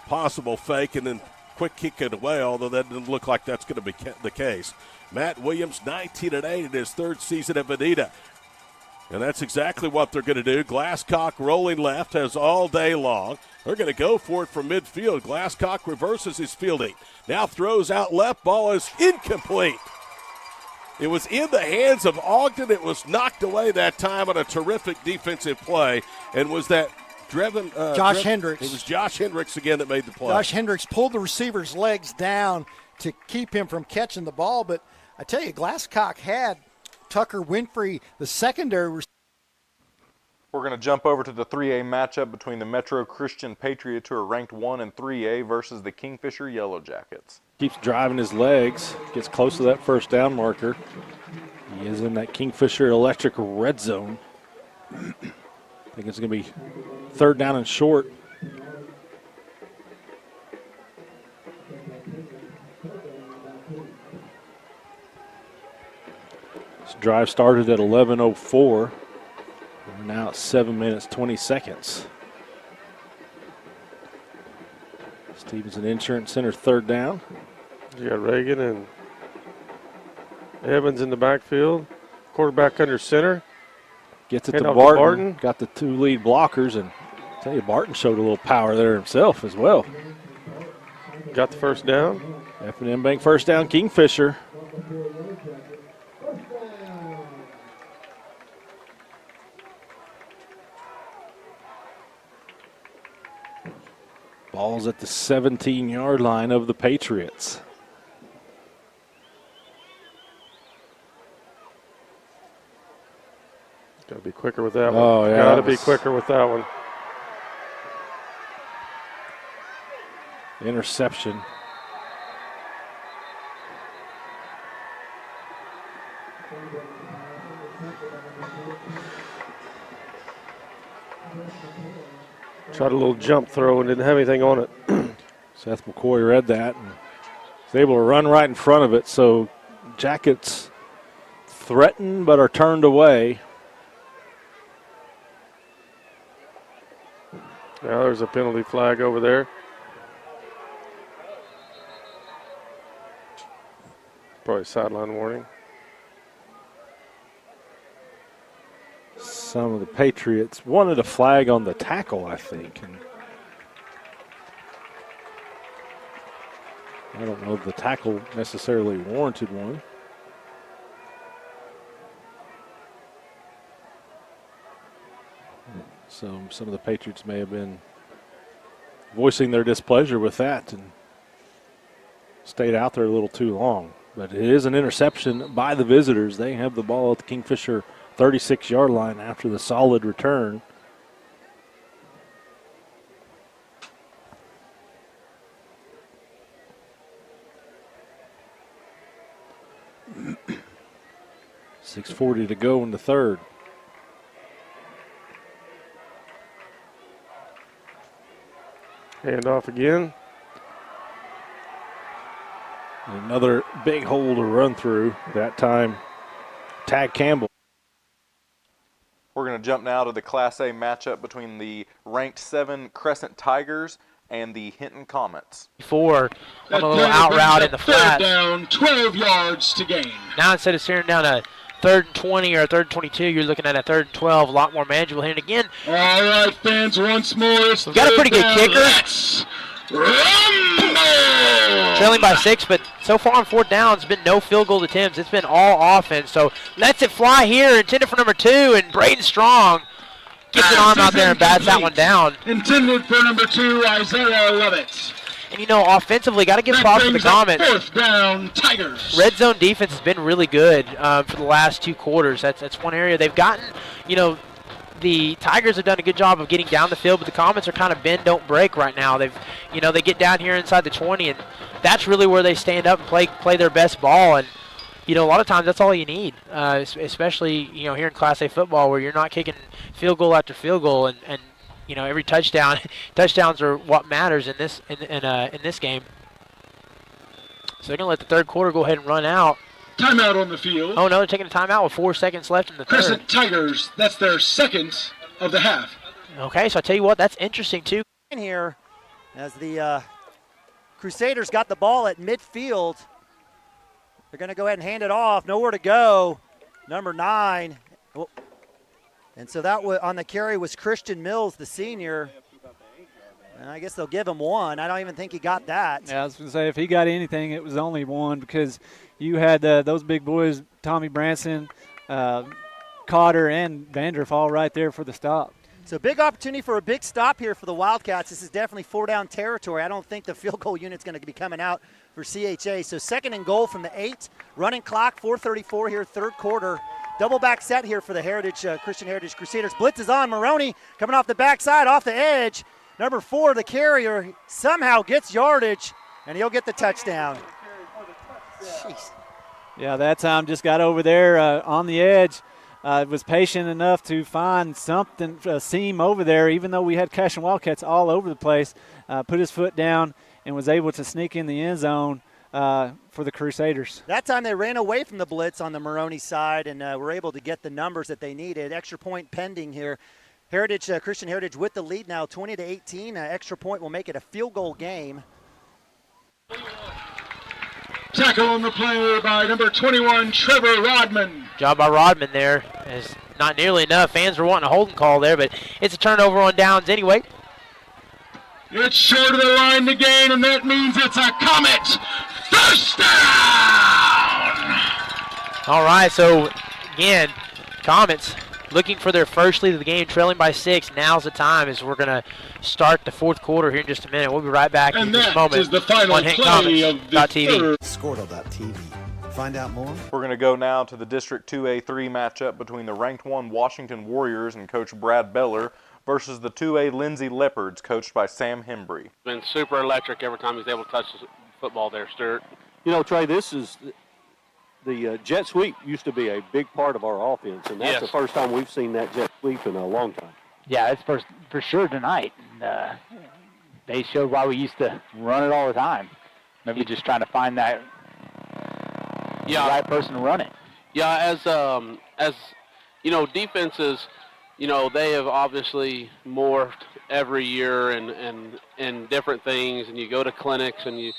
O: possible fake and then quick kick it away, although that doesn't look like that's going to be the case. Matt Williams, 19-8 in his 3rd season at Veneta. And that's exactly what they're going to do. Glasscock rolling left has all day long. They're going to go for it from midfield. Glasscock reverses his fielding. Now throws out left. Ball is incomplete. It was in the hands of Ogden. It was knocked away that time on a terrific defensive play. And was that
X: Josh Hendricks.
O: It was Josh Hendricks again that made the play.
X: Josh Hendricks pulled the receiver's legs down to keep him from catching the ball. But I tell you, Glasscock had Tucker Winfrey, the secondary receiver.
B: We're going to jump over to the 3A matchup between the Metro Christian Patriots, who are ranked 1 in 3A, versus the Kingfisher Yellow Jackets.
L: Keeps driving his legs, gets close to that 1st down marker. He is in that Kingfisher electric red zone. I think it's going to be 3rd down and short. This drive started at 11:04. We're now at 7 minutes, 20 seconds. Stevenson Insurance Center 3rd down.
P: You got Reagan and Evans in the backfield. Quarterback under center.
L: Gets it to Barton. Got the 2 lead blockers, and I tell you, Barton showed a little power there himself as well.
P: Got the 1st down.
L: F&M Bank 1st down, Kingfisher. Ball's at the 17-yard line of the Patriots.
P: Got to be quicker with that one.
L: Oh, yeah.
P: Got to be quicker with that one.
L: Interception.
P: Tried a little jump throw and didn't have anything on it.
L: Seth McCoy read that and was able to run right in front of it. So Jackets threaten but are turned away.
P: Now there's a penalty flag over there. Probably sideline warning.
L: Some of the Patriots wanted a flag on the tackle, I think. And I don't know if the tackle necessarily warranted one. So some of the Patriots may have been voicing their displeasure with that and stayed out there a little too long. But it is an interception by the visitors. They have the ball at the Kingfisher 36-yard line after the solid return. .640 to go in the third.
P: Hand off again.
L: Another big hole to run through. That time, Tag Campbell.
B: We're going to jump now to the Class A matchup between the ranked 7 Crescent Tigers and the Hinton Comets.
I: Before on a little out route in the flats.
J: Third down, 12 yards to gain.
I: Now instead of staring down a 3rd and 20 or a 3rd and 22, you're looking at a 3rd and 12, a lot more manageable here. And again,
J: all right, fans, once more.
I: We've got a pretty good kicker.
J: Let's rumble!
I: Trailing by 6, but so far on 4th down, it's been no field goal attempts. It's been all offense. So lets it fly here, intended for number 2, and Braden Strong gets an arm out there and bats that one down.
J: Intended for number 2, Isaiah Lovett.
I: And, you know, offensively, got to give props to the Comets.
J: 4th down, Tigers.
I: Red zone defense has been really good for the last 2 quarters. That's one area they've gotten. You know, the Tigers have done a good job of getting down the field, but the Comets are kind of bend, don't break right now. They get down here inside the 20, and that's really where they stand up and play their best ball. And, you know, a lot of times that's all you need, especially, you know, here in Class A football where you're not kicking field goal after field goal, and you know, every touchdowns are what matters in this game. So they're going to let the 3rd quarter go ahead and run out.
J: Timeout on the field.
I: Oh, no, they're taking a timeout with 4 seconds left in the
J: Crescent
I: 3rd.
J: Tigers, that's their 2nd of the half.
I: Okay, so I tell you what, that's interesting too.
C: Here, as the Crusaders got the ball at midfield, they're going to go ahead and hand it off. Nowhere to go. Number 9. Oh. And so that on the carry was Christian Mills, the senior. And I guess they'll give him 1. I don't even think he got that.
D: Yeah, I was going to say, if he got anything, it was only 1 because you had those big boys, Tommy Branson, Cotter, and Vandriff all right there for the stop.
C: So big opportunity for a big stop here for the Wildcats. This is definitely 4-down territory. I don't think the field goal unit's going to be coming out for CHA. So 2nd and goal from the 8. Running clock, 4:34 here, 3rd quarter. Double back set here for the Christian Heritage Crusaders. Blitz is on. Maroney coming off the backside, off the edge. Number 4, the carrier, somehow gets yardage, and he'll get the touchdown. Jeez.
D: Yeah, that time just got over there on the edge. Was patient enough to find something, a seam over there, even though we had Cashion Wildcats all over the place. Put his foot down and was able to sneak in the end zone for the Crusaders.
C: That time they ran away from the blitz on the Maroney side and were able to get the numbers that they needed. Extra point pending here. Christian Heritage with the lead now, 20-18. Extra point will make it a field goal game.
J: Tackle on the play by number 21, Trevor Rodman.
I: Job by Rodman there. Is not nearly enough. Fans were wanting a holding call there, but it's a turnover on downs anyway.
J: It's short of the line to gain, and that means it's a Comet first down.
I: All right, so again, Comets looking for their first lead of the game, trailing by 6. Now's the time as we're going to start the 4th quarter here in just a minute. We'll be right back in just a moment.
J: And that is the final play of the
I: TV.
T: Skordle.tv. Find out more.
B: We're going to go now to the District 2A3 matchup between the ranked 1 Washington Warriors and Coach Brad Beller versus the 2A Lindsay Leopards, coached by Sam Hembry.
R: It's been super electric every time he's able to touch the football there, Stuart.
E: You know, Trey, this is the jet sweep used to be a big part of our offense, and that's the first time we've seen that jet sweep in a long time.
Q: Yeah, it's for sure tonight. And, they showed why we used to run it all the time. Maybe just trying to find that right person to run it.
R: Yeah, as you know, defenses, you know, they have obviously morphed every year and different things, and you go to clinics and you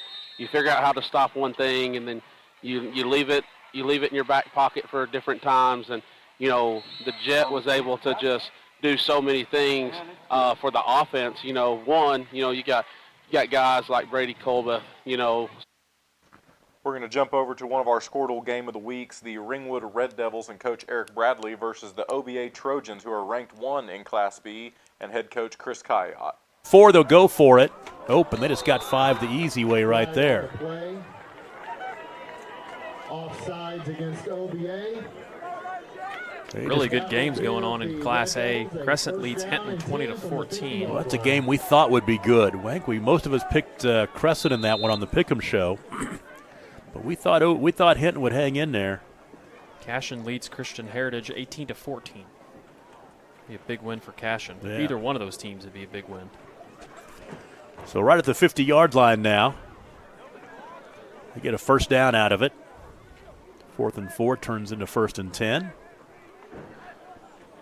R: figure out how to stop one thing, and then you leave it in your back pocket for different times. And you know, the Jet was able to just do so many things for the offense. You know, one, you know, you got guys like Brady Colbeth, you know.
B: We're going to jump over to one of our Skordle Game of the Weeks, the Ringwood Red Devils and Coach Eric Bradley versus the OBA Trojans, who are ranked 1 in Class B, and head coach Chris Kayat.
A: 4, they'll go for it. Oh, and they just got 5 the easy way right there.
H: Offsides against OBA.
G: Really good games going on in Class A. Crescent leads Hinton 20-14.
A: Well, that's a game we thought would be good. Most of us picked Crescent in that one on the Pick'em show, but we thought Hinton would hang in there.
G: Cashin leads Christian Heritage 18-14. Be a big win for Cashin.
A: Yeah.
G: Either one of those teams would be a big win.
A: So right at the 50-yard line now. They get a first down out of it. 4th and 4 turns into 1st and 10.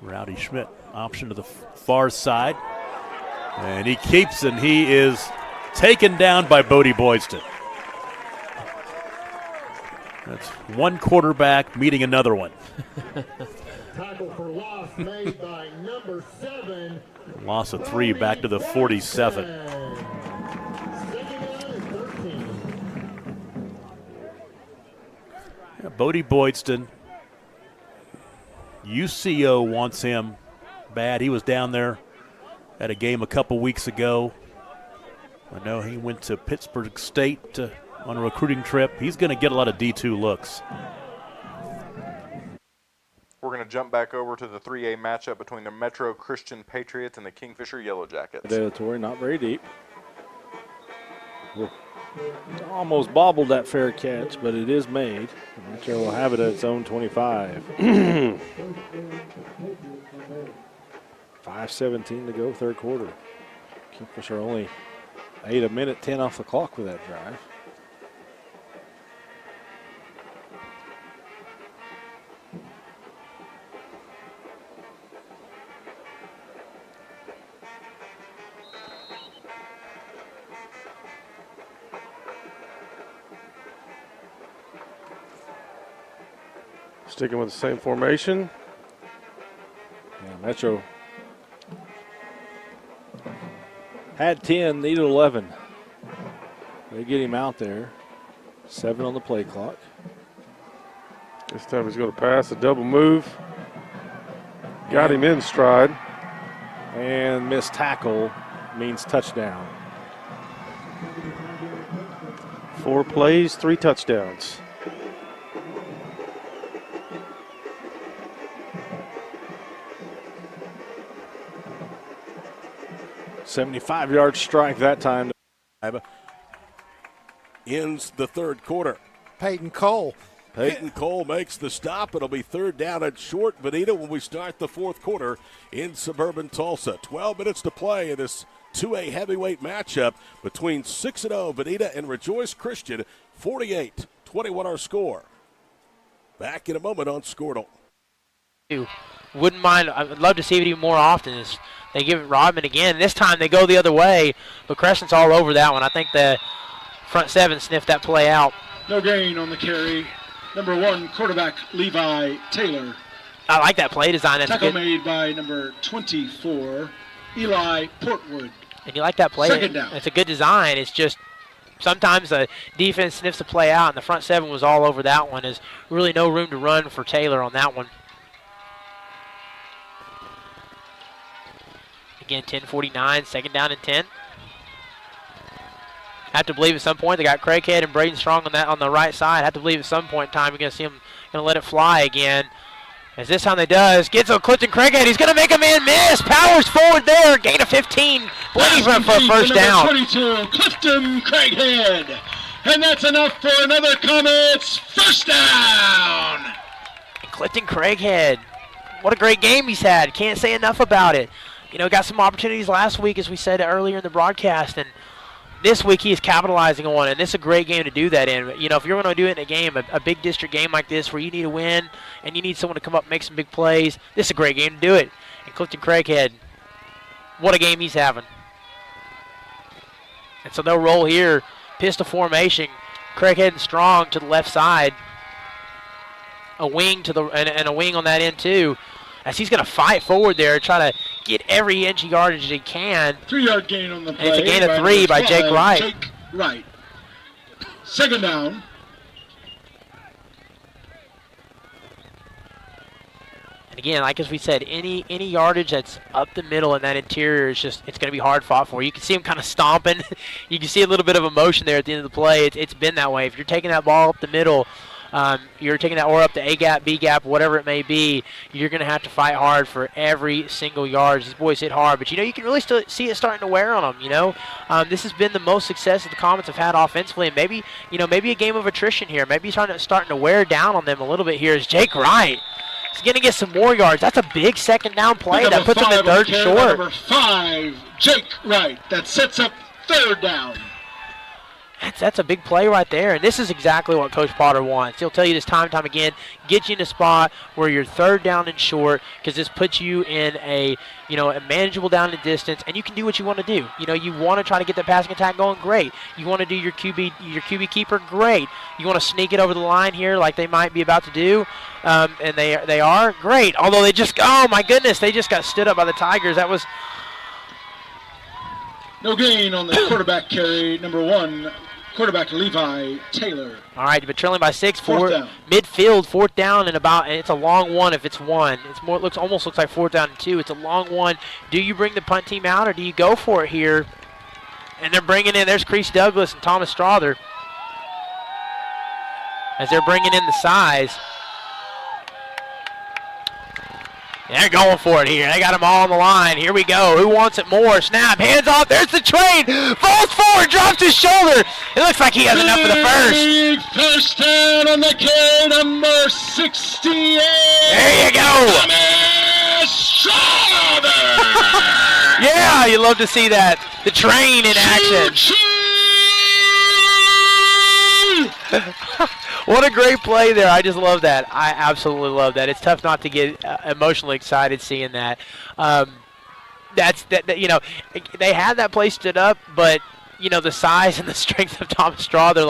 A: Rowdy Schmidt option to the far side. And he keeps, and he is taken down by Bodie Boydston. That's one quarterback meeting another one.
H: Tackle for loss made by number 7.
A: Loss of 3 back to the 47. Yeah, Bodie Boydston. UCO wants him bad. He was down there at a game a couple weeks ago. I know he went to Pittsburgh State on a recruiting trip. He's going to get a lot of D2 looks.
B: We're going to jump back over to the 3A matchup between the Metro Christian Patriots and the Kingfisher Yellow Jackets.
L: Predatory, not very deep. Almost bobbled that fair catch, but it is made. Metro will have it at its own 25. 5:17 to go, third quarter. Kingfisher only 8:10 off the clock with that drive.
P: Sticking with the same formation.
L: Yeah, Metro had 10, needed 11. They get him out there. 7 on the play clock.
P: This time he's going to pass a double move. Got him in stride.
L: And missed tackle means touchdown.
P: 4 plays, 3 touchdowns.
L: $75-yard strike that time.
O: Ends the third quarter.
X: Peyton Cole.
O: Peyton Cole makes the stop. It'll be third down and short, Veneta, when we start the fourth quarter in suburban Tulsa. 12 minutes to play in this 2A heavyweight matchup between 6-0 Veneta and Rejoice Christian. 48-21 our score. Back in a moment on Skordle.
I: Wouldn't mind. I would love to see it even more often. They give it Rodman again. This time they go the other way, but Crescent's all over that one. I think the front 7 sniffed that play out.
J: No gain on the carry. Number 1, quarterback Levi Taylor.
I: I like that play design. That's
J: Tackle
I: good.
J: made by number 24, Eli Portwood.
I: And you like that play.
J: Second down.
I: It's a good design. It's just sometimes the defense sniffs the play out, and the front 7 was all over that one. There's really no room to run for Taylor on that one. Again, 10:49, second down and 10. Have to believe at some point they got Craighead and Braden Strong on the right side. Have to believe at some point in time you're going to see him going to let it fly again. As this time they does, gets on Clifton Craighead. He's going to make a man miss. Powers forward there. Gain of 15. Blades run for a first down.
J: 22, Clifton Craighead. And that's enough for another Comets first down.
I: And Clifton Craighead, what a great game he's had. Can't say enough about it. You know, got some opportunities last week, as we said earlier in the broadcast, and this week he is capitalizing on it, and this is a great game to do that in. You know, if you're going to do it in a game, a big district game like this where you need a win and you need someone to come up and make some big plays, this is a great game to do it. And Clifton Craighead, what a game he's having. And so they'll roll here, pistol formation, Craighead and Strong to the left side, a wing to the and a wing on that end too, as he's going to fight forward there, try to get every inch of yardage he can.
J: 3-yard gain on the play.
I: And it's a gain of 3 by Jake Wright.
J: Jake Wright. Second down.
I: And again, like as we said, any yardage that's up the middle in that interior is just, it's going to be hard fought for. You can see him kind of stomping. You can see a little bit of emotion there at the end of the play. It's been that way. If you're taking that ball up the middle, you're taking that or up the A gap, B gap, whatever it may be, you're going to have to fight hard for every single yard. These boys hit hard, but you can really still see it starting to wear on them. This has been the most success that the Comets have had offensively, and maybe a game of attrition here. Maybe starting to wear down on them a little bit here. Is Jake Wright? He's going to get some more yards. That's a big second down play. That puts him in third and short.
J: Number 5, Jake Wright. That sets up third down.
I: That's a big play right there, and this is exactly what Coach Potter wants. He'll tell you this time and time again, get you in a spot where you're third down and short, because this puts you in a manageable down and distance, and you can do what you want to do. You want to try to get the passing attack going, great. You want to do your QB keeper, great. You want to sneak it over the line here like they might be about to do, and they are, great. Although oh my goodness, they just got stood up by the Tigers. That was
J: no gain on the quarterback carry, number 1. Quarterback Levi Taylor.
I: All right, but trailing by 6,
J: fourth down.
I: Midfield, fourth down, and it's a long one if it's one. Almost looks like 4th down and 2. It's a long one. Do you bring the punt team out or do you go for it here? And they're bringing in, there's Crease Douglas and Thomas Strother as they're bringing in the size. They're going for it here. They got them all on the line. Here we go. Who wants it more? Snap. Hands off. There's the train. Falls forward. Drops his shoulder. It looks like he has enough for the first.
J: First down on the carry, number 68.
I: There you go.
J: Thomas Schroeder.
I: Yeah, you love to see that. The train in action. What a great play there. I just love that. I absolutely love that. It's tough not to get emotionally excited seeing that. They had that play stood up, but the size and the strength of Thomas Strother,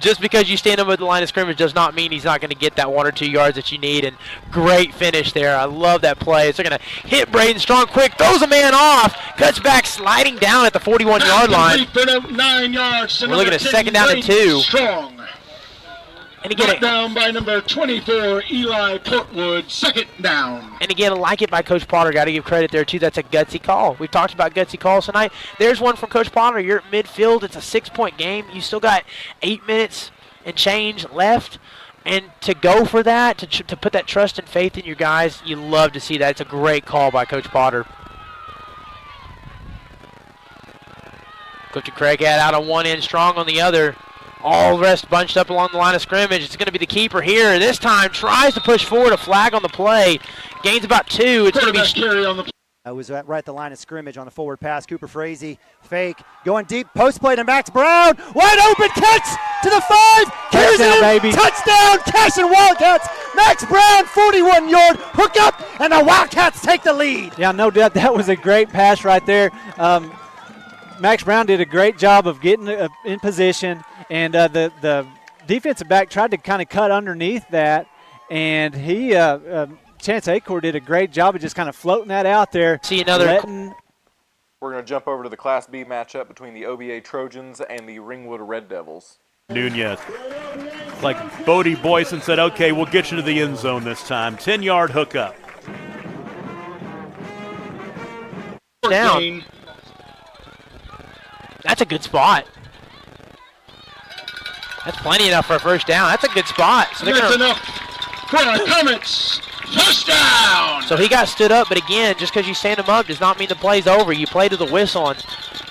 I: just because you stand him at the line of scrimmage does not mean he's not going to get that 1 or 2 yards that you need. And great finish there. I love that play. So they're going to hit Braden Strong quick, throws a man off, cuts back, sliding down at the 41-yard line.
J: 9 yards.
I: We're looking at 2nd down and 2.
J: Strong.
I: And again,
J: down by number 24, Eli Portwood, 2nd down.
I: And again, I like it by Coach Potter. Got to give credit there, too. That's a gutsy call. We've talked about gutsy calls tonight. There's one from Coach Potter. You're at midfield. It's a 6-point game. You still got 8 minutes and change left. And to go for that, to put that trust and faith in your guys, you love to see that. It's a great call by Coach Potter. Coach Craig had out on one end, Strong on the other. All the rest bunched up along the line of scrimmage. It's going to be the keeper here. This time tries to push forward, a flag on the play. Gains about 2. It's going to be
J: carry on the
C: was right at the line of scrimmage on the forward pass. Cooper Frazee, fake, going deep, post play to Max Brown. Wide open catch to the 5.
D: Touchdown, baby.
C: Touchdown, Cash and Wildcats. Max Brown, 41-yard hook up, and the Wildcats take the lead.
D: Yeah, no doubt. That was a great pass right there. Max Brown did a great job of getting in position, and the defensive back tried to kind of cut underneath that, and he Chance Acord did a great job of just kind of floating that out there.
I: See another.
B: We're going to jump over to the Class B matchup between the OBA Trojans and the Ringwood Red Devils.
A: Nunez. Like Bodie Boyson said, okay, we'll get you to the end zone this time. 10-yard hookup.
I: Down. That's a good spot. That's plenty enough for a first down. That's a good spot. So
J: that's enough for our Comets. First down.
I: So he got stood up, but again, just because you stand him up does not mean the play's over. You play to the whistle, and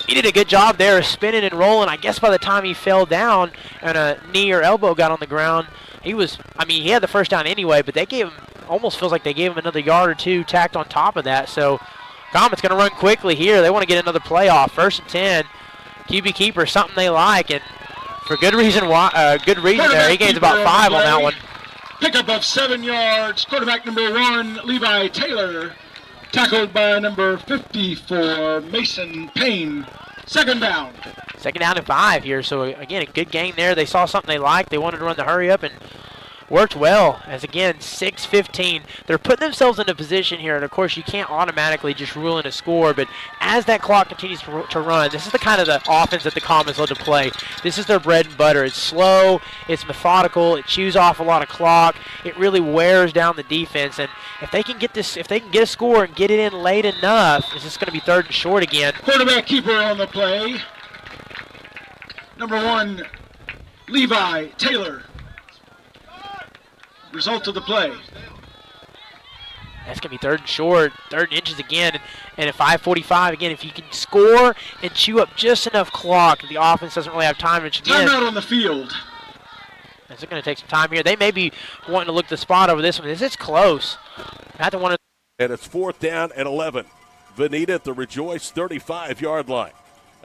I: he did a good job there of spinning and rolling. I guess by the time he fell down and a knee or elbow got on the ground, he had the first down anyway, but they gave him, almost feels like they gave him another yard or 2 tacked on top of that. So Comets going to run quickly here. They want to get another play off. 1st and 10. QB keeper, something they like, and for good reason. Good reason there. He gains about 5 on that one.
J: Pickup of 7 yards. Quarterback number 1, Levi Taylor, tackled by number 54, Mason Payne. 2nd down.
I: 2nd down and 5 here. So again, a good game there. They saw something they liked. They wanted to run the hurry up and worked well, as again, 6:15. They're putting themselves in a position here, and of course you can't automatically just rule in a score, but as that clock continues to run, this is the kind of the offense that the Comets love to play. This is their bread and butter. It's slow, it's methodical, it chews off a lot of clock, it really wears down the defense, and if they can get a score and get it in late enough, it's just going to be 3rd and short again.
J: Quarterback keeper on the play. Number 1, Levi Taylor. Result of the play.
I: That's going to be 3rd and short, 3rd and inches again, and at 5:45 again, if you can score and chew up just enough clock, the offense doesn't really have time.
J: Timeout on the field.
I: It's going to take some time here. They may be wanting to look the spot over this one. It's close. Not the one.
O: And it's 4th down and 11. Veneta at the Rejoice 35-yard line.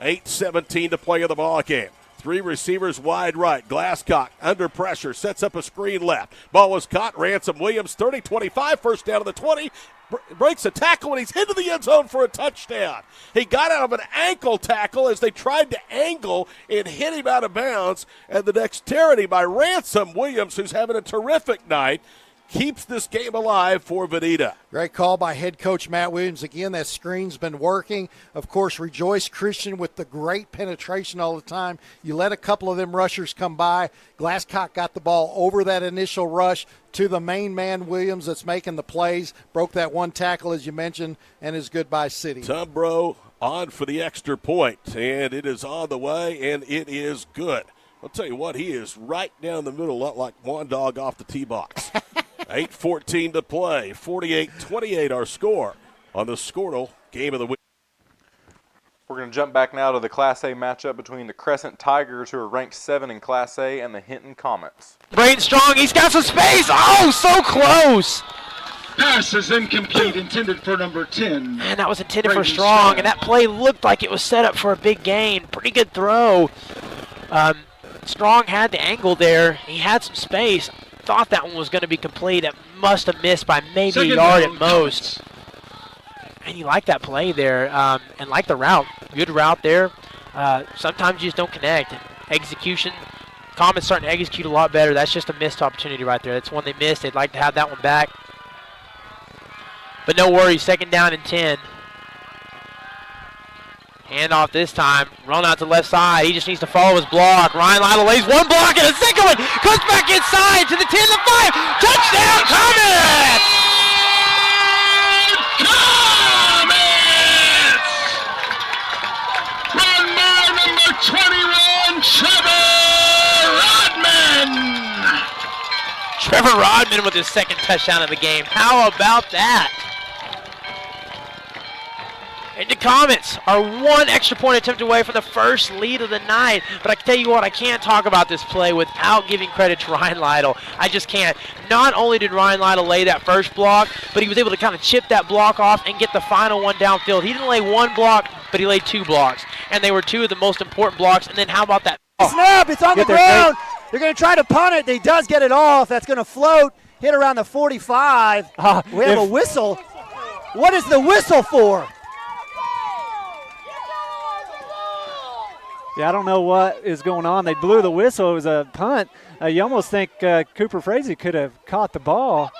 O: 8:17 to play in the ball game. 3 receivers wide right. Glasscock under pressure, sets up a screen left. Ball was caught. Ransom Williams 30-25, first down to the 20. Breaks a tackle and he's into the end zone for a touchdown. He got out of an ankle tackle as they tried to angle and hit him out of bounds. And the dexterity by Ransom Williams, who's having a terrific night, keeps this game alive for Veneta.
X: Great call by head coach Matt Williams. Again, that screen's been working. Of course, Rejoice Christian with the great penetration all the time. You let a couple of them rushers come by. Glasscock got the ball over that initial rush to the main man, Williams, that's making the plays. Broke that one tackle, as you mentioned, and is goodbye city.
O: Tumbro on for the extra point, and it is on the way, and it is good. I'll tell you what, he is right down the middle, like one dog off the tee box. 8:14 to play, 48-28 our score on the Skordle Game of the Week.
B: We're going to jump back now to the Class A matchup between the Crescent Tigers, who are ranked 7 in Class A, and the Hinton Comets.
I: Braden Strong, he's got some space. Oh, so close.
J: Pass is incomplete, intended for number 10.
I: Man, that was intended for Strong, and that play looked like it was set up for a big gain. Pretty good throw. Strong had the angle there. He had some space. Thought that one was going to be complete. It must have missed by maybe a yard at most. And you like that play there, and like the route. Good route there. Sometimes you just don't connect. Execution, Comets starting to execute a lot better. That's just a missed opportunity right there. That's one they missed. They'd like to have that one back. But no worries, 2nd down and 10. Handoff this time, run out to the left side. He just needs to follow his block. Ryan Lytle lays one block and a second one. Comes back inside to the 10 to 5. Touchdown, Comets!
J: Run by number 21, Trevor Rodman.
I: Trevor Rodman with his 2nd touchdown of the game. How about that? And the Comets are one extra point attempt away from the first lead of the night. But I can tell you what, I can't talk about this play without giving credit to Ryan Lytle. I just can't. Not only did Ryan Lytle lay that first block, but he was able to kind of chip that block off and get the final one downfield. He didn't lay one block, but he laid 2 blocks. And they were 2 of the most important blocks. And then how about that?
C: Snap, it's on the ground. They're going to try to punt it. He does get it off. That's going to float, hit around the 45. We have a whistle. What is the whistle for?
D: Yeah, I don't know what is going on. They blew the whistle. It was a punt. You almost think Cooper Frazee could have caught the ball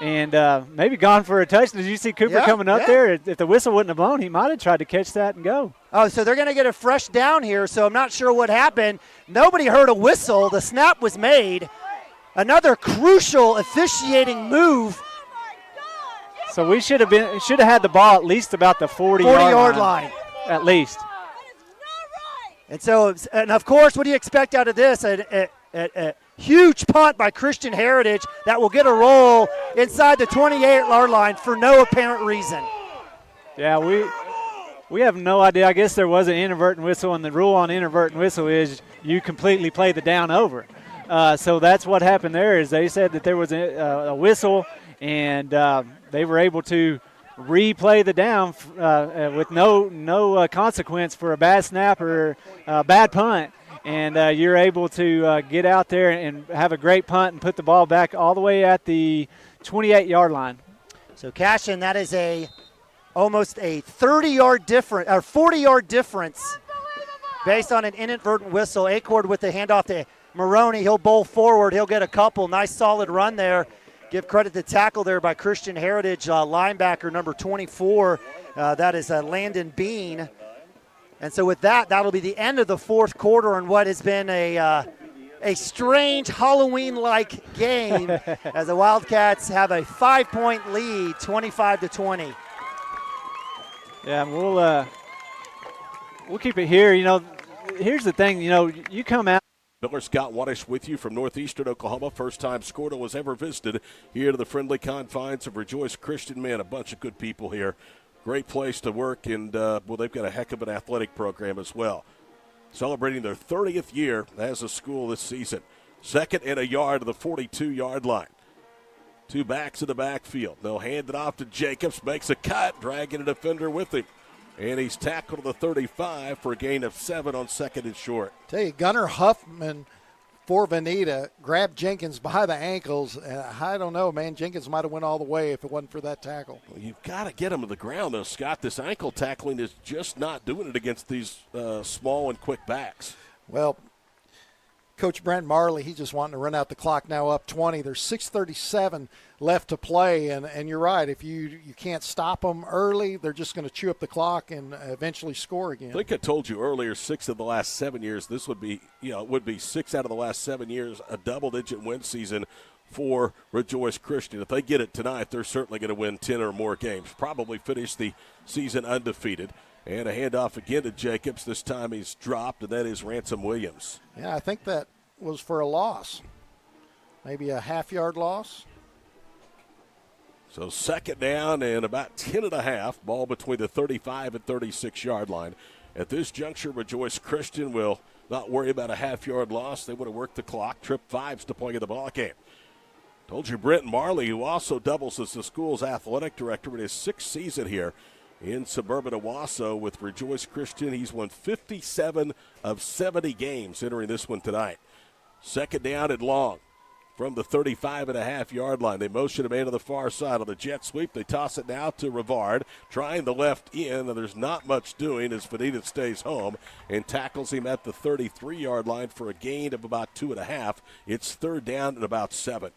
D: and maybe gone for a touch. Did you see Cooper coming up there? If the whistle wouldn't have blown, he might have tried to catch that and go.
C: Oh, so they're going to get a fresh down here, so I'm not sure what happened. Nobody heard a whistle. The snap was made. Another crucial officiating move.
D: So we should have had the ball at least about the 40-yard
C: line.
D: At least.
C: And so, and of course, what do you expect out of this? A huge punt by Christian Heritage that will get a roll inside the 28-yard line for no apparent reason.
D: Yeah, we have no idea. I guess there was an inadvertent whistle, and the rule on inadvertent whistle is you completely play the down over. So that's what happened there is they said that there was a whistle, and they were able to replay the down with no consequence for a bad snap or a bad punt. And you're able to get out there and have a great punt and put the ball back all the way at the 28-yard line.
C: So, Cashin, that is almost a 30-yard difference or 40-yard difference based on an inadvertent whistle. Acord with the handoff to Maroney, he'll bowl forward. He'll get a couple. Nice solid run there. Give credit to tackle there by Christian Heritage, linebacker number 24. That is Landon Bean. And so with that, that'll be the end of the fourth quarter on what has been a strange Halloween-like game as the Wildcats have a 5-point lead, 25-20.
D: Yeah, we'll keep it here. Here's the thing. You come out.
O: Miller Scott Wadish with you from northeastern Oklahoma. First time Skordle was ever visited here to the friendly confines of Rejoice Christian. Man, a bunch of good people here. Great place to work, and, they've got a heck of an athletic program as well. Celebrating their 30th year as a school this season. 2nd and a yard to the 42-yard line. 2 backs in the backfield. They'll hand it off to Jacobs, makes a cut, dragging a defender with him. And he's tackled to the 35 for a gain of 7 on 2nd and short.
X: Tell you, Gunnar Huffman for Veneta grabbed Jenkins by the ankles. I don't know, man. Jenkins might have went all the way if it wasn't for that tackle.
O: Well, you've got to get him to the ground, though, Scott. This ankle tackling is just not doing it against these small and quick backs.
X: Well, Coach Brent Marley, he's just wanting to run out the clock now up 20. There's 6:37 left to play, and you're right. If you can't stop them early, they're just going to chew up the clock and eventually score again.
O: I think I told you earlier, 6 of the last 7 years, this would be, it would be 6 out of the last 7 years, a double-digit win season for Rejoice Christian. If they get it tonight, they're certainly going to win 10 or more games, probably finish the season undefeated. And a handoff again to Jacobs. This time he's dropped, and that is Ransom Williams.
X: Yeah, I think that was for a loss. Maybe a half-yard loss.
O: So 2nd down and about 10 and a half. Ball between the 35 and 36-yard line. At this juncture, Rejoice Christian will not worry about a half-yard loss. They would have worked the clock. Trip 5's to play in the ball game. Told you Brenton Marley, who also doubles as the school's athletic director in his 6th season here in suburban Owasso with Rejoice Christian. He's won 57 of 70 games entering this one tonight. 2nd down and long from the 35.5-yard line. They motion a man to the far side on the jet sweep. They toss it now to Rivard, trying the left end, and there's not much doing as Veneta stays home and tackles him at the 33-yard line for a gain of about 2.5. It's 3rd down and about 7.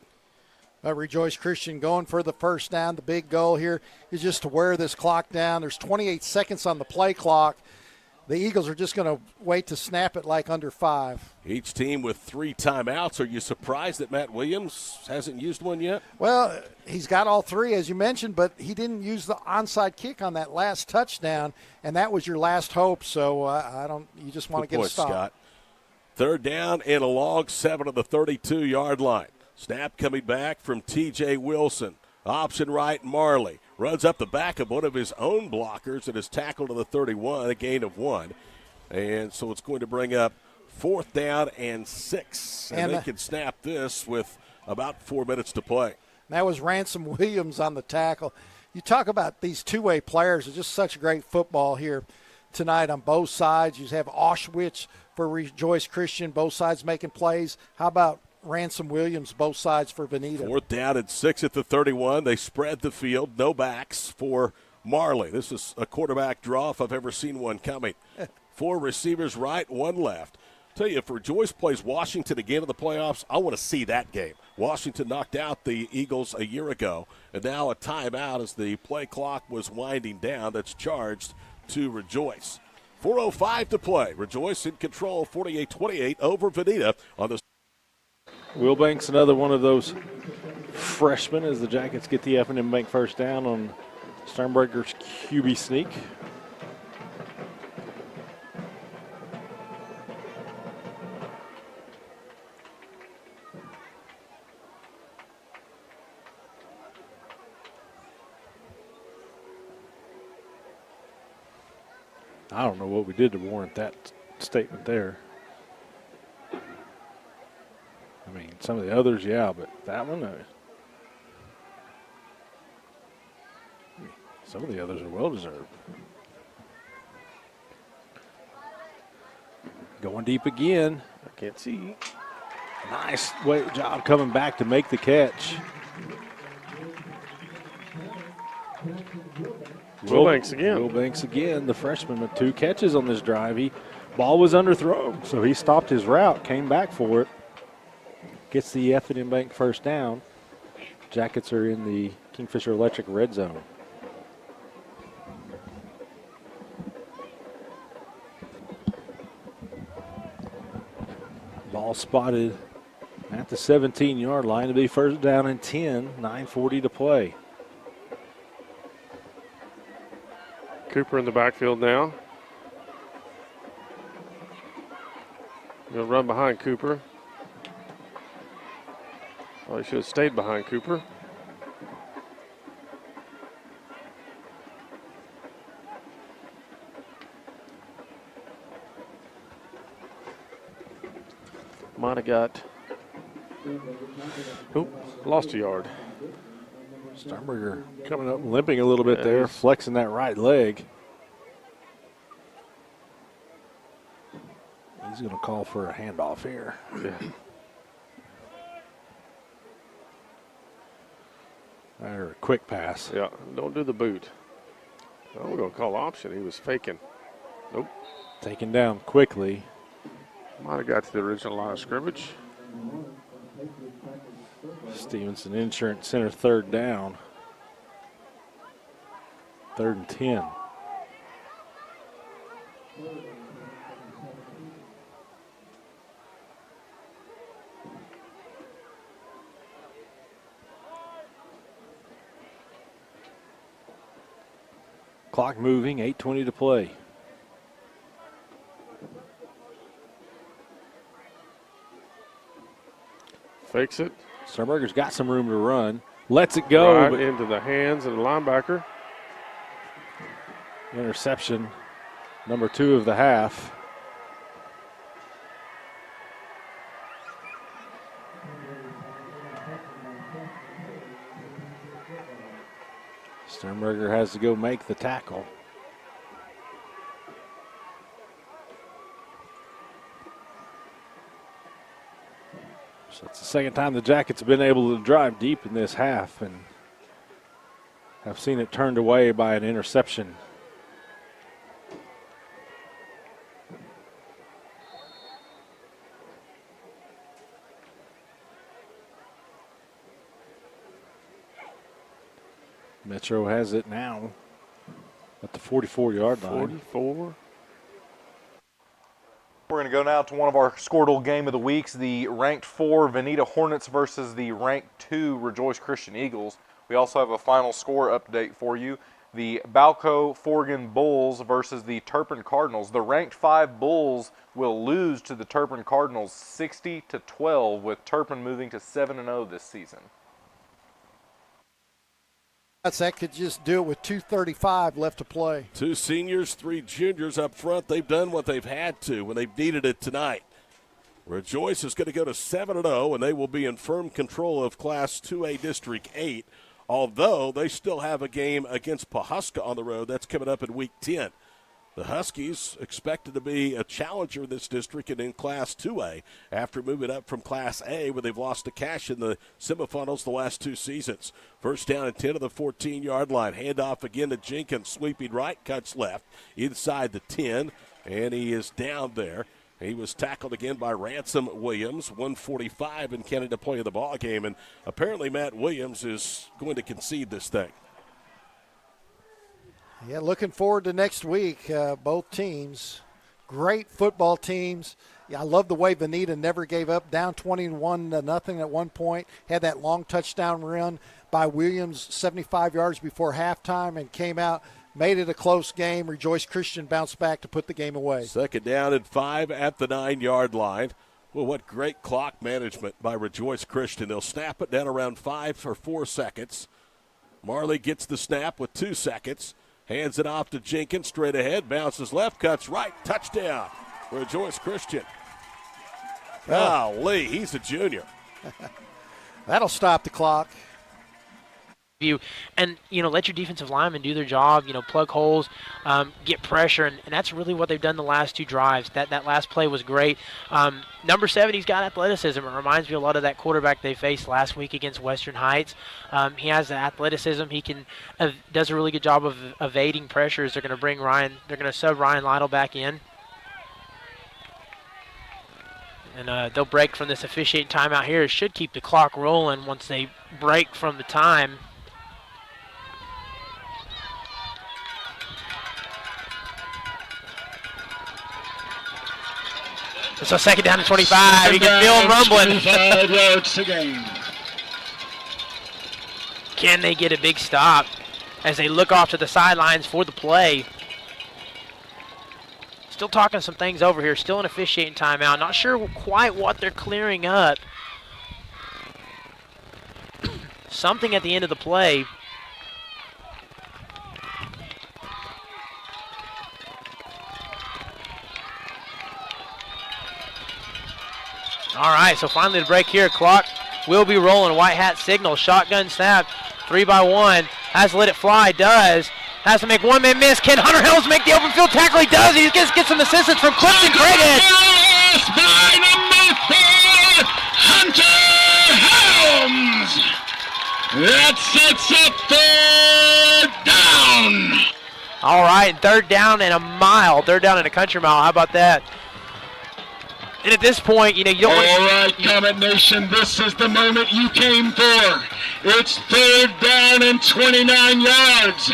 X: Rejoice Christian going for the first down. The big goal here is just to wear this clock down. There's 28 seconds on the play clock. The Eagles are just going to wait to snap it like under 5.
O: Each team with 3 timeouts. Are you surprised that Matt Williams hasn't used one yet?
X: Well, he's got all 3, as you mentioned, but he didn't use the onside kick on that last touchdown, and that was your last hope. So you just want to get a stop.
O: Scott. 3rd down and a long 7 on the 32-yard line. Snap coming back from T.J. Wilson. Option right, Marley. Runs up the back of one of his own blockers and is tackled to the 31, a gain of 1. And so it's going to bring up 4th down and 6. And they can snap this with about 4 minutes to play.
X: That was Ransom Williams on the tackle. You talk about these two-way players. It's just such great football here tonight on both sides. You have Auschwitz for Rejoice Christian, both sides making plays. How about Ransom Williams, both sides for Veneta?
O: 4th down and 6 at the 31. They spread the field. No backs for Marley. This is a quarterback draw if I've ever seen one coming. 4 receivers right, 1 left. Tell you, if Rejoice plays Washington again in the playoffs, I want to see that game. Washington knocked out the Eagles a year ago, and now a timeout as the play clock was winding down. That's charged to Rejoice. 4:05 to play. Rejoice in control, 48-28 over Veneta on the.
L: Will Banks, another one of those freshmen as the Jackets get the F&M Bank first down on Sternberger's QB sneak. I don't know what we did to warrant that statement there. I mean, some of the others, yeah, but that one, some of the others are well-deserved. Going deep again. I can't see. Nice job coming back to make the catch.
P: Will Banks again.
L: Will Banks again, the freshman with 2 catches on this drive. Ball was underthrown, so he stopped his route, came back for it. gets the F&M Bank first down. Jackets are in the Kingfisher Electric red zone. Ball spotted at the 17-yard line to be first down and 10, 9:40 to play.
P: Cooper in the backfield now. He'll run behind Cooper. Oh, he should have stayed behind Cooper. Might have got, lost a yard.
L: Sternberger coming up limping a little bit
P: Yeah,
L: there, flexing that right leg. He's going to call for a handoff here.
P: Yeah.
L: Or a quick pass.
P: Yeah, don't do the boot. Oh, we're going to call option. He was faking. Nope.
L: Taken down quickly.
P: Might have got to the original line of scrimmage.
L: Stevenson Insurance Center third down. 3rd and 10. Clock moving, 8:20 to play.
P: Fakes it.
L: Sternberger's got some room to run. Lets it go.
P: Right
L: But
P: into the hands of the linebacker.
L: interception, number 2 of the half. Sternberger has to go make the tackle. So it's the second time the Jackets have been able to drive deep in this half and have seen it turned away by an interception. Metro has it now at the 44-yard line.
P: 44.
B: We're going to go now to one of our Skordle game of the weeks, the ranked 4 Veneta Hornets versus the ranked 2 Rejoice Christian Eagles. We also have a final score update for you. The Balco Forgan Bulls versus the Turpin Cardinals. The ranked 5 Bulls will lose to the Turpin Cardinals 60-12, with Turpin moving to 7-0 this season.
X: That could just do it with 2:35 left to play.
O: 2 seniors, 3 juniors up front. They've done what they've had to when they've needed it tonight. Rejoice is going to go to 7-0, and they will be in firm control of Class 2A District 8, although they still have a game against Pawhuska on the road. That's coming up in Week 10. The Huskies expected to be a challenger in this district and in Class 2A after moving up from Class A, where they've lost to Cash in the semifinals the last 2 seasons. First down and 10 to the 14-yard line. Handoff again to Jenkins. Sweeping right, cuts left inside the 10, and he is down there. He was tackled again by Ransom Williams. 1:45 in Canada play of the ball game, and apparently Matt Williams is going to concede this thing.
X: Yeah, looking forward to next week. Both teams, great football teams. Yeah, I love the way Veneta never gave up, down 21-0 at one point. Had that long touchdown run by Williams, 75 yards before halftime, and came out, made it a close game. Rejoice Christian bounced back to put the game away.
O: Second down and 5 at the 9-yard line. Well, what great clock management by Rejoice Christian. They'll snap it down around 5 or 4 seconds. Marley gets the snap with 2 seconds. Hands it off to Jenkins, straight ahead, bounces left, cuts right, touchdown. Rejoice Christian. Golly, he's a junior.
X: That'll stop the clock.
I: And, let your defensive linemen do their job, plug holes, get pressure, and that's really what they've done the last 2 drives. That last play was great. Number 7, he's got athleticism. It reminds me a lot of that quarterback they faced last week against Western Heights. He has the athleticism. He does a really good job of evading pressures. They're going to sub Ryan Lytle back in. And they'll break from this officiating timeout here. It should keep the clock rolling once they break from the time. So second down to 25. You can feel them rumbling.
J: 25 yards to gain.
I: Can they get a big stop as they look off to the sidelines for the play? Still talking some things over here. Still an officiating timeout. Not sure quite what they're clearing up. Something at the end of the play. All right, so finally the break here. Clock will be rolling. White hat signal. Shotgun snap. 3-by-1. Has to let it fly. Does. Has to make one man miss. Can Hunter Helms make the open field tackle? He does. He gets some assistance from Clifton Craighead.
J: By number 4, Hunter Helms. That sets up third down.
I: All right, third down and a mile. Third down and a country mile. How about that? And at this point, you don't want to...
J: All right, Comet Nation, this is the moment you came for. It's third down and 29 yards.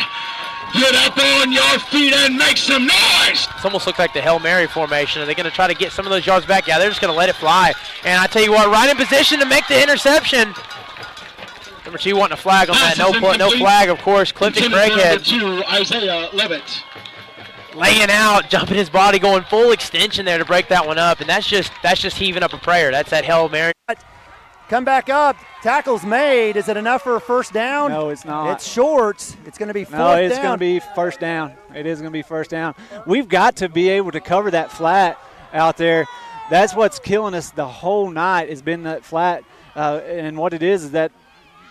J: Get up on your feet and make some noise.
I: It's almost looked like the Hail Mary formation. Are they going to try to get some of those yards back? Yeah, they're just going to let it fly. And I tell you what, right in position to make the interception. Number 2 wanting a flag on that. No flag, of course. Clifton Craighead.
J: Number 2, Isaiah Levitt.
I: Laying out, jumping his body, going full extension there to break that one up. And that's just heaving up a prayer. That's that Hail Mary.
C: Come back up. Tackle's made. Is it enough for a first down?
D: No, it's not.
C: It's short. It's going to be fourth down.
D: No, it's going to be first down. It is going to be first down. We've got to be able to cover that flat out there. That's what's killing us the whole night has been that flat. And what it is that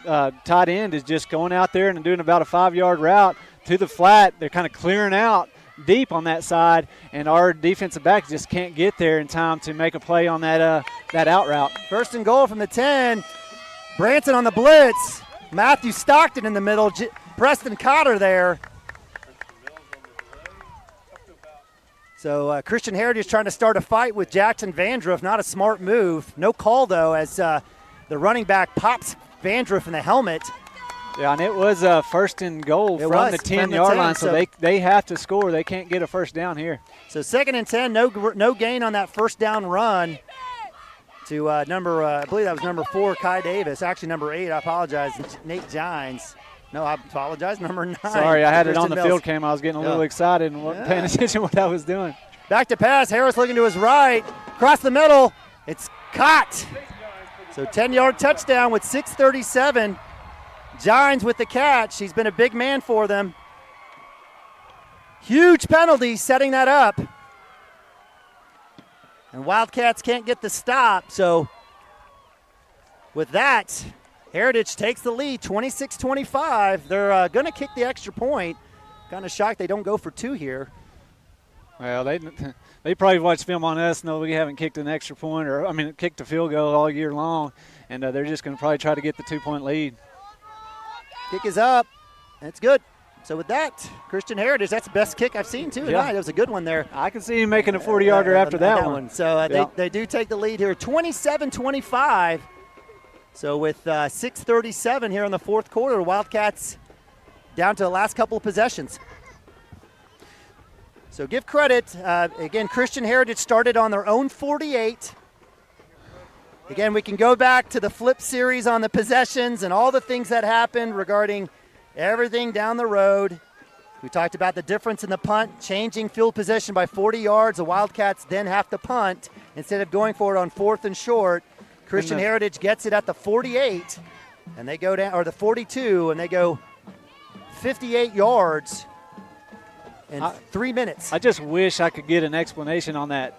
D: tight end is just going out there and doing about a 5-yard route to the flat. They're kind of clearing out deep on that side, and our defensive back just can't get there in time to make a play on that out route.
C: First and goal from the 10. Branson on the blitz. Matthew Stockton in the middle. Preston Cotter there. So Christian Heritage trying to start a fight with Jackson Vandruff. Not a smart move. No call, though, as the running back pops Vandruff in the helmet.
D: Yeah, and it was first and goal from the 10-yard line, so they have to score. They can't get a first down here.
C: So second and 10, no gain on that first down run to I believe that was number 4, Kai Davis. Actually, number 8, I apologize, Nate Gines. No, I apologize, number 9.
D: Sorry, I had it on the field cam. I was getting a little excited and wasn't paying attention to what I was doing.
C: Back to pass. Harris looking to his right. Across the middle. It's caught. So 10-yard touchdown with 6:37. Gines with the catch. He's been a big man for them. Huge penalty setting that up. And Wildcats can't get the stop. So with that, Heritage takes the lead, 26-25. They're going to kick the extra point. Kind of shocked they don't go for 2 here.
D: Well, they probably watched film on us, know we haven't kicked an extra point kicked a field goal all year long, and they're just going to probably try to get the 2-point lead.
C: Kick is up. That's good. So with that, Christian Heritage, that's the best kick I've seen tonight. That was a good one there.
D: I can see him making a 40-yarder after that one.
C: So they do take the lead here, 27-25. So with 6:37 here in the fourth quarter, Wildcats down to the last couple of possessions. So give credit. Again, Christian Heritage started on their own 48. Again, we can go back to the flip series on the possessions and all the things that happened regarding everything down the road. We talked about the difference in the punt, changing field position by 40 yards. The Wildcats then have to punt instead of going for it on 4th and short. Christian Heritage gets it at the 48, and they go down, or the 42, and they go 58 yards in 3 minutes.
D: I just wish I could get an explanation on that.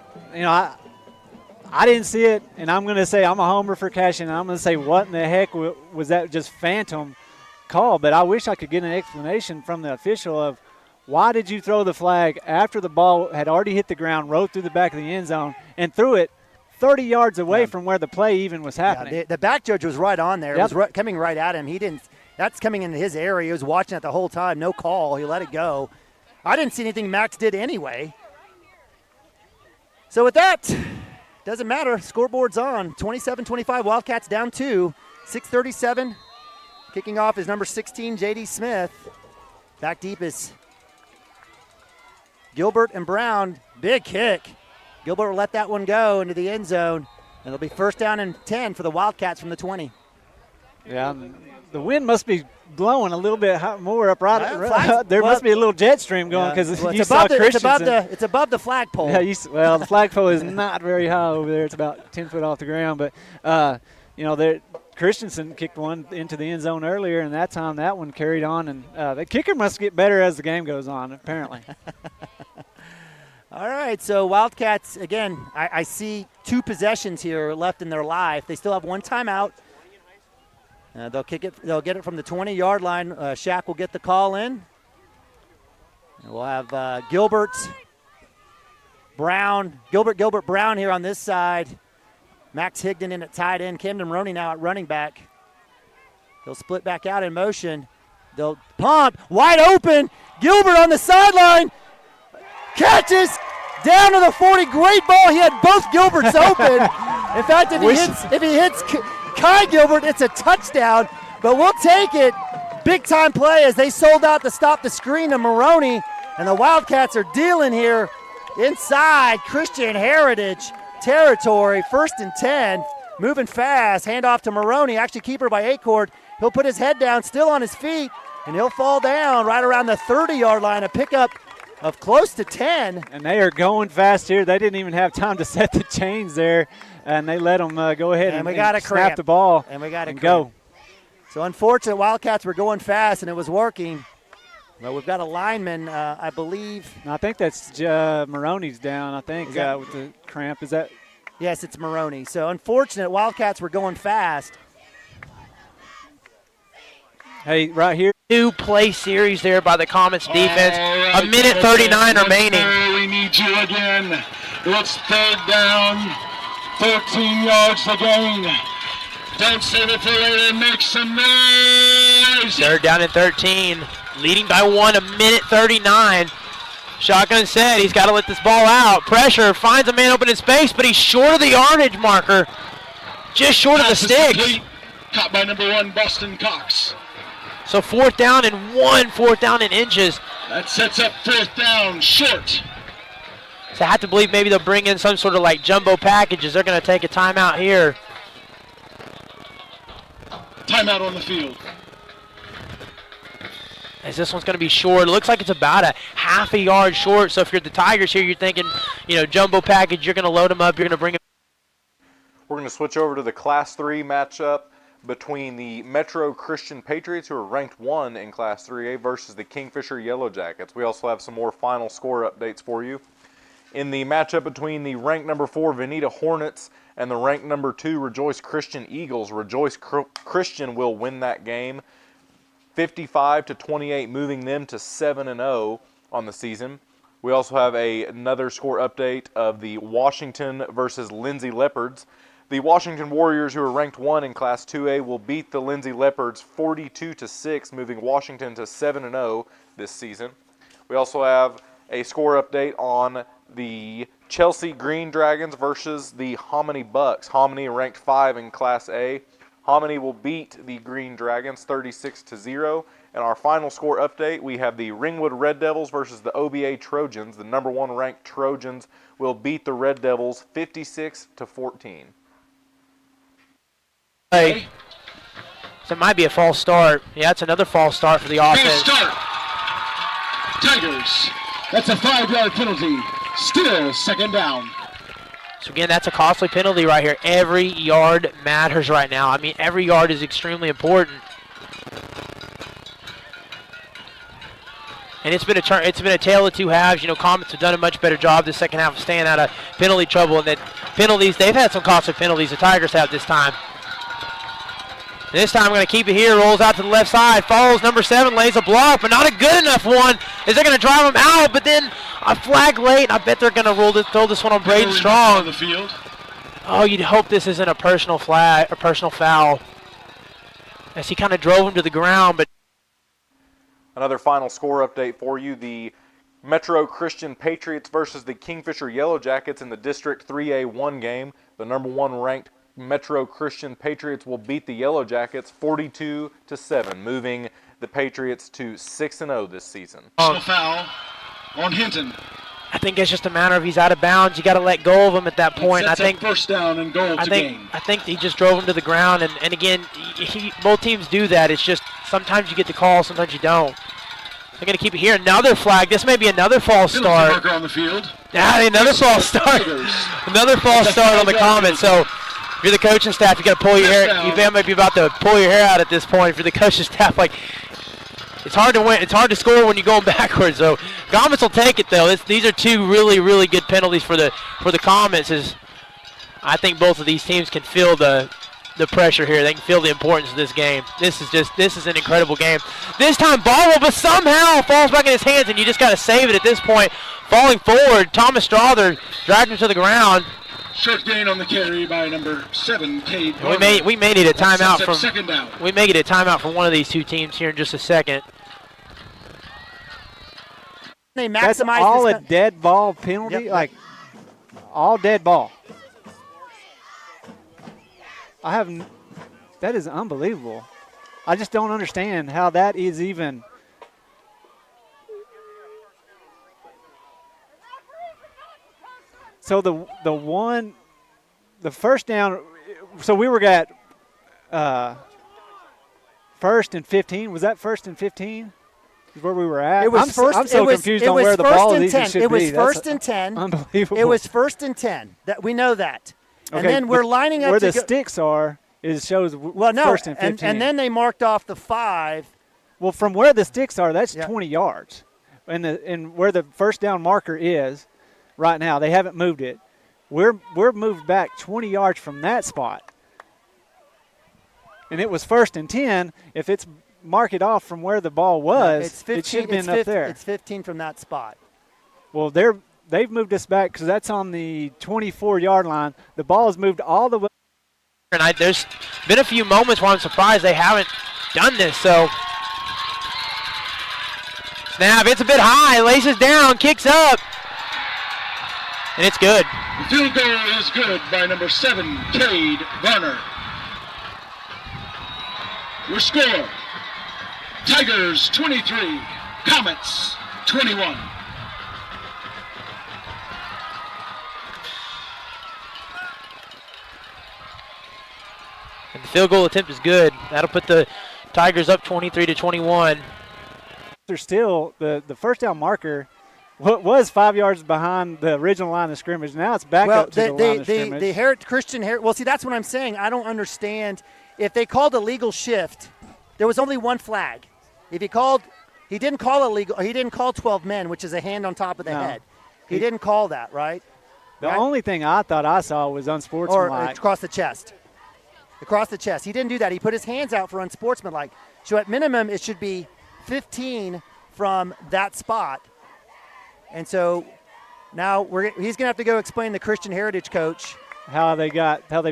D: I didn't see it, and I'm going to say I'm a homer for Cashin, and I'm going to say what in the heck was that just phantom call? But I wish I could get an explanation from the official of why did you throw the flag after the ball had already hit the ground, rode through the back of the end zone, and threw it 30 yards away from where the play even was happening.
C: Yeah, the back judge was right on there. It was coming right at him. He didn't. That's coming into his area. He was watching it the whole time. No call. He let it go. I didn't see anything Max did anyway. So with that, doesn't matter. Scoreboard's on. 27-25, Wildcats down 2. 6:37. Kicking off is number 16, J.D. Smith. Back deep is Gilbert and Brown. Big kick. Gilbert will let that one go into the end zone. And it'll be first down and 10 for the Wildcats from the 20.
D: Yeah, the wind must be blowing a little bit more up right. There
C: well,
D: must be a little jet stream going because
C: well,
D: you saw
C: Christensen. It's above the flagpole.
D: Yeah, the flagpole is not very high over there. It's about 10 foot off the ground. But, Christensen kicked one into the end zone earlier, and that time that one carried on. And the kicker must get better as the game goes on, apparently.
C: All right, so Wildcats, again, I see 2 possessions here left in their life. They still have 1 timeout. They'll kick it. They'll get it from the 20-yard line. Shaq will get the call in. And we'll have Gilbert Brown here on this side. Max Higdon in at tight end. Camden Roney now at running back. They'll split back out in motion. They'll pump. Wide open. Gilbert on the sideline. Catches down to the 40. Great ball. He had both Gilberts open. In fact, if he hits Kai Gilbert, it's a touchdown. But we'll take it. Big-time play as they sold out to stop the screen to Maroney. And the Wildcats are dealing here inside Christian Heritage territory. 1st and 10. Moving fast. Hand off to Maroney. Actually, keeper by Acord. He'll put his head down, still on his feet, and he'll fall down right around the 30-yard line. A pickup of close to 10.
D: And they are going fast here. They didn't even have time to set the chains there, and they let them go ahead and snap the ball and go.
C: So unfortunate, Wildcats were going fast, and it was working. But we've got a lineman, I believe.
D: No, I think that's Maroney's down, I think, with the cramp. Is that?
C: Yes, it's Maroney. So unfortunate, Wildcats were going fast.
D: Hey, right here.
I: 2-play series there by the Comets defense. Right, 1:39 remaining.
J: We need you again. It's 3rd down, 13 yards to gain. Don't save it for later. Make some noise.
I: 3rd down and 13. Leading by 1, 1:39. Shotgun set. He's got to let this ball out. Pressure. Finds a man open in space, but he's short of the yardage marker. Just short of the sticks.
J: Caught by number 1, Boston Cox.
I: So 4th down and 1, 4th down in inches.
J: That sets up 4th down, short.
I: So I have to believe maybe they'll bring in some sort of like jumbo packages. They're going to take a timeout here.
J: Timeout on the field.
I: As this one's going to be short. It looks like it's about a half a yard short. So if you're the Tigers here, you're thinking, jumbo package, you're going to load them up. You're going to bring them.
B: We're going to switch over to the Class 3 matchup between the Metro Christian Patriots, who are ranked 1 in Class 3A, versus the Kingfisher Yellow Jackets. We also have some more final score updates for you. In the matchup between the ranked number 4 Veneta Hornets and the ranked number 2 Rejoice Christian Eagles, Rejoice Christian will win that game 55-28, moving them to 7-0 on the season. We also have another score update of the Washington versus Lindsay Leopards. The Washington Warriors, who are ranked 1 in Class 2A, will beat the Lindsay Leopards 42-6, moving Washington to 7-0 this season. We also have a score update on the Chelsea Green Dragons versus the Hominy Bucks. Hominy ranked 5 in Class A. Hominy will beat the Green Dragons 36-0. And our final score update, we have the Ringwood Red Devils versus the OBA Trojans. The number 1 ranked Trojans will beat the Red Devils 56-14.
I: Hey. So it might be a false start. Yeah, it's another false start for the offense.
J: False start. Tigers. That's a 5-yard penalty. Still 2nd down.
I: So again, that's a costly penalty right here. Every yard matters right now. I mean, every yard is extremely important. And it's been a tale of 2 halves. Comets have done a much better job this second half of staying out of penalty trouble. And that penalties, they've had some costly penalties. The Tigers have this time. And this time I'm going to keep it here. Rolls out to the left side. Follows number 7. Lays a block, but not a good enough one. Is they're going to drive him out, but then a flag late. I bet they're going to throw this one on Braden Strong.
J: On the field.
I: Oh, you'd hope this isn't a personal foul. As he kind of drove him to the ground, but
B: another final score update for you. The Metro Christian Patriots versus the Kingfisher Yellow Jackets in the District 3A1 game. The number 1 ranked Metro Christian Patriots will beat the Yellow Jackets 42-7, moving the Patriots to 6-0 this season.
J: Foul on Hinton.
I: I think it's just a matter of he's out of bounds. You got to let go of him at that point.
J: I think first down and goal to gain.
I: I think he just drove him to the ground, and again, both teams do that. It's just sometimes you get the call, sometimes you don't. They're going to keep it here. Another flag. This may be another false start.
J: Marker on the field.
I: Yeah, another false start. Another false start on the Comets. So if you're the coaching staff, you got to pull your hair. You might be about to pull your hair out at this point. If you're the coaching staff, like, it's hard to win. It's hard to score when you're going backwards. So Comets will take it though. These are two really, really good penalties for the Comets. I think both of these teams can feel the pressure here. They can feel the importance of this game. This is an incredible game. This time Barwell, but somehow falls back in his hands, and you just got to save it at this point. Falling forward, Thomas Strother dragged him to the ground.
J: Short gain on the carry by number 7, Cade.
I: We may need a timeout from
J: second down.
I: We may get a timeout from one of these two teams here in just a second.
C: They maximize.
D: That's all a dead ball penalty,
C: Yep.
D: like all dead ball. That is unbelievable. I just don't understand how that is even. So the first down, so we were at first and 15. Was that first and 15? Is where we were at?
C: It was
D: I'm so confused on where the ball is.
C: It was first and 10.
D: Unbelievable.
C: It was first and 10. We know that. And
D: Okay,
C: then we're lining up
D: where
C: to
D: the sticks are. It shows
C: well, no,
D: first and 15.
C: and then they marked off the 5.
D: Well, from where the sticks are, that's 20 yards. And where the first down marker is right now, they haven't moved it. We're moved back 20 yards from that spot. And it was first and 10. If it's mark it off from where the ball was,
C: it's 15,
D: it should have been up there.
C: It's 15 from that spot.
D: Well, they've moved us back because that's on the 24-yard line. The ball has moved all the way.
I: And there's been a few moments where I'm surprised they haven't done this. So snap, it's a bit high, laces down, kicks up, and it's good.
J: The field goal is good by number 7, Cade Varner. Your score, Tigers 23, Comets 21.
I: And the field goal attempt is good. That'll put the Tigers up 23-21.
D: They're still the first down marker was 5 yards behind the original line of scrimmage. Now it's back up to the line of scrimmage.
C: Christian Heritage. Well, see, that's what I'm saying. I don't understand. If they called a legal shift, there was only one flag. If he didn't call illegal. He didn't call 12 men, which is a hand on top of the head. He didn't call that, right?
D: The only thing I thought I saw was unsportsmanlike.
C: Or across the chest. Across the chest. He didn't do that. He put his hands out for unsportsmanlike. So at minimum, it should be 15 from that spot. And so now he's going to have to go explain to Christian Heritage coach
D: how they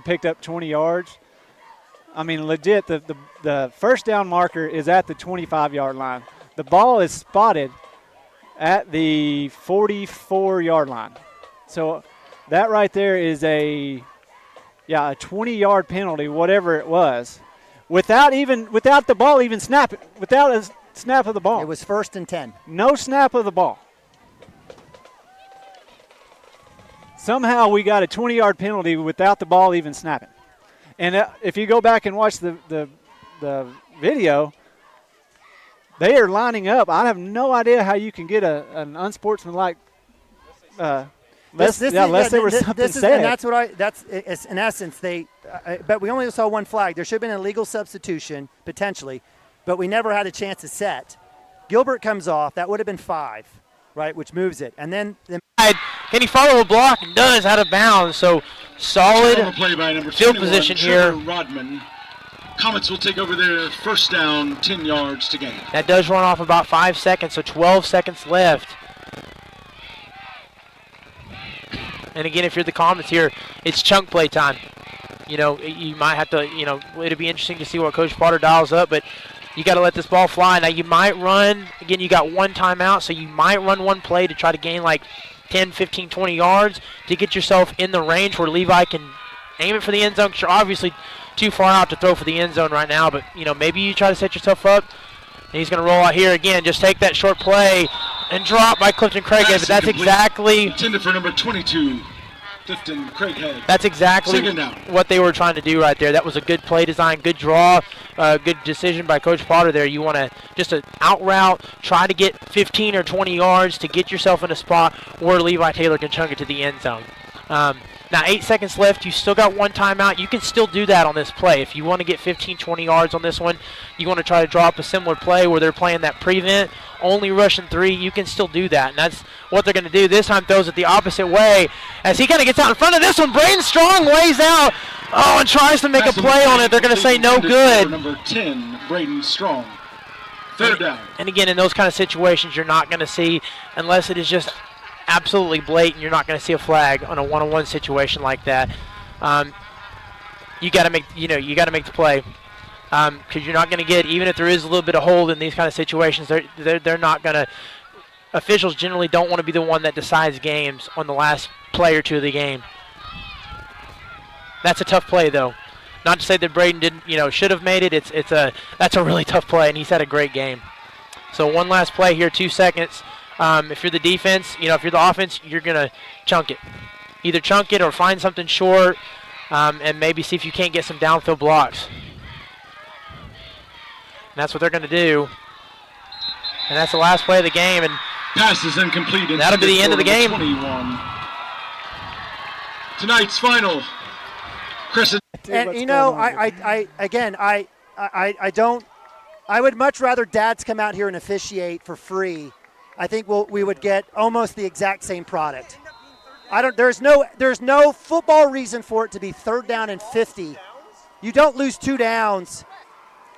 D: picked up 20 yards. I mean, legit, the first down marker is at the 25-yard line. The ball is spotted at the 44-yard line. So that right there is a 20-yard penalty, whatever it was, without the ball even snapping, without a snap of the ball.
C: It was first and 10.
D: No snap of the ball. Somehow we got a 20-yard penalty without the ball even snapping. And if you go back and watch the video, they are lining up. I have no idea how you can get an unsportsmanlike. Unless there was something said.
C: And that's in essence but we only saw one flag. There should have been a legal substitution potentially, but we never had a chance to set. Gilbert comes off. That would have been 5, right? Which moves it, and then.
I: Can he follow a block? And does, out of bounds. So solid field position here.
J: Rodman. Comets will take over their first down, 10 yards to gain.
I: That does run off about 5 seconds, so 12 seconds left. And again, if you're the Comets here, it's chunk play time. You know, you might have to, it'd be interesting to see what Coach Potter dials up, but You got to let this ball fly. Now, you might run. Again, you got one timeout, so you might run one play to try to gain like 10, 15, 20 yards to get yourself in the range where Levi can aim it for the end zone. 'Cause you're obviously too far out to throw for the end zone right now, but, maybe you try to set yourself up. And he's going to roll out here again. Just take that short play and drop by Clifton Craighead. But that's exactly
J: intended for number 22, Clifton Craighead.
I: That's exactly what they were trying to do right there. That was a good play design, good draw, good decision by Coach Potter there. You want to just an out route, try to get 15 or 20 yards to get yourself in a spot where Levi Taylor can chunk it to the end zone. Now, 8 seconds left. You still got one timeout. You can still do that on this play. If you want to get 15, 20 yards on this one, you want to try to draw up a similar play where they're playing that prevent, only rushing 3. You can still do that, and that's what they're going to do. This time throws it the opposite way as he kind of gets out in front of this one. Braden Strong lays out, and tries to make a play on it. They're going to say no good.
J: Number 10, Braden Strong. Third down.
I: And again, in those kind of situations, you're not going to see, unless it is just absolutely blatant, you're not going to see a flag on a one-on-one situation like that. You got to make, the play because you're not going to get, even if there is a little bit of hold in these kind of situations, they're not going to. Officials generally don't want to be the one that decides games on the last play or two of the game. That's a tough play, though. Not to say that Braden didn't, should have made it. That's a really tough play, and he's had a great game. So one last play here, 2 seconds. If you're the defense, if you're the offense, you're going to chunk it. Either chunk it or find something short and maybe see if you can't get some downfield blocks. And that's what they're going to do. And that's the last play of the game. And
J: pass is incomplete.
I: That'll be the end of the game.
J: 21. Tonight's final. Crescent.
C: And, I would much rather dads come out here and officiate for free. I think we would get almost the exact same product. There's no football reason for it to be 3rd down and 50. You don't lose 2 downs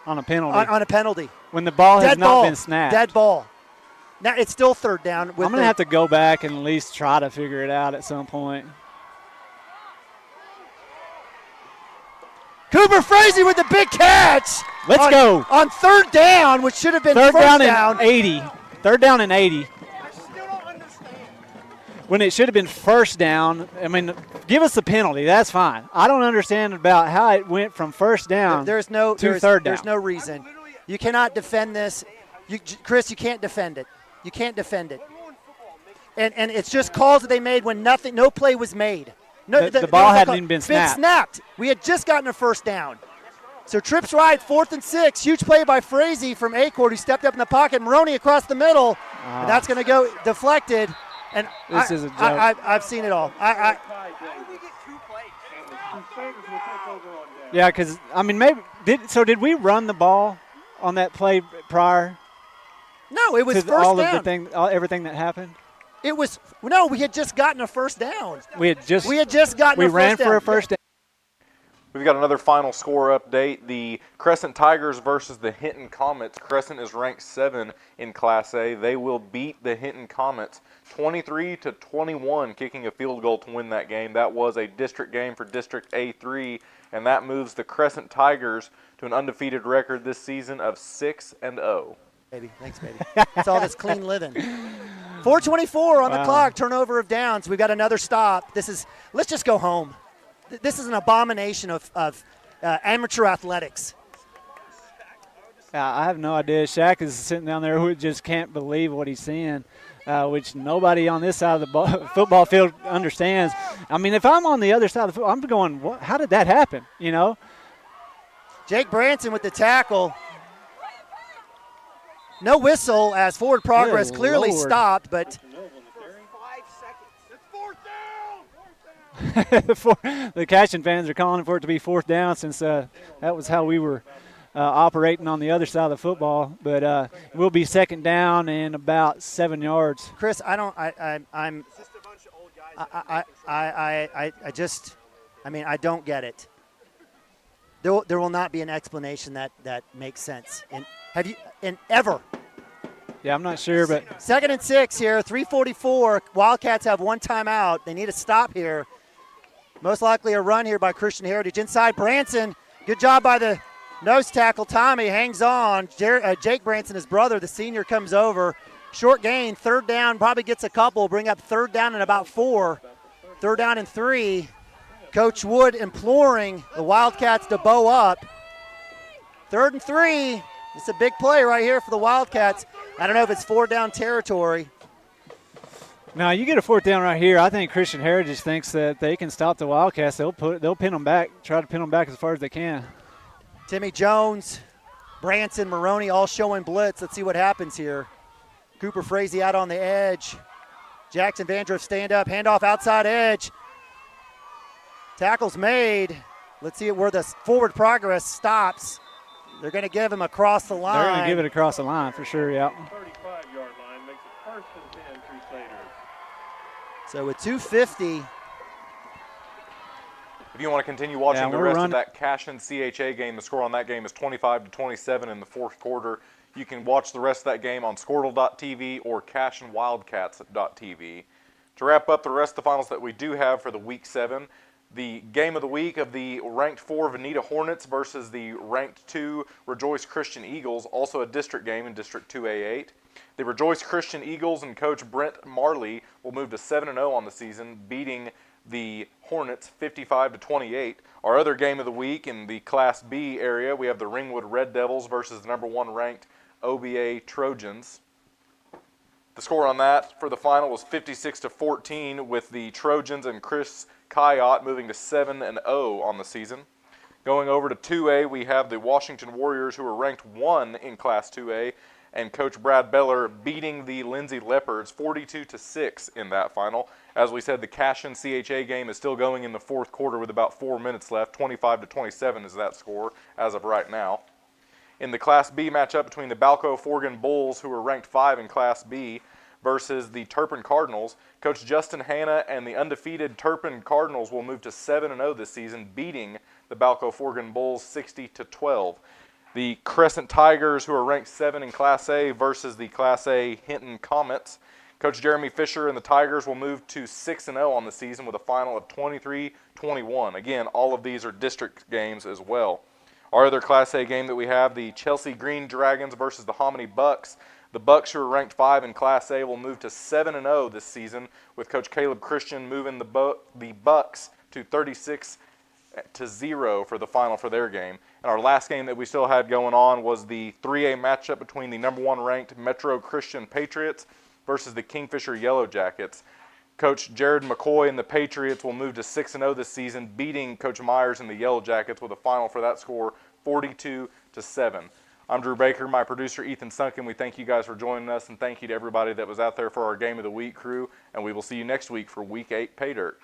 D: on a penalty.
C: On a penalty.
D: When the ball has not been snapped.
C: Dead ball. Now it's still 3rd down.
D: I'm going to have to go back and at least try to figure it out at some point.
C: Cooper Frazee with the big catch.
D: Let's go.
C: On 3rd down, which should have been
D: third
C: first
D: down.
C: down.
D: And 80. 3rd down and 80. When it should have been 1st down, give us the penalty. That's fine. I don't understand about how it went from 1st down to 3rd down.
C: There's no reason. You cannot defend this. Chris, you can't defend it. You can't defend it. And it's just calls that they made when no play was made. No,
D: the ball hadn't even been snapped.
C: We had just gotten a 1st down. So trips right, 4th and 6. Huge play by Frazee from A-Court, who stepped up in the pocket. Maroney across the middle. And that's going to go deflected. And
D: this is a joke.
C: I've seen it all.
D: Yeah, because, did we run the ball on that play prior?
C: No, it was first down.
D: Everything that happened?
C: We had just gotten a 1st down.
D: We had just
C: gotten a 1st down.
D: We ran for a 1st down.
B: We've got another final score update. The Crescent Tigers versus the Hinton Comets. Crescent is ranked 7 in Class A. They will beat the Hinton Comets 23-21, kicking a field goal to win that game. That was a district game for District A3, and that moves the Crescent Tigers to an undefeated record this season of 6-0.
C: Baby, thanks, baby. It's all this clean living. 4:24 on the clock. Turnover of downs. We've got another stop. Let's just go home. This is an abomination of amateur athletics.
D: I have no idea. Shaq is sitting down there who just can't believe what he's seeing, which nobody on this side of the football field understands. If I'm on the other side of the football, I'm going, what? How did that happen?
C: Jake Branson with the tackle. No whistle as forward progress clearly stopped, but
D: the Cashin fans are calling for it to be 4th down since that was how we were operating on the other side of the football. But we'll be 2nd down and about 7 yards.
C: Chris, I don't get it. There will not be an explanation that makes sense. Ever?
D: Yeah, I'm not sure, but
C: 2nd and 6 here, 3:44. Wildcats have one timeout. They need a stop here. Most likely a run here by Christian Heritage. Inside Branson. Good job by the Nose tackle, Tommy hangs on. Jake Branson, his brother, the senior, comes over. Short gain, third down, probably gets a couple. Bring up third down and about 4. Third down and 3. Coach Wood imploring the Wildcats to bow up. 3rd and 3. It's a big play right here for the Wildcats. I don't know if it's 4 down territory.
D: Now you get a 4th down right here. I think Christian Heritage thinks that they can stop the Wildcats. They'll pin them back, try to pin them back as far as they can.
C: Timmy Jones, Branson, Maroney all showing blitz. Let's see what happens here. Cooper Frazee out on the edge. Jackson Vandroff stand up, handoff outside edge. Tackle's made. Let's see where the forward progress stops. They're going to give him across the line.
D: They're going to give it across the line for sure, yeah.
E: 35-yard line makes it 1st and 10 Crusaders.
C: So with 2:50.
B: If you want to continue watching the rest of that Cashin CHA game, the score on that game is 25-27 in the 4th quarter. You can watch the rest of that game on Skordle.tv or CashinWildcats.tv. To wrap up the rest of the finals that we do have for the Week 7, the game of the week of the ranked 4 Veneta Hornets versus the ranked 2 Rejoice Christian Eagles, also a district game in District 2A8. The Rejoice Christian Eagles and Coach Brent Marley will move to 7-0 on the season, beating the Hornets 55-28. Our other game of the week in the Class B area, we have the Ringwood Red Devils versus the number 1 ranked OBA Trojans. The score on that for the final was 56-14, with the Trojans and Chris Kayot moving to 7-0 on the season. Going over to 2A, we have the Washington Warriors, who are ranked 1 in Class 2A, and Coach Brad Beller beating the Lindsay Leopards 42-6 in that final. As we said, the Cashin CHA game is still going in the 4th quarter with about 4 minutes left. 25-27 is that score as of right now. In the Class B matchup between the Balco Forgan Bulls, who are ranked 5 in Class B, versus the Turpin Cardinals, Coach Justin Hanna and the undefeated Turpin Cardinals will move to 7-0 this season, beating the Balco Forgan Bulls 60-12. The Crescent Tigers, who are ranked 7 in Class A, versus the Class A Hinton Comets. Coach Jeremy Fisher and the Tigers will move to 6-0 on the season with a final of 23-21. Again, all of these are district games as well. Our other Class A game that we have, the Chelsea Green Dragons versus the Hominy Bucks. The Bucks, who are ranked 5 in Class A, will move to 7-0 this season, with Coach Caleb Christian moving the Bucks to 36-0 for the final for their game. And our last game that we still had going on was the 3A matchup between the number 1 ranked Metro Christian Patriots versus the Kingfisher Yellow Jackets. Coach Jared McCoy and the Patriots will move to 6-0 this season, beating Coach Myers and the Yellow Jackets with a final for that score 42-7. I'm Drew Baker, my producer Ethan Sunken. We thank you guys for joining us, and thank you to everybody that was out there for our Game of the Week crew, and we will see you next week for Week 8 Pay Dirt.